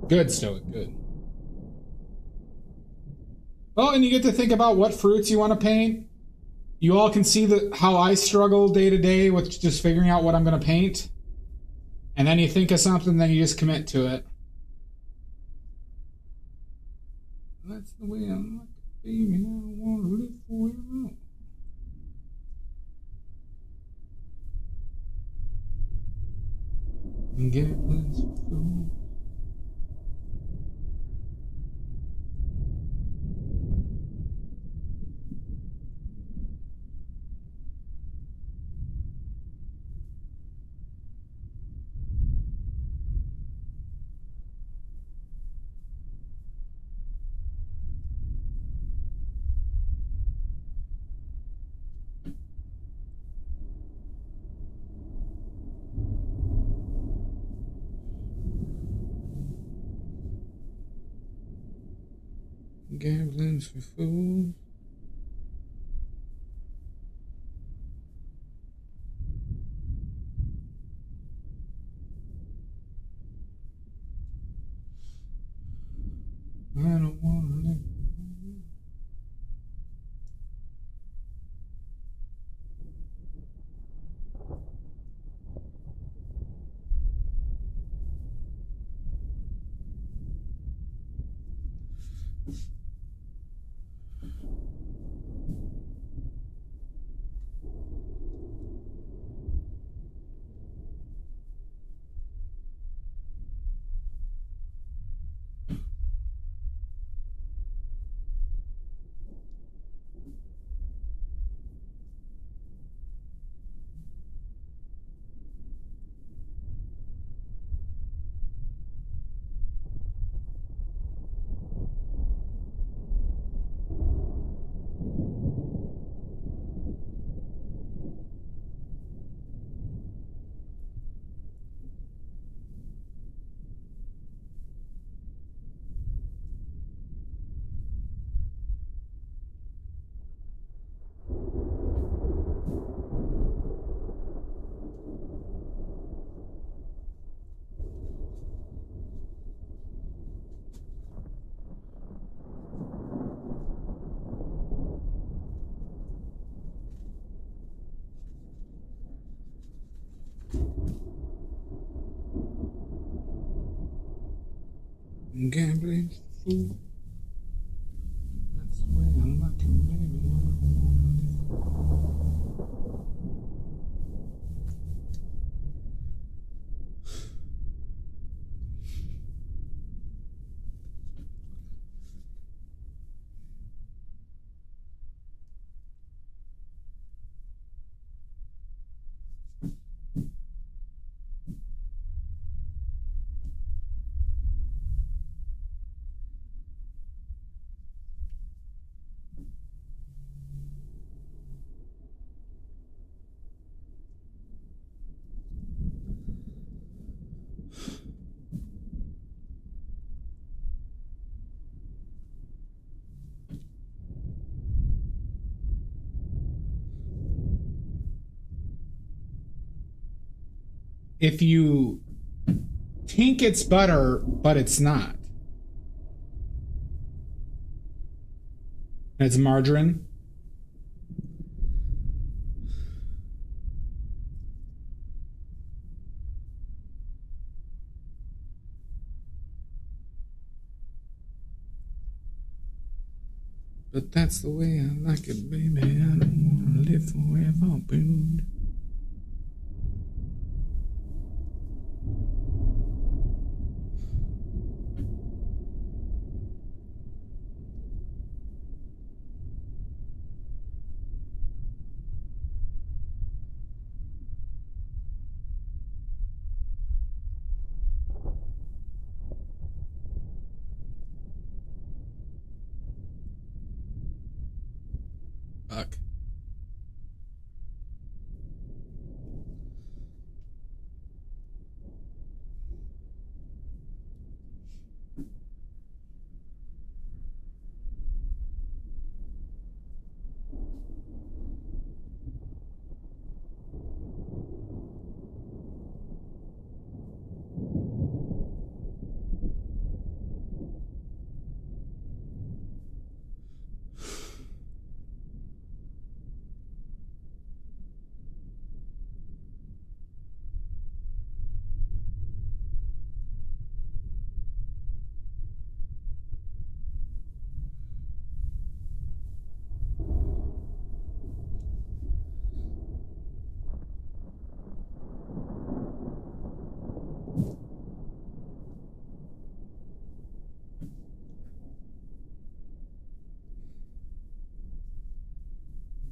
Good, Stoic, good. Oh, and you get to think about what fruits you want to paint. You all can see how I struggle day to day with just figuring out what I'm going to paint. And then you think of something, then you just commit to it. That's the way I'm like a baby, and I don't want to live forever. And get plans for food. Gamblings for food. I don't want to live. Gambling for food. That's the way I'm like a baby. I don't want to live. If you think it's butter, but it's not. It's margarine. But that's the way I like it, baby. I don't wanna live forever, dude. Fuck.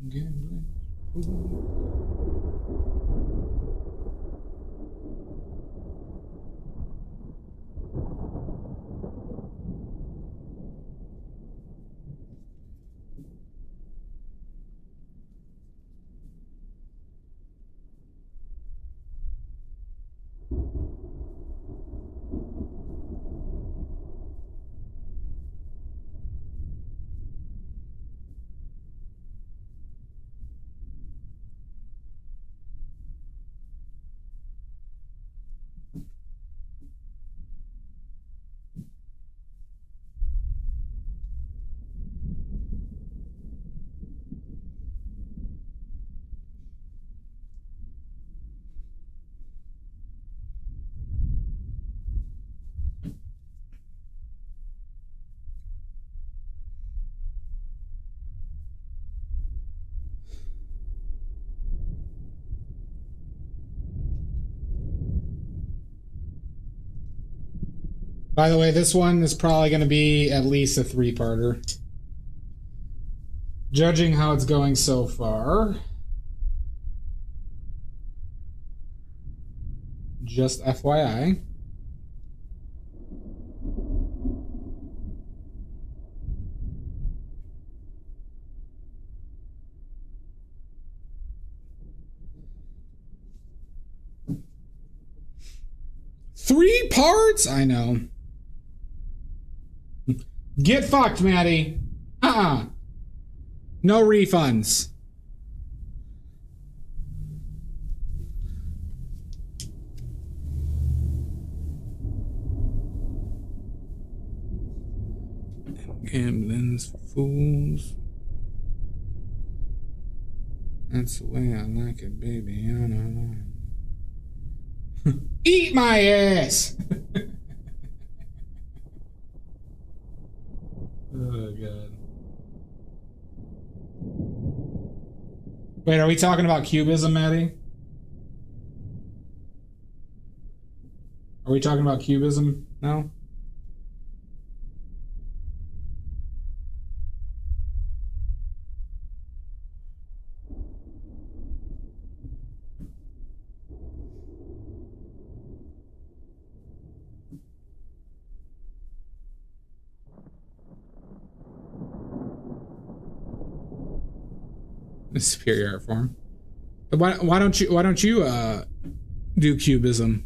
Gambling. By the way, this one is probably going to be at least a 3-parter. Judging how it's going so far. Just FYI. Three parts? I know. Get fucked, Maddie. No refunds. Gambling's for fools. That's the way I like it, baby. Eat my ass! Oh, God. Wait, are we talking about cubism, Maddie? Are we talking about cubism now? The superior art form. Why don't you do cubism?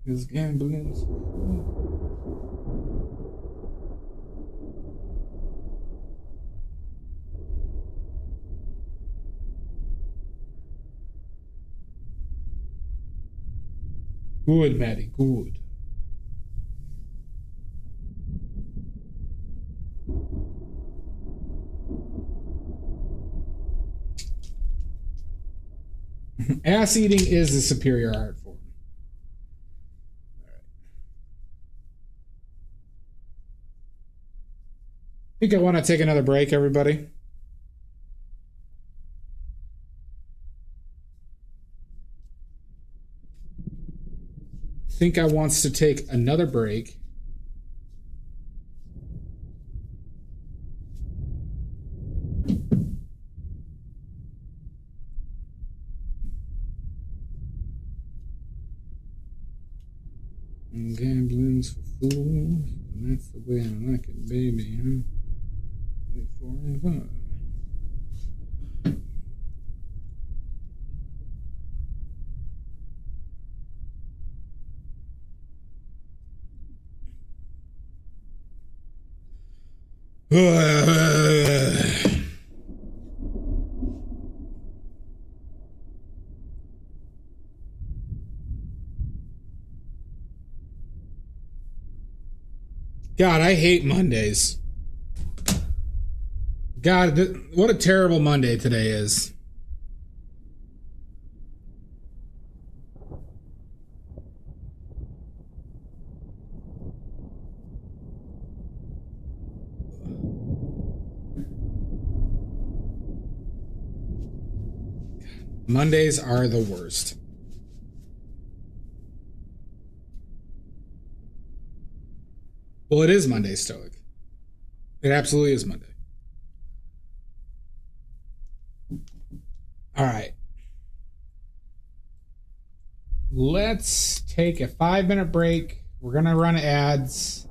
This gambling. Good, Maddie, good. Ass eating is the superior art form. I think I want to take another break, everybody. I think I wants to take another break. Gambling's for fools, and that's the way I like it, baby. Forever. God, I hate Mondays. God, what a terrible Monday today is. Mondays are the worst. Well, it is Monday, Stoic. It absolutely is Monday. All right. Let's take a 5-minute break. We're going to run ads.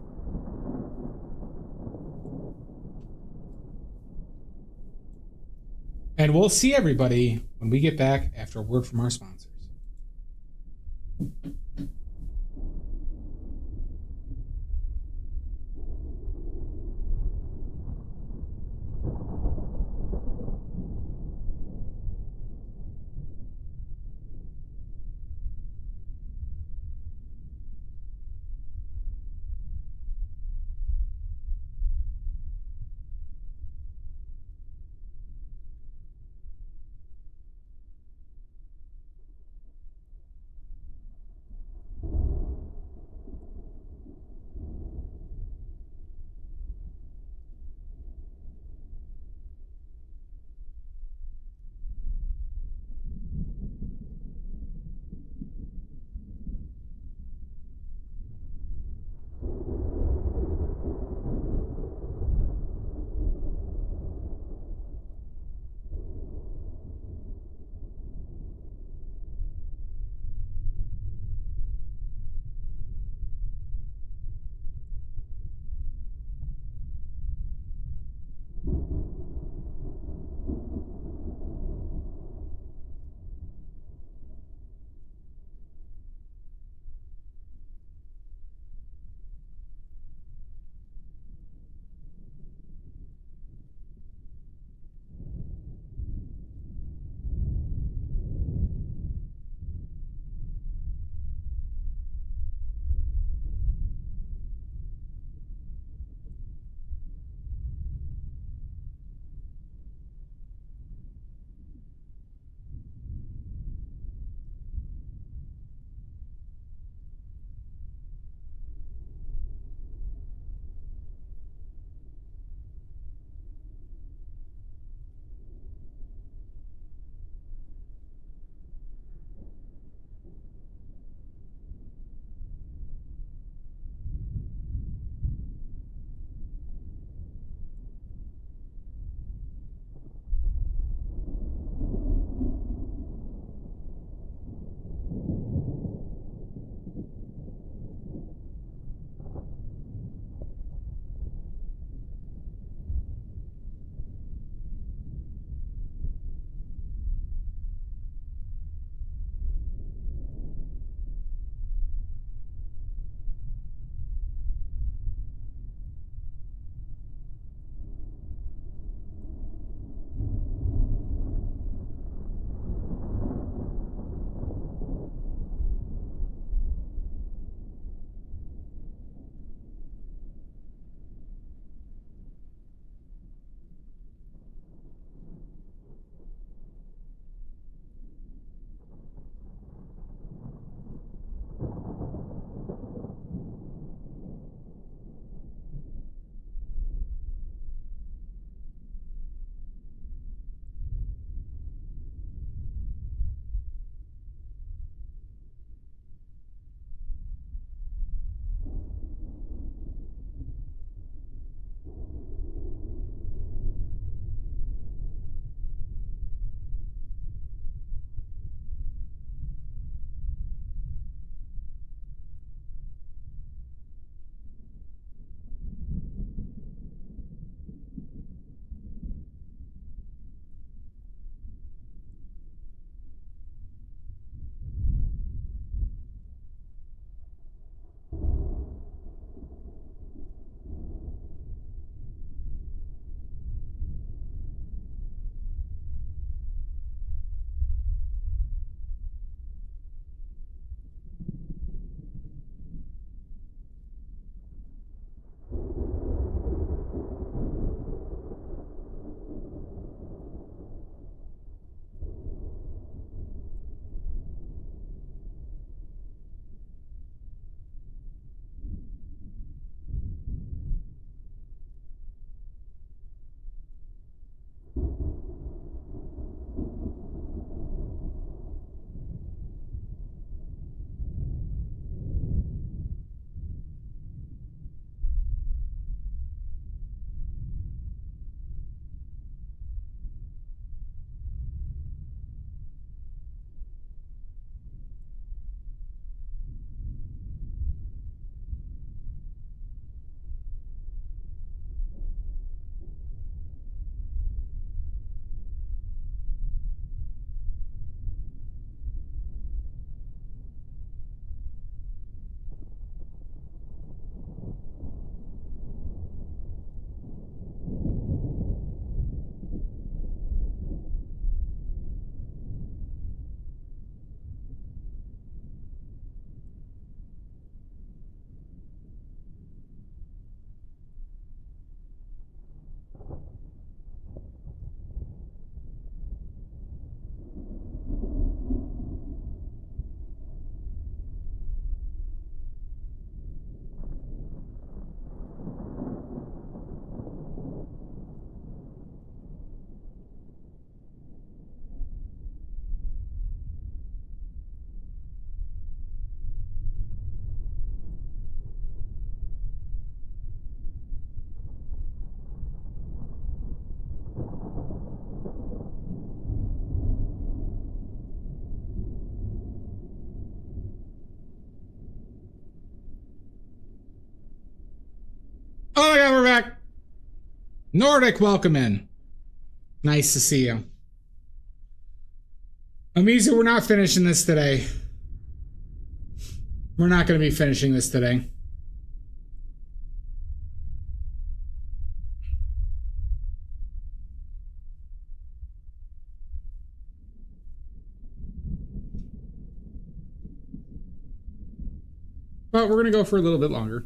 And we'll see everybody when we get back after a word from our sponsors. Nordic, welcome in. Nice to see you. Amiza, we're not finishing this today. We're not going to be finishing this today. But we're going to go for a little bit longer.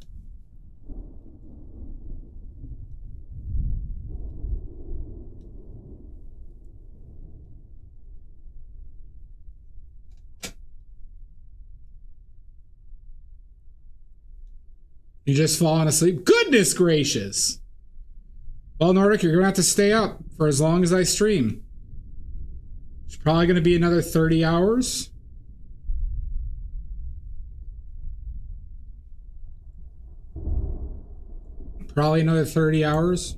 You just falling asleep? Goodness gracious! Well, Nordic, you're going to have to stay up for as long as I stream. It's probably going to be another 30 hours. Probably another 30 hours.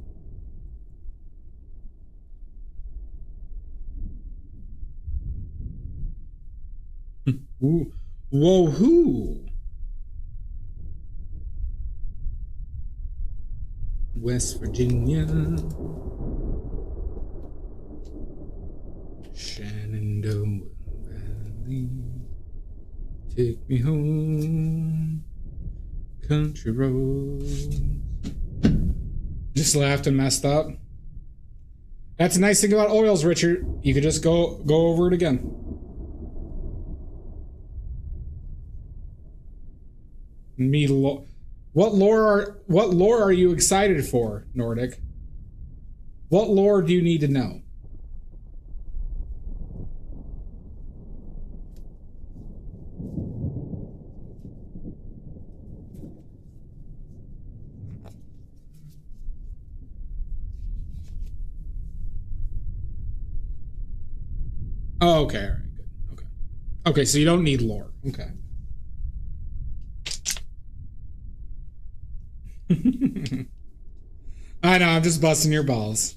Ooh. Whoa-hoo! West Virginia, Shenandoah Valley, take me home, country roads. Just laughed and messed up. That's a nice thing about oils, Richard. You could just go over it again. What lore are you excited for, Nordic? What lore do you need to know? Oh, okay, all right, good. Okay. Okay, so you don't need lore. Okay. I know, I'm just busting your balls.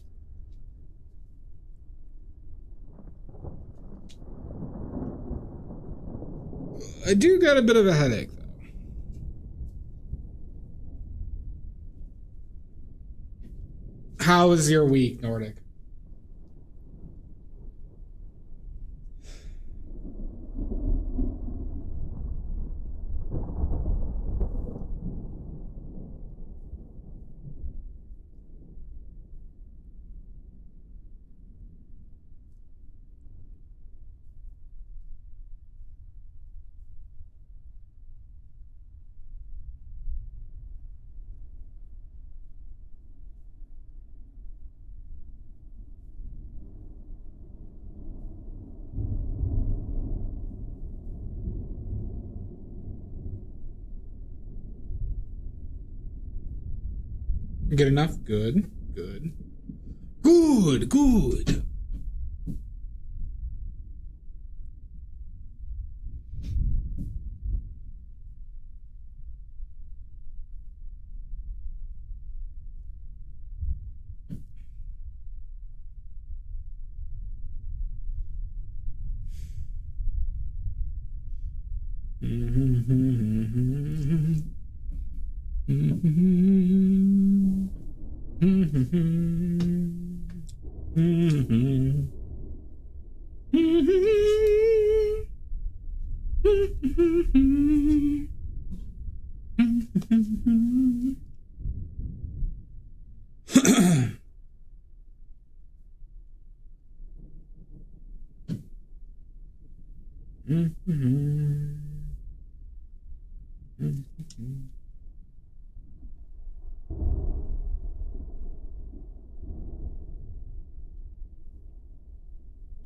I do got a bit of a headache, though. How was your week, Nordic? Good enough? Good. Good. Good. Good.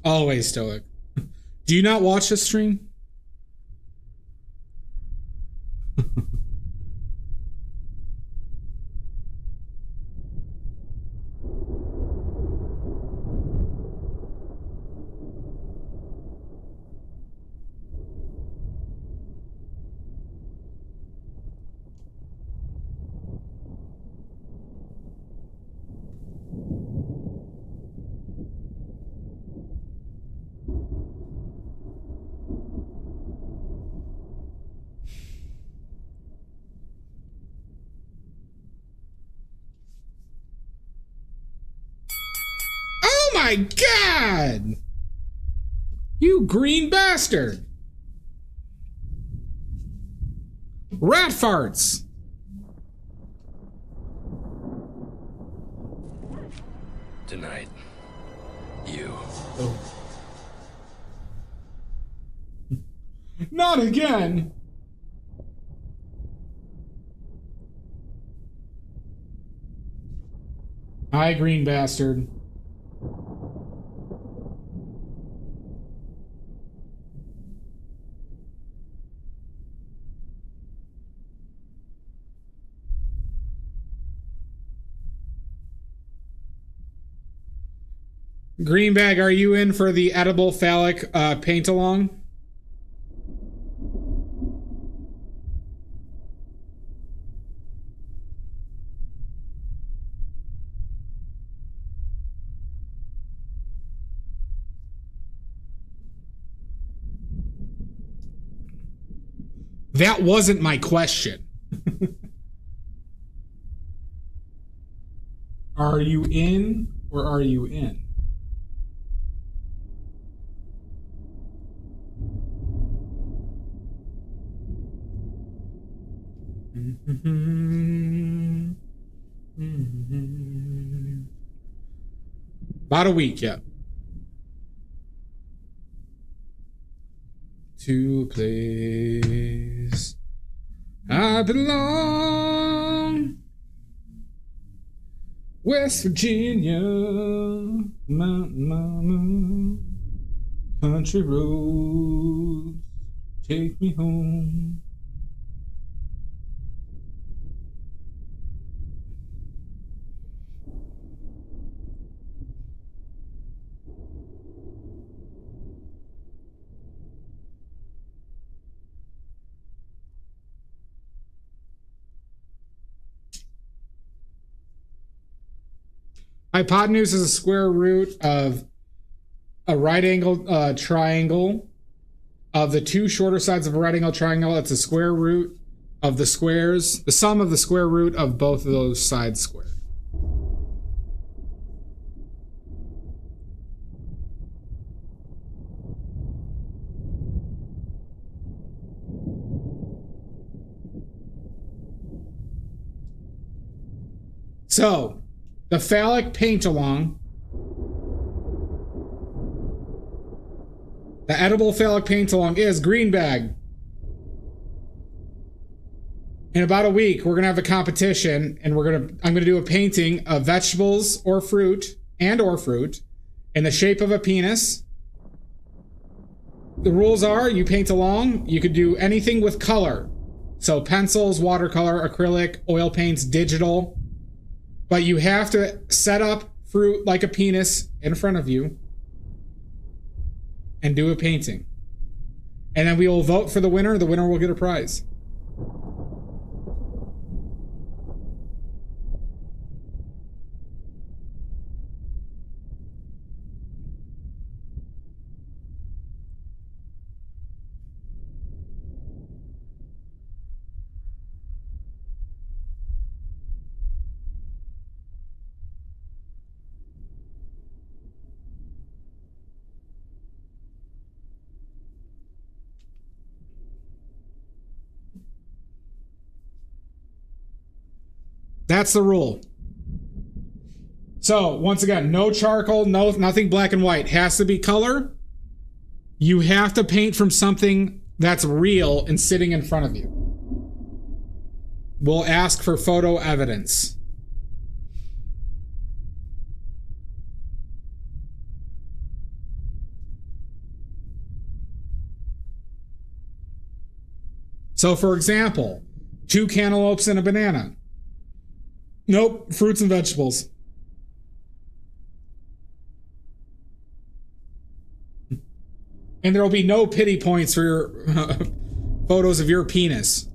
Always stoic. Do you not watch the stream? my God! You green bastard! Rat farts! Tonight, you. Oh. Not again! Hi, green bastard. Greenbag, are you in for the edible phallic paint along? That wasn't my question. Are you in or are you in? About a week, yeah. To a place I belong, West Virginia, Mountain Mama, country roads, take me home. Hypotenuse is a square root of a right angle triangle. Of the two shorter sides of a right angle triangle, it's a square root of the squares, the sum of the square root of both of those sides squared. So, the phallic paint along, the edible phallic paint along is green bag. In about a week, we're gonna have a competition, and I'm gonna do a painting of vegetables or fruit in the shape of a penis. The rules are: you paint along. You could do anything with color, so pencils, watercolor, acrylic, oil paints, digital. But you have to set up fruit like a penis in front of you and do a painting. And then we will vote for the winner. The winner will get a prize. That's the rule. So, once again, no charcoal, nothing black and white. Has to be color. You have to paint from something that's real and sitting in front of you. We'll ask for photo evidence. So, for example, 2 cantaloupes and a banana. Nope, fruits and vegetables. And there will be no pity points for your photos of your penis.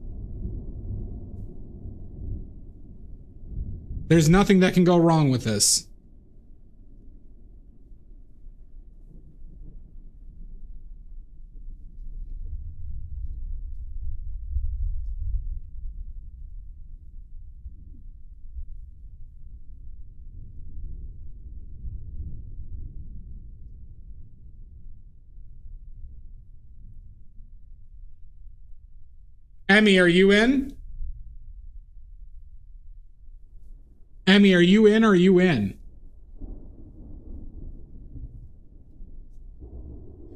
There's nothing that can go wrong with this. Emmy, are you in? Emmy, are you in or are you in?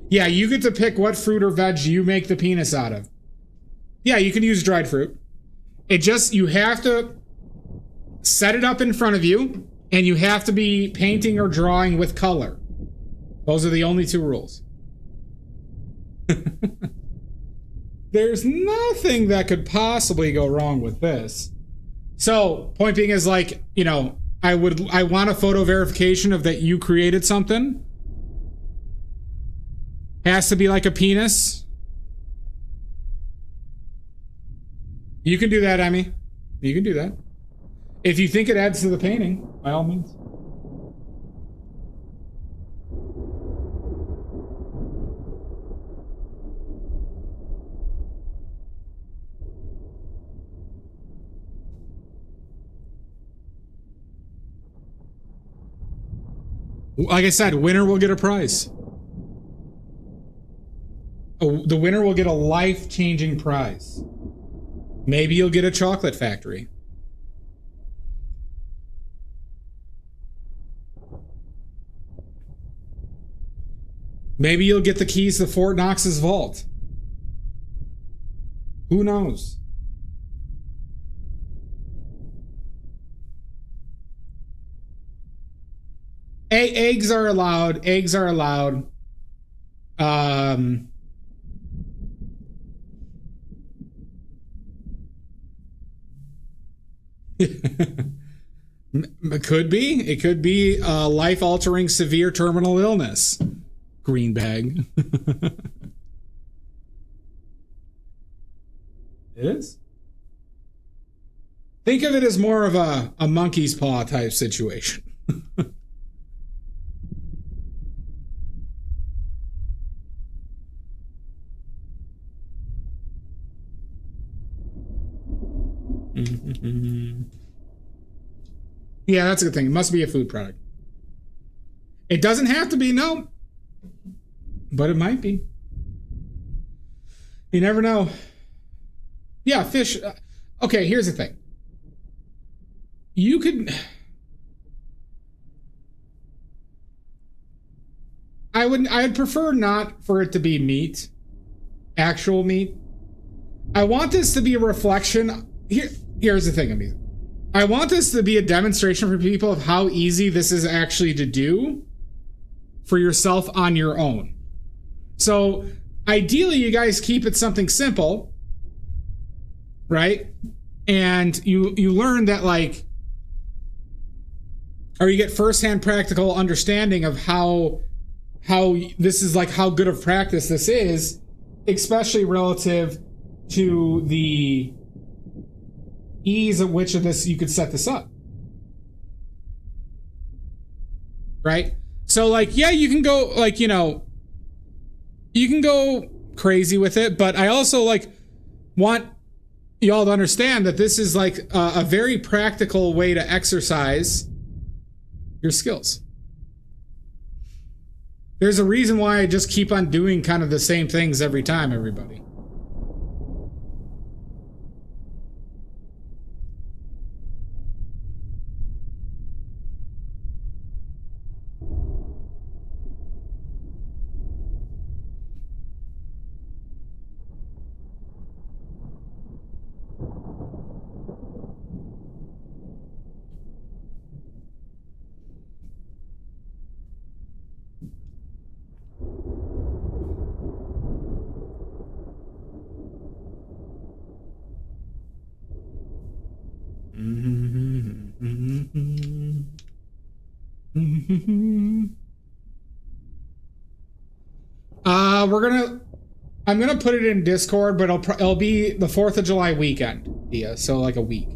Yeah, you get to pick what fruit or veg you make the penis out of. Yeah, you can use dried fruit. You have to set it up in front of you, and you have to be painting or drawing with color. Those are the only two rules. There's nothing that could possibly go wrong with this. So, point being is like, you know, I want a photo verification of that you created something. Has to be like a penis. You can do that, Emmy. You can do that. If you think it adds to the painting, by all means. Like I said, winner will get a prize. The winner will get a life-changing prize. Maybe you'll get a chocolate factory. Maybe you'll get the keys to Fort Knox's vault. Who knows? Eggs are allowed. Eggs are allowed. It could be. It could be a life-altering severe terminal illness. Green bag. It is. Think of it as more of a monkey's paw type situation. Yeah, that's a good thing. It must be a food product. It doesn't have to be, no. But it might be. You never know. Yeah, fish. Okay, here's the thing. You could... I'd prefer not for it to be meat. Actual meat. I want this to be a reflection. Here's the thing, Amiza. I want this to be a demonstration for people of how easy this is actually to do for yourself on your own. So, ideally, you guys keep it something simple, right? And you learn that, like, or you get firsthand practical understanding of how this is, like, how good of practice this is, especially relative to the ease at which of this you could set this up. Right? So, like, yeah, you can go, like, you know, you can go crazy with it, but I also, like, want y'all to understand that this is, like, a very practical way to exercise your skills. There's a reason why I just keep on doing kind of the same things every time, everybody. I'm gonna put it in Discord, but it'll be the 4th of July weekend. Yeah, so like a week.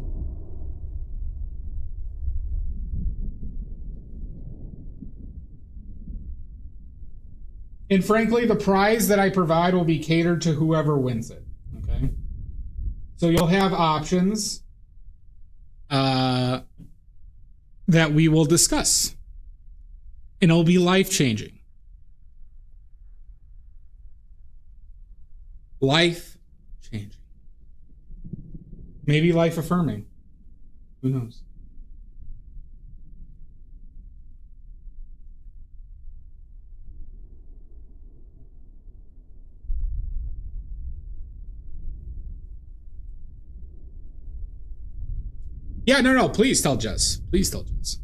And frankly, the prize that I provide will be catered to whoever wins it. Okay. So you'll have options that we will discuss. And it'll be life-changing. Life-changing. Maybe life affirming. Who knows? Yeah, no, please tell Jess. Please tell Jess.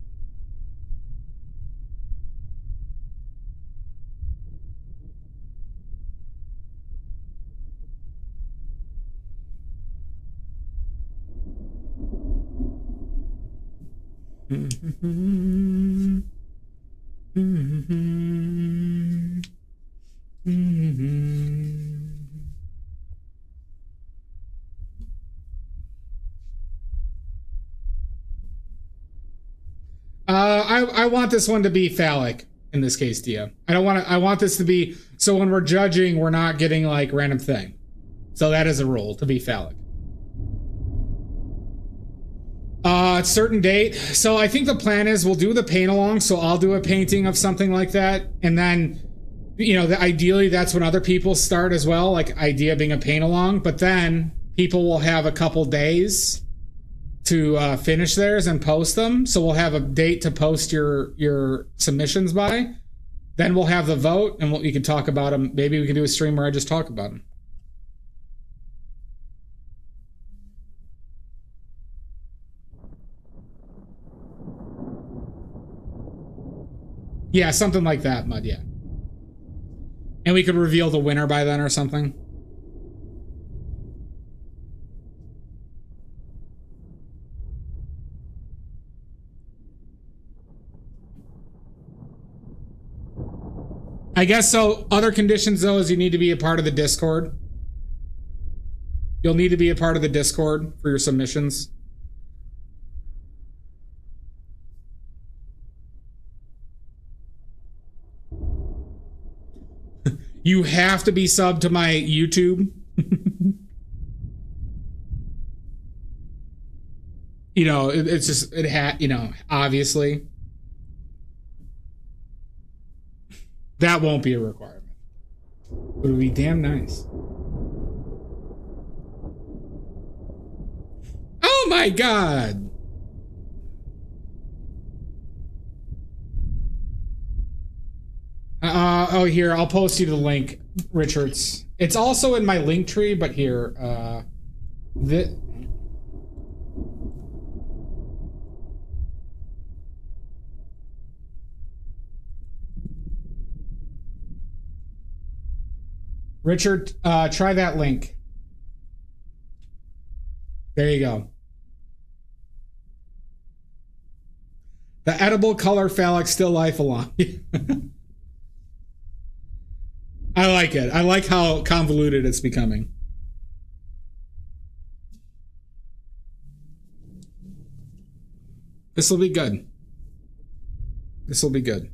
I want this one to be phallic in this case, Dia. I want this to be so when we're judging, we're not getting like random thing. So that is a rule to be phallic. Certain date. So I think the plan is we'll do the paint along. So I'll do a painting of something like that, and then, you know, ideally that's when other people start as well. Like idea being a paint along, but then people will have a couple days to finish theirs and post them. So we'll have a date to post your submissions by. Then we'll have the vote, and we can talk about them. Maybe we can do a stream where I just talk about them. Yeah, something like that, Mud, yeah. And we could reveal the winner by then or something. I guess so. Other conditions, though, is you need to be a part of the Discord. You'll need to be a part of the Discord for your submissions. You have to be subbed to my YouTube. You know, it's just, you know, obviously. That won't be a requirement. But it'll be damn nice. Oh my God. Oh, here, I'll post you the link, Richards. It's also in my link tree, but here, Richard, try that link. There you go. The edible color phallic still life along. I like it. I like how convoluted it's becoming. This will be good. This will be good.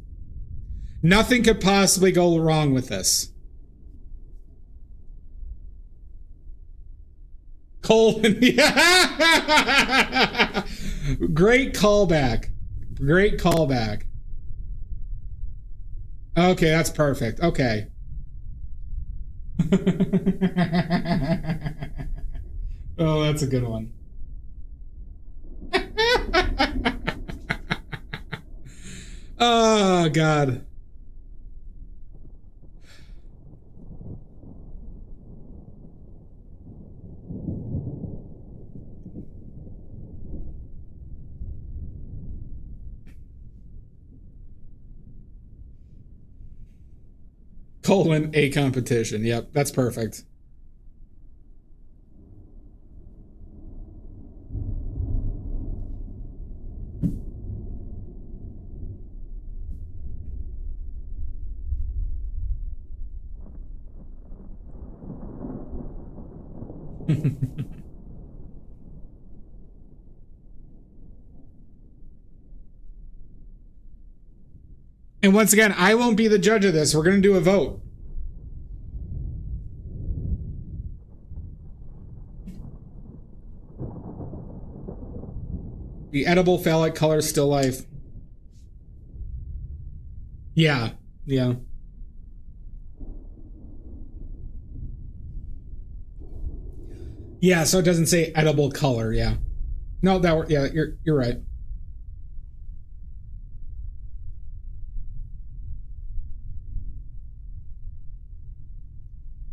Nothing could possibly go wrong with this. Colon. Yeah. Great callback. Great callback. Okay, that's perfect. Okay. Oh, that's a good one. Oh, God. Colon a competition. Yep, that's perfect. And once again, I won't be the judge of this. We're going to do a vote. The edible phallic color still life. Yeah, yeah. Yeah, so it doesn't say edible color. Yeah. No, yeah, you're right.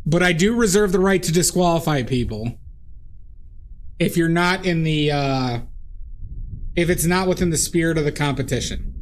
But I do reserve the right to disqualify people if you're not in the if it's not within the spirit of the competition.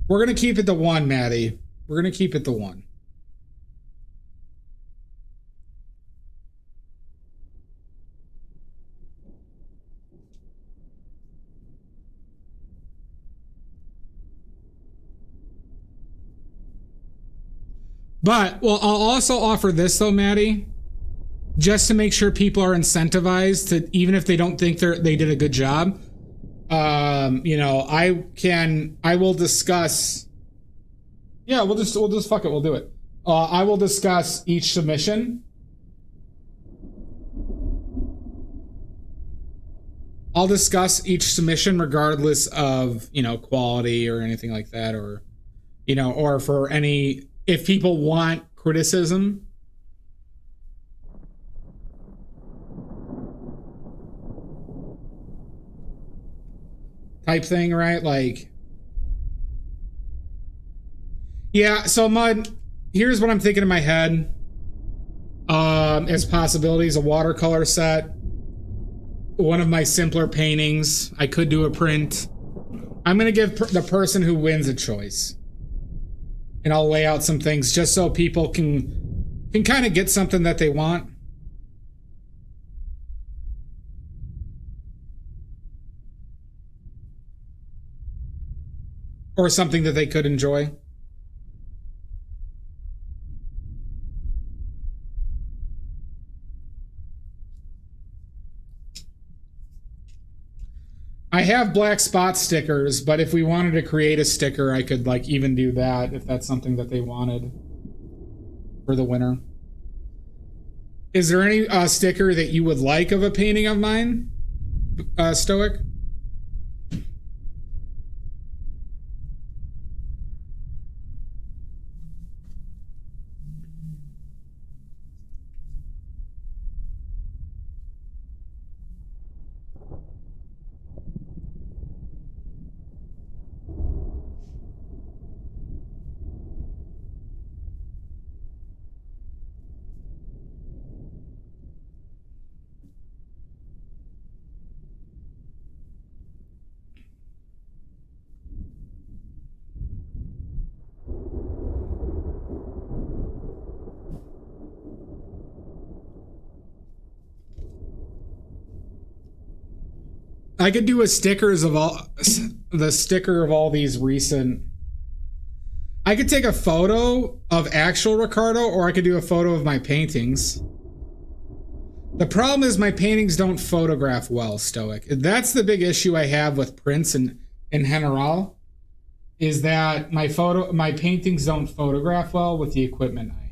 We're gonna keep it to one, Maddie. We're gonna keep it to one. But well, I'll also offer this though, Maddie, just to make sure people are incentivized to, even if they don't think they did a good job. You know, I will discuss. Yeah, we'll just fuck it. We'll do it. I will discuss each submission. I'll discuss each submission regardless of, you know, quality or anything like that, or, you know, or for any, if people want criticism. Type thing, right? Like, yeah, so Mud, here's what I'm thinking in my head. As possibilities, a watercolor set, one of my simpler paintings. I could do a print. I'm gonna give the person who wins a choice, and I'll lay out some things just so people can kind of get something that they want. Or something that they could enjoy. I have black spot stickers, but if we wanted to create a sticker, I could like even do that if that's something that they wanted for the winner. Is there any sticker that you would like of a painting of mine, Stoic? I could do a sticker of all these recent. I could take a photo of actual Ricardo, or I could do a photo of my paintings. The problem is my paintings don't photograph well, Stoic. That's the big issue I have with prints in general, is that my paintings don't photograph well with the equipment I have.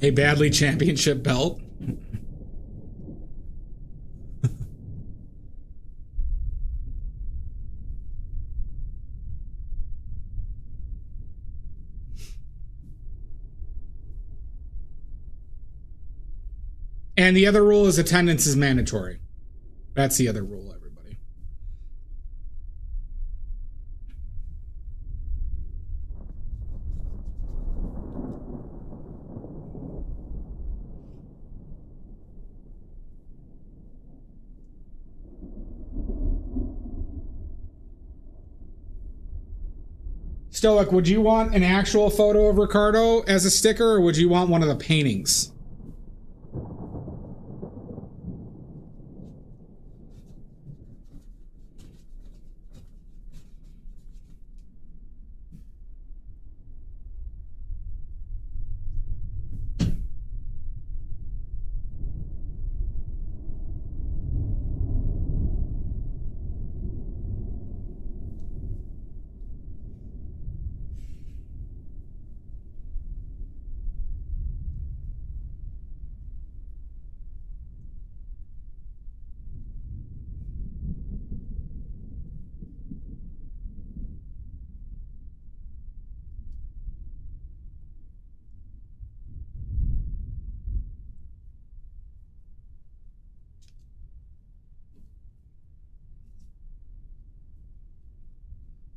A Badly Championship belt. And the other rule is attendance is mandatory. That's the other rule, everybody. Stoic, would you want an actual photo of Ricardo as a sticker, or would you want one of the paintings?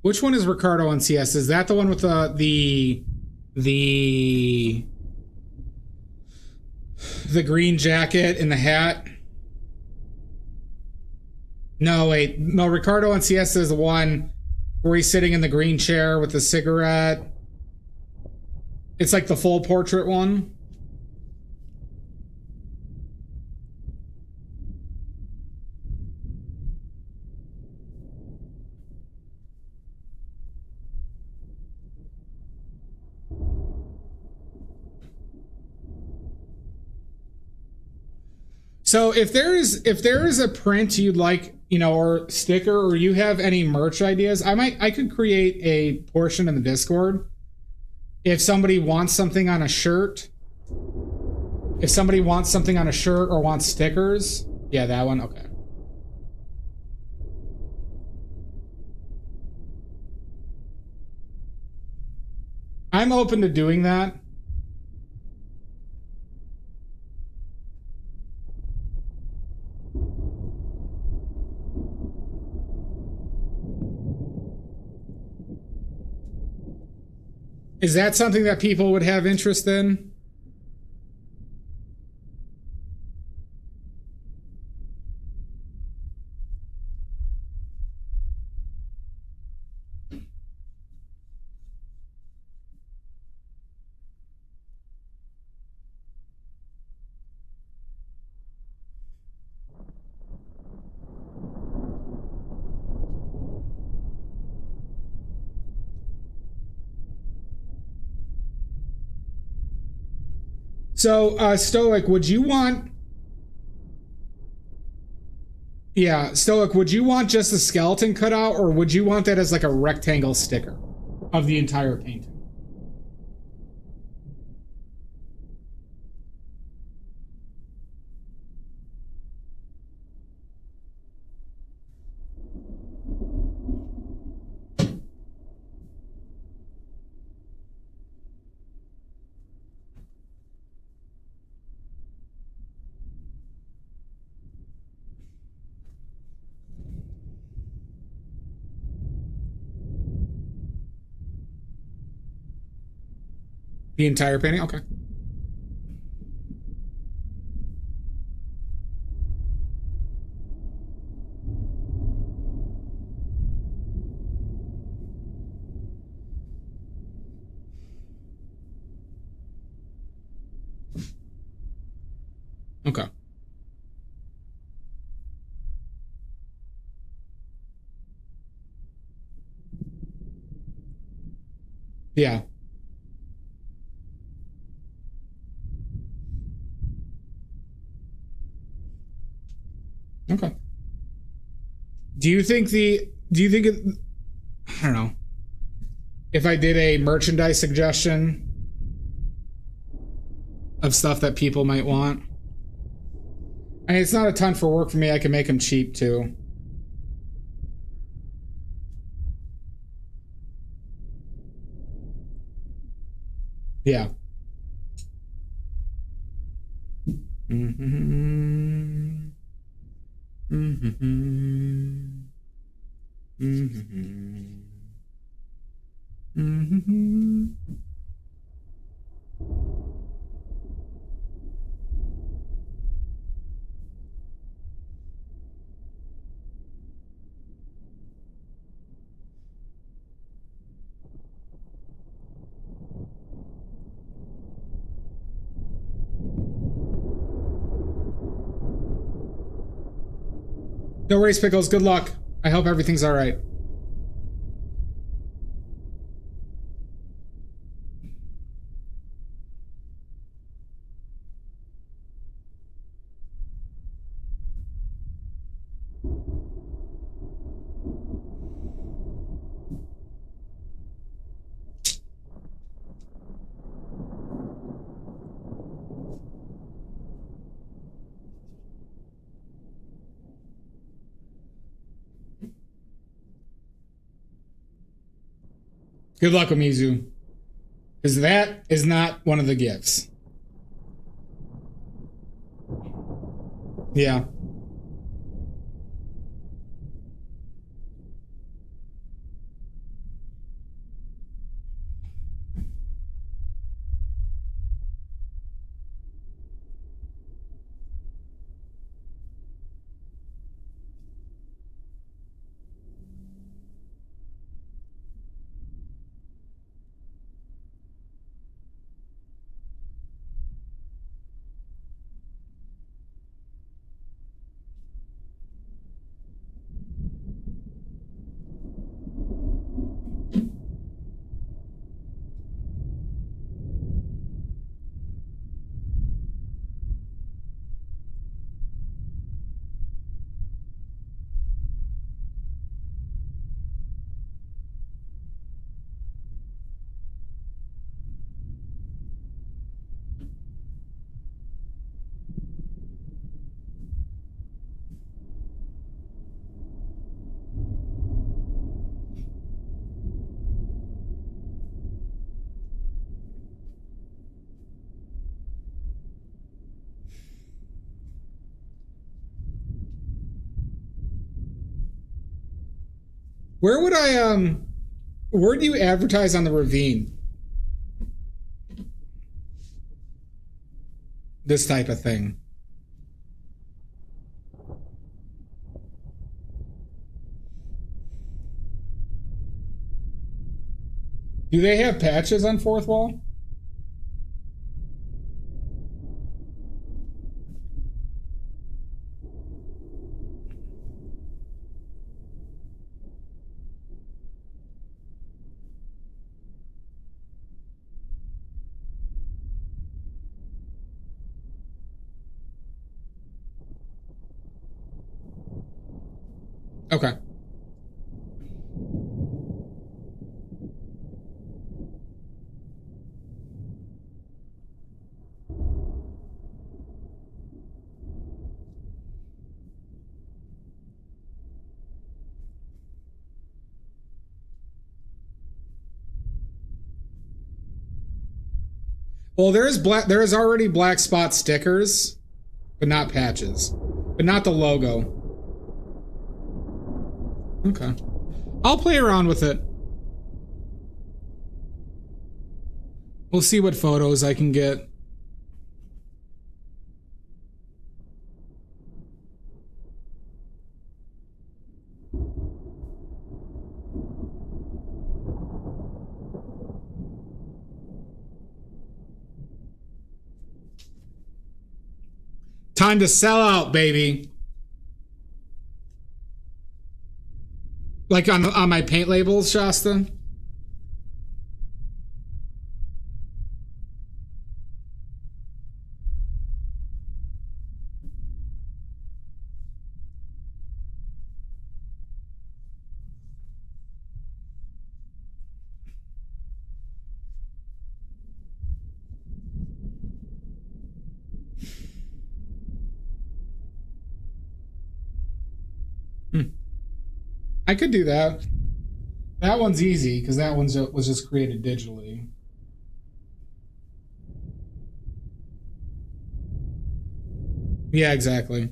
Which one is Ricardo on CS? Is that the one with the green jacket and the hat? No, wait. No, Ricardo on CS is the one where he's sitting in the green chair with the cigarette. It's like the full portrait one. So if there is a print you'd like, you know, or sticker, or you have any merch ideas, I could create a portion in the Discord. If somebody wants something on a shirt, or wants stickers, yeah, that one, okay. I'm open to doing that. Is that something that people would have interest in? So, Stoic, would you want... Yeah, Stoic, would you want just the skeleton cut out, or would you want that as like a rectangle sticker of the entire painting? The entire painting? Okay. Okay. Yeah. Okay. Do you think it, I don't know, if I did a merchandise suggestion of stuff that people might want? I mean, it's not a ton for work for me. I can make them cheap too. Yeah. Mm-hmm. Mm-hmm. Mm-hmm. Mm-hmm. No worries, Pickles. Good luck. I hope everything's all right. Good luck, Amizu. Because that is not one of the gifts. Yeah. Where would where do you advertise on the ravine? This type of thing. Do they have patches on Fourth Wall? Okay. Well, there is already black spot stickers, but not patches. But not the logo. Okay. I'll play around with it. We'll see what photos I can get. Time to sell out, baby. Like on my paint labels, Shasta? I could do that. That one's easy because that one was just created digitally. Yeah, exactly.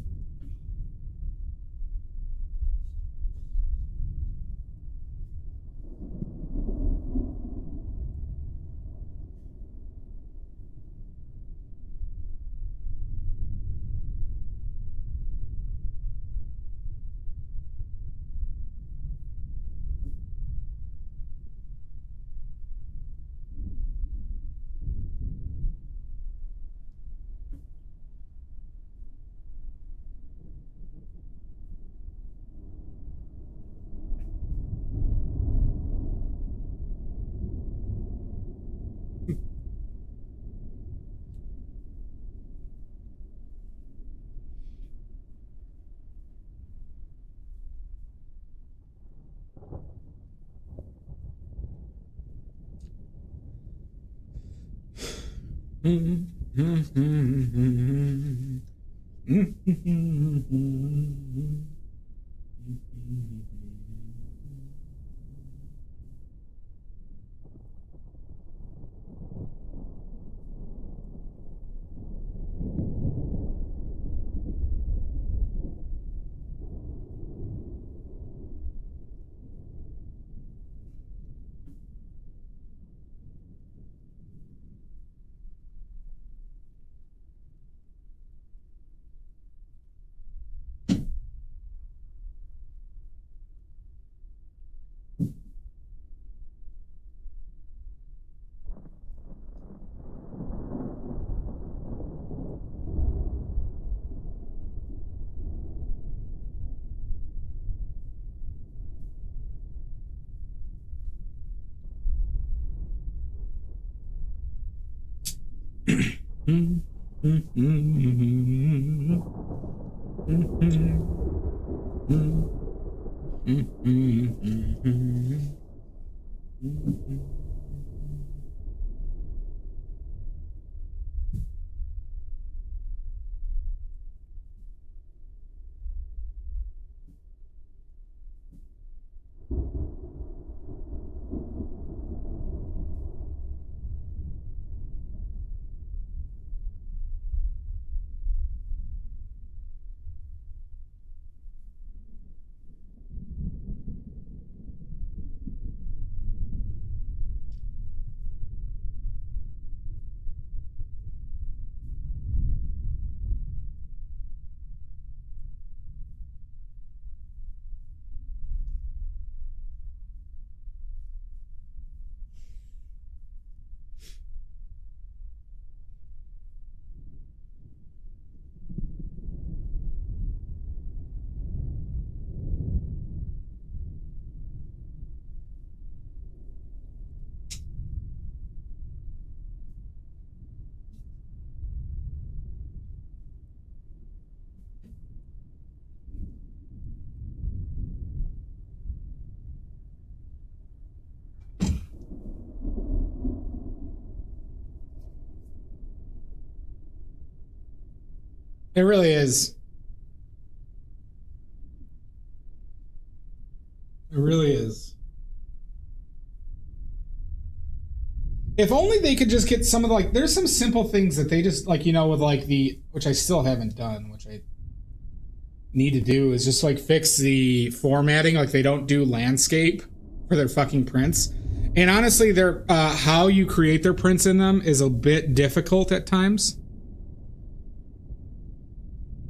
It really is. It really is. If only they could just get some of the, like, there's some simple things that they just, like, you know, with like the, which I still haven't done, which I need to do, is just like fix the formatting. Like, they don't do landscape for their fucking prints. And honestly, their how you create their prints in them is a bit difficult at times.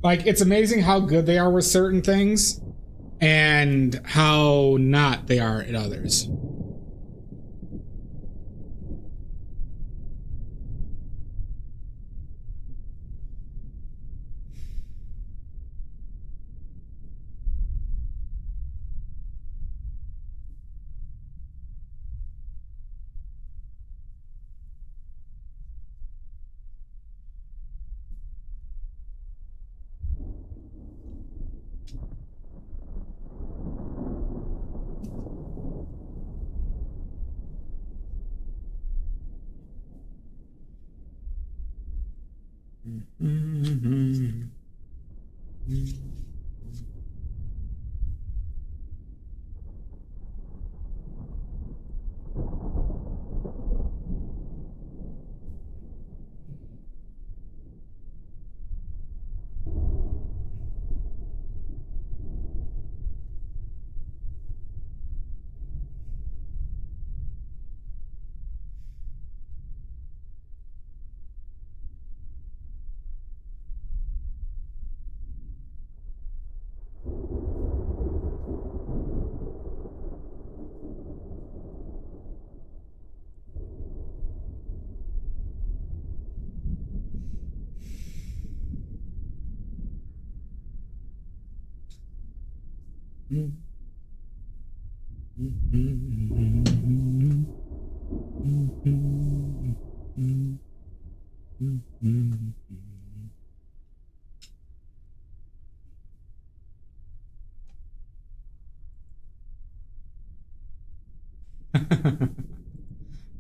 Like, it's amazing how good they are with certain things and how not they are at others. Mm-hmm.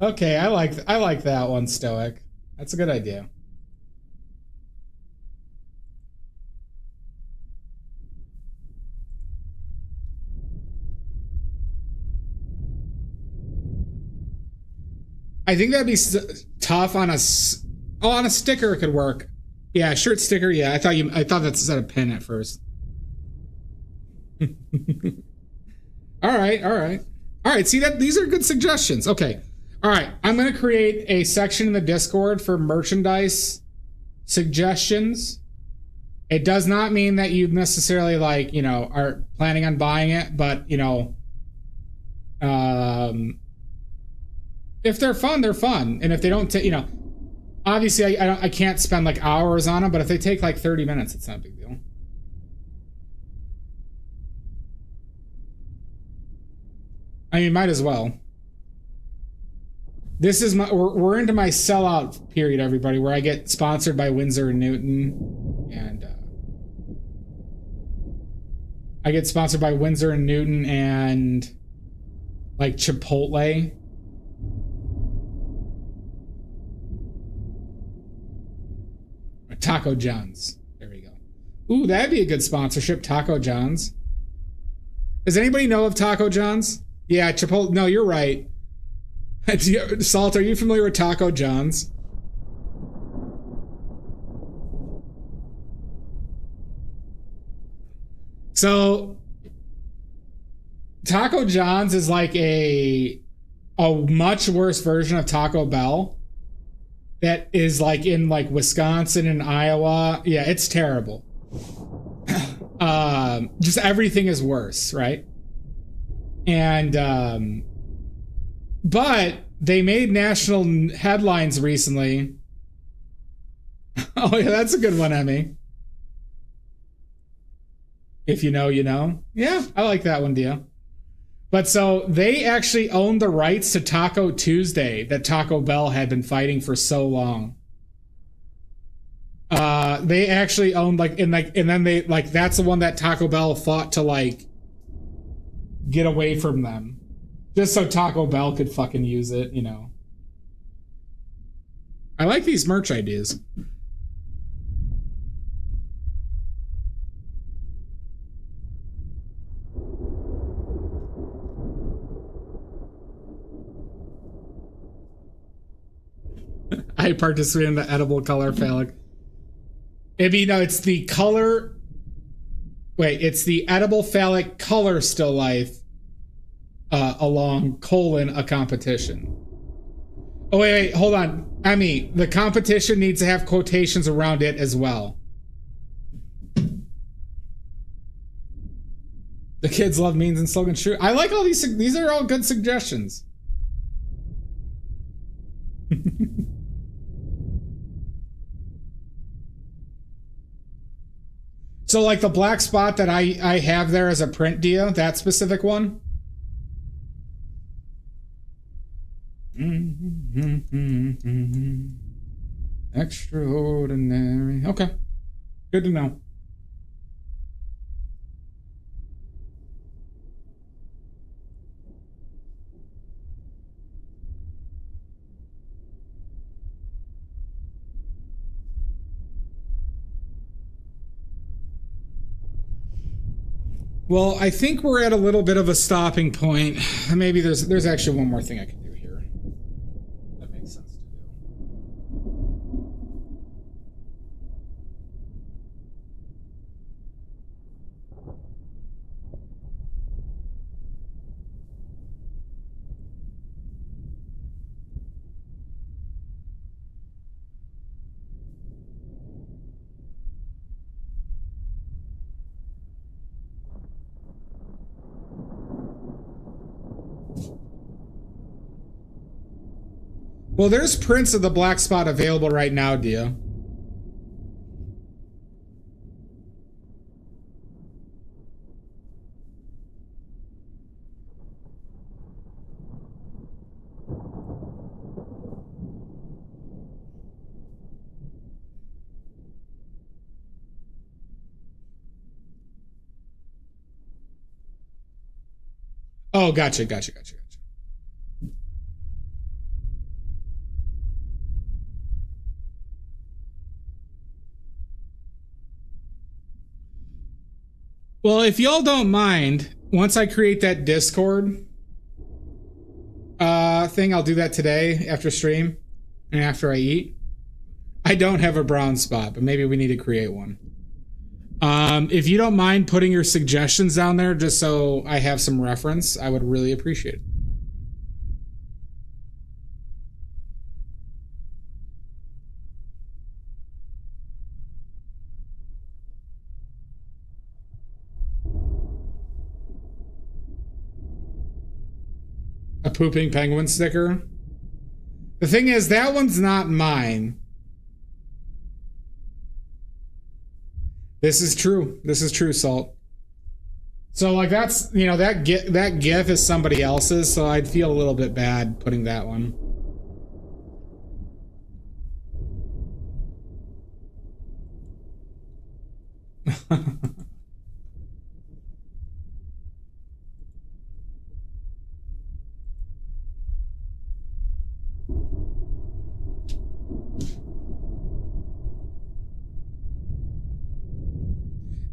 Okay, I like that one, Stoic. That's a good idea. I think that'd be tough on a on a sticker. It could work. Yeah, shirt sticker. Yeah, I thought that said a pin at first. All right. See that these are good suggestions. Okay. All right. I'm gonna create a section in the Discord for merchandise suggestions. It does not mean that you necessarily are planning on buying it, but if they're fun, they're fun. And if they don't take, obviously I can't spend like hours on them, but if they take like 30 minutes, it's not a big deal. I mean, might as well. This is we're into my sellout period, everybody, where I get sponsored by Winsor & Newton, and I get sponsored by Winsor & Newton and like Chipotle. Taco John's. There we go. Ooh, that'd be a good sponsorship, Taco John's. Does anybody know of Taco John's? Yeah, Chipotle. No, you're right. Salt, are you familiar with Taco John's? So, Taco John's is like a much worse version of Taco Bell. That is like in like Wisconsin and Iowa. Yeah, it's terrible. Just everything is worse, right? And but they made national headlines recently. Oh yeah, that's a good one, Emmy. If you know, you know. Yeah, I like that one, Dia. But so they actually own the rights to Taco Tuesday that Taco Bell had been fighting for so long. They actually owned and then they that's the one that Taco Bell fought to get away from them. Just so Taco Bell could fucking use it, I like these merch ideas. I participate in the edible color phallic. It's the color. Wait, it's the edible phallic color still life along a competition. Oh, wait, hold on. Emmy, the competition needs to have quotations around it as well. The kids love memes and slogans. Sure. I like all these. These are all good suggestions. So like the black spot that I have there as a print deal, that specific one. Extraordinary. Okay. Good to know. Well, I think we're at a little bit of a stopping point. Maybe there's actually one more thing I can do here. That makes sense to do. Well, there's prints of the black spot available right now, Dia. Oh, gotcha, gotcha, gotcha, gotcha. Well, if y'all don't mind, once I create that Discord thing, I'll do that today after stream and after I eat. I don't have a brown spot, but maybe we need to create one. If you don't mind putting your suggestions down there just so I have some reference, I would really appreciate it. A pooping penguin sticker. The thing is, that one's not mine. This is true. This is true, Salt. So, like, that's, you know, that GIF is somebody else's, so I'd feel a little bit bad putting that one.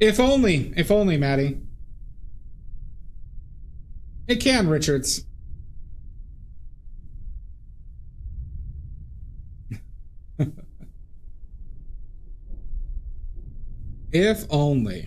If only, Maddie. It can, Richards. If only.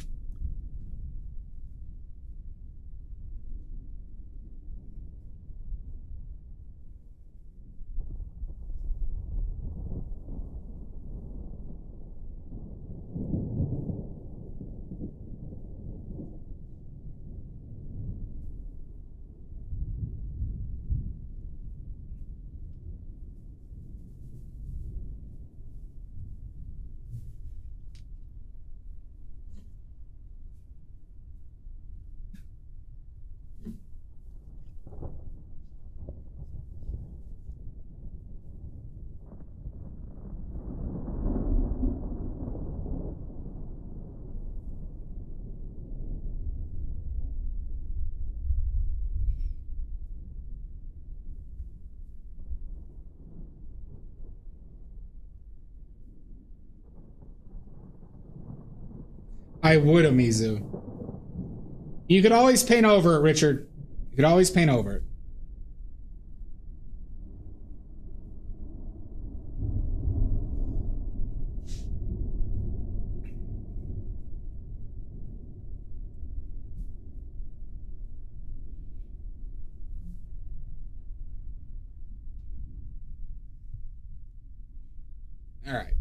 I would, Amizu. You could always paint over it, Richard. You could always paint over it. All right.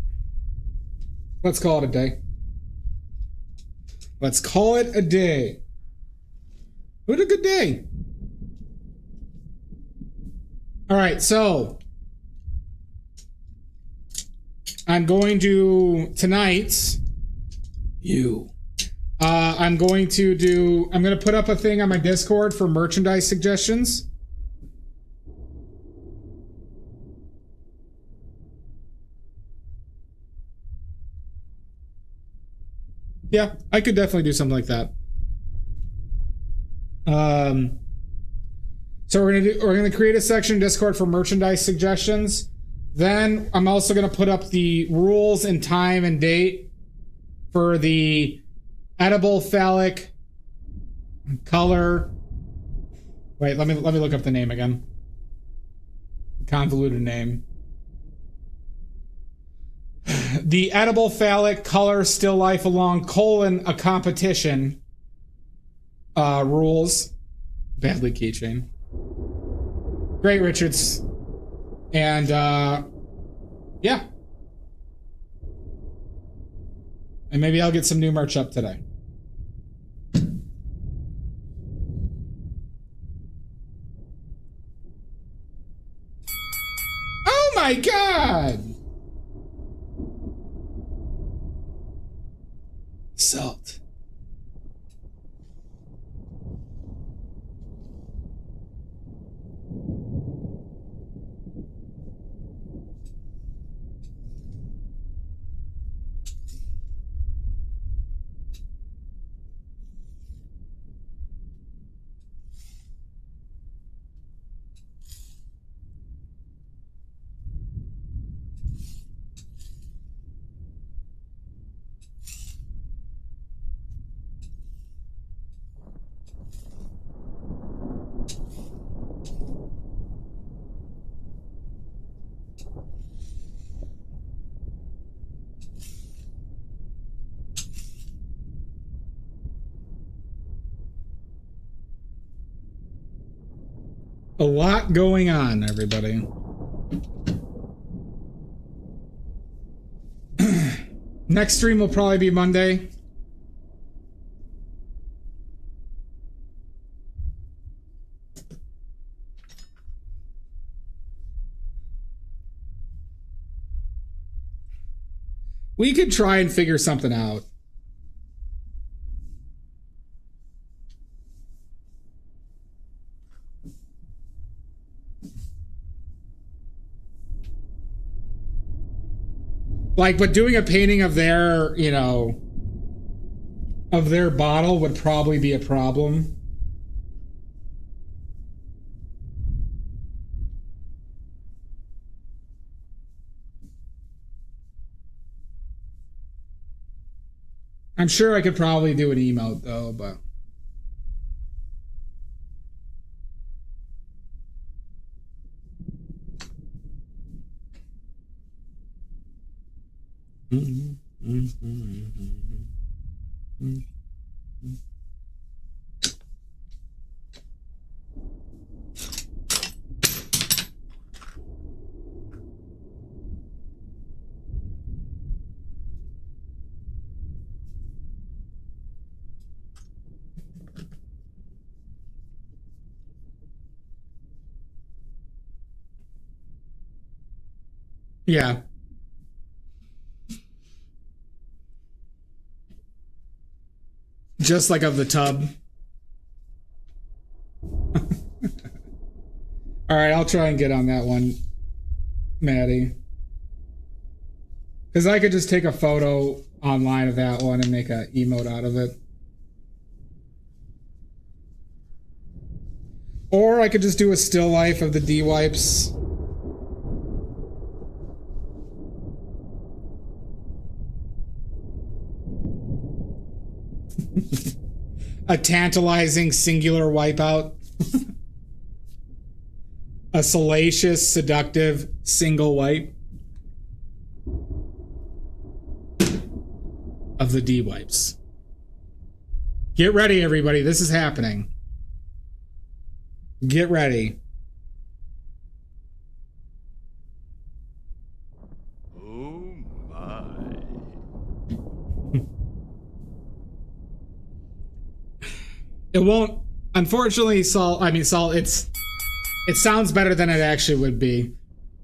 Let's call it a day. Let's call it a day. What a good day. All right, so I'm going to tonight's I'm going to put up a thing on my Discord for merchandise suggestions. Yeah, I could definitely do something like that. So we're gonna create a section in Discord for merchandise suggestions. Then I'm also gonna put up the rules and time and date for the edible phallic color. Wait, let me look up the name again. Convoluted name. The edible phallic color still life along : a competition rules. Badly keychain. Great, Richards. And yeah. And maybe I'll get some new merch up today. Oh my god! Salt. A lot going on, everybody. Next stream will probably be Monday. We could try and figure something out. Like, but doing a painting of their, you know, of their bottle would probably be a problem. I'm sure I could probably do an emote though, but yeah. Just like of the tub. All right, I'll try and get on that one, Maddie. Because I could just take a photo online of that one and make an emote out of it. Or I could just do a still life of the D-wipes. A tantalizing singular wipeout. A salacious, seductive single wipe of the D-wipes. Get ready, everybody. This is happening. Get ready. Oh my. It won't, unfortunately, Saul, it sounds better than it actually would be.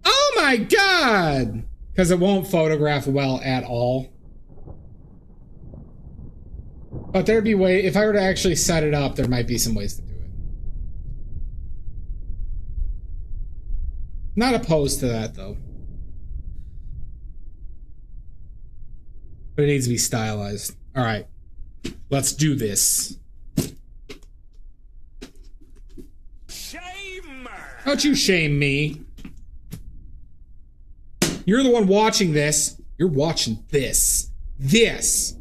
Oh my god! Because it won't photograph well at all. But there'd be if I were to actually set it up, there might be some ways to do it. Not opposed to that, though. But it needs to be stylized. Alright. Let's do this. Don't you shame me. You're the one watching this. You're watching this. This.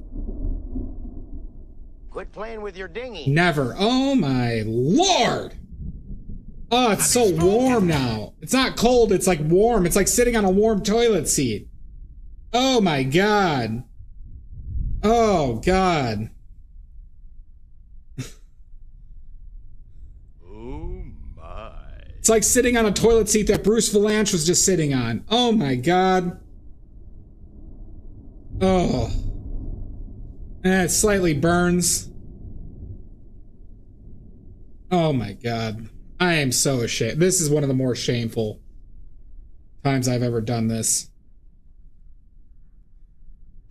Quit playing with your dinghy. Never. Oh my lord. Oh, it's so warm now. It's not cold, it's like warm. It's like sitting on a warm toilet seat. Oh my god. Oh god. It's like sitting on a toilet seat that Bruce Valanche was just sitting on. Oh my god. Oh. It slightly burns. Oh my god. I am so ashamed. This is one of the more shameful times I've ever done this.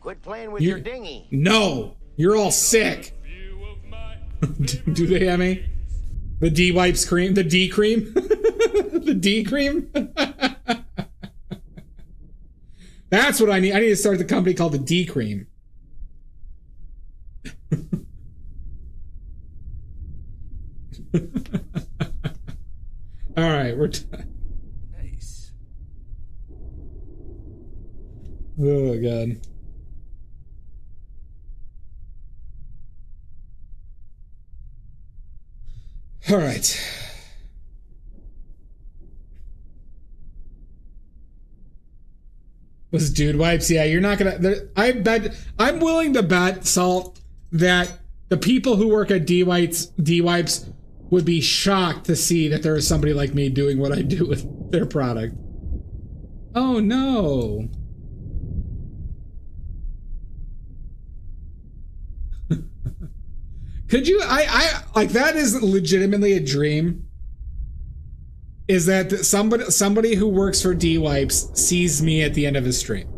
Quit playing with your dinghy. No! You're all sick. Do they have me? The D-wipes cream? The D cream? The D cream? That's what I need. I need to start the company called the D cream. All right, we're done. Nice. Oh god. All right. Was dude wipes? Yeah, you're not gonna. I bet. I'm willing to bet, Salt, that the people who work at D wipes would be shocked to see that there is somebody like me doing what I do with their product. Oh no. Could you, I like, that is legitimately a dream. Is that somebody who works for D-Wipes sees me at the end of his stream.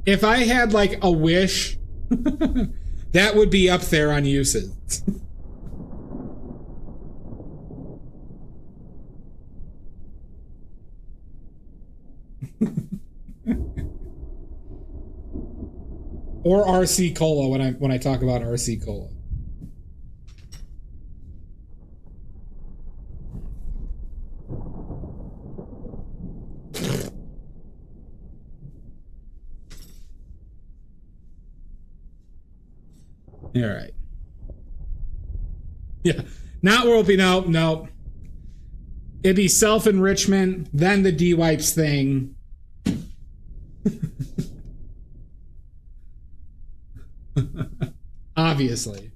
If I had like a wish, that would be up there on uses. Or RC Cola when I talk about RC Cola. All right. Yeah. Not World Peace. No. It'd be self-enrichment, then the D-Wipes thing. Obviously.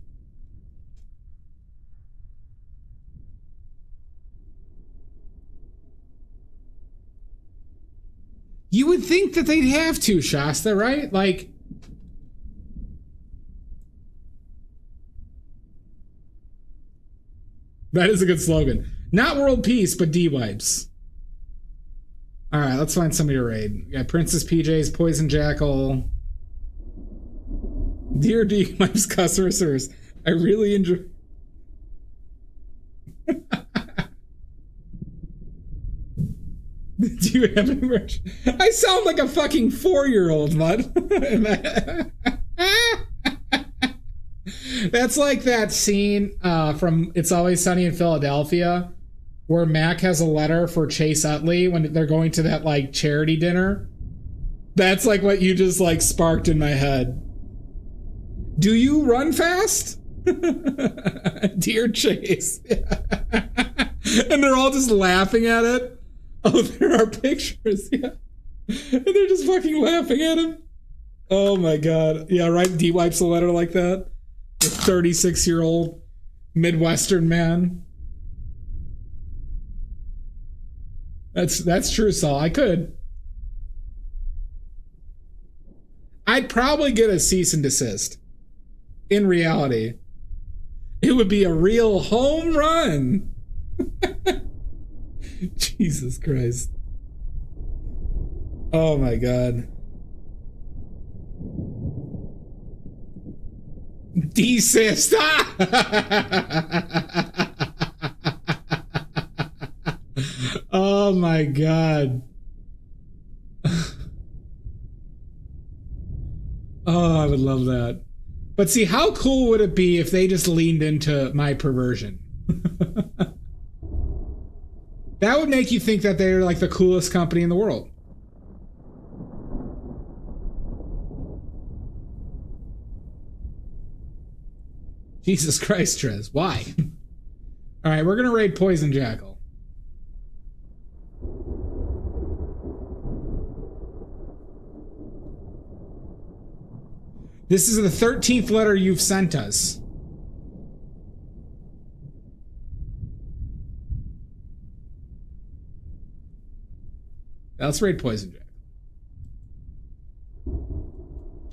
You would think that they'd have to, Shasta, right? Like, that is a good slogan. Not world peace, but D-Wipes. All right, let's find somebody to raid. We got Princess PJ's, Poison Jackal. Dear D-Wipes customer service, I really enjoy... Do you have any merch? I sound like a fucking 4-year-old, Mud. That's like that scene from It's Always Sunny in Philadelphia where Mac has a letter for Chase Utley when they're going to that like charity dinner. That's like what you just like sparked in my head. Do you run fast? Dear Chase. And they're all just laughing at it. Oh, there are pictures. Yeah. And they're just fucking laughing at him. Oh my god. Yeah, right? D-Wipes a letter like that. A 36-year-old Midwestern man. That's true, Saul. I could. I'd probably get a cease and desist. In reality. It would be a real home run. Jesus Christ. Oh my god. Desist. Oh my god. Oh, I would love that. But see, how cool would it be if they just leaned into my perversion? That would make you think that they're like the coolest company in the world. Jesus Christ, Trez. Why? All right, we're going to raid Poison Jackal. This is the 13th letter you've sent us. Let's raid Poison Jack.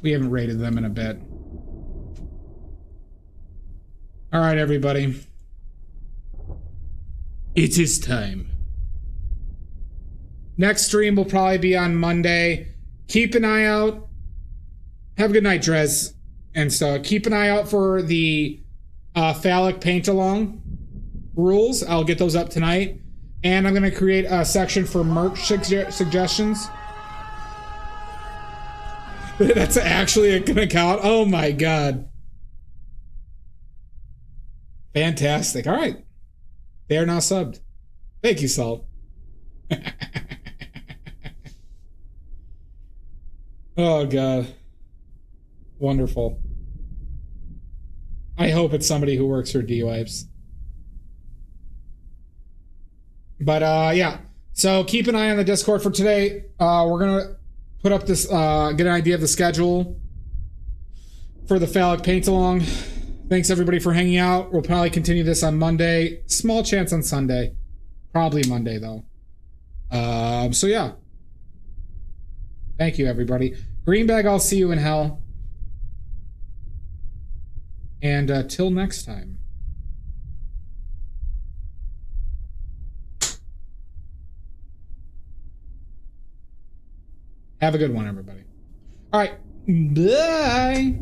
We haven't raided them in a bit. All right, everybody. It is time. Next stream will probably be on Monday. Keep an eye out. Have a good night, Drez. And so keep an eye out for the phallic paint-along rules. I'll get those up tonight. And I'm going to create a section for merch suggestions. That's actually going to count. Oh my god. Fantastic. All right. They are now subbed. Thank you, Salt. Oh god. Wonderful. I hope it's somebody who works for D-Wipes. But yeah, so keep an eye on the Discord for today. We're gonna put up this, get an idea of the schedule for the phallic paint along Thanks everybody for hanging out. We'll probably continue this on Monday. Small chance on Sunday. Probably Monday though. So yeah. Thank you everybody. Greenbag, I'll see you in hell. And till next time. Have a good one, everybody. All right. Bye.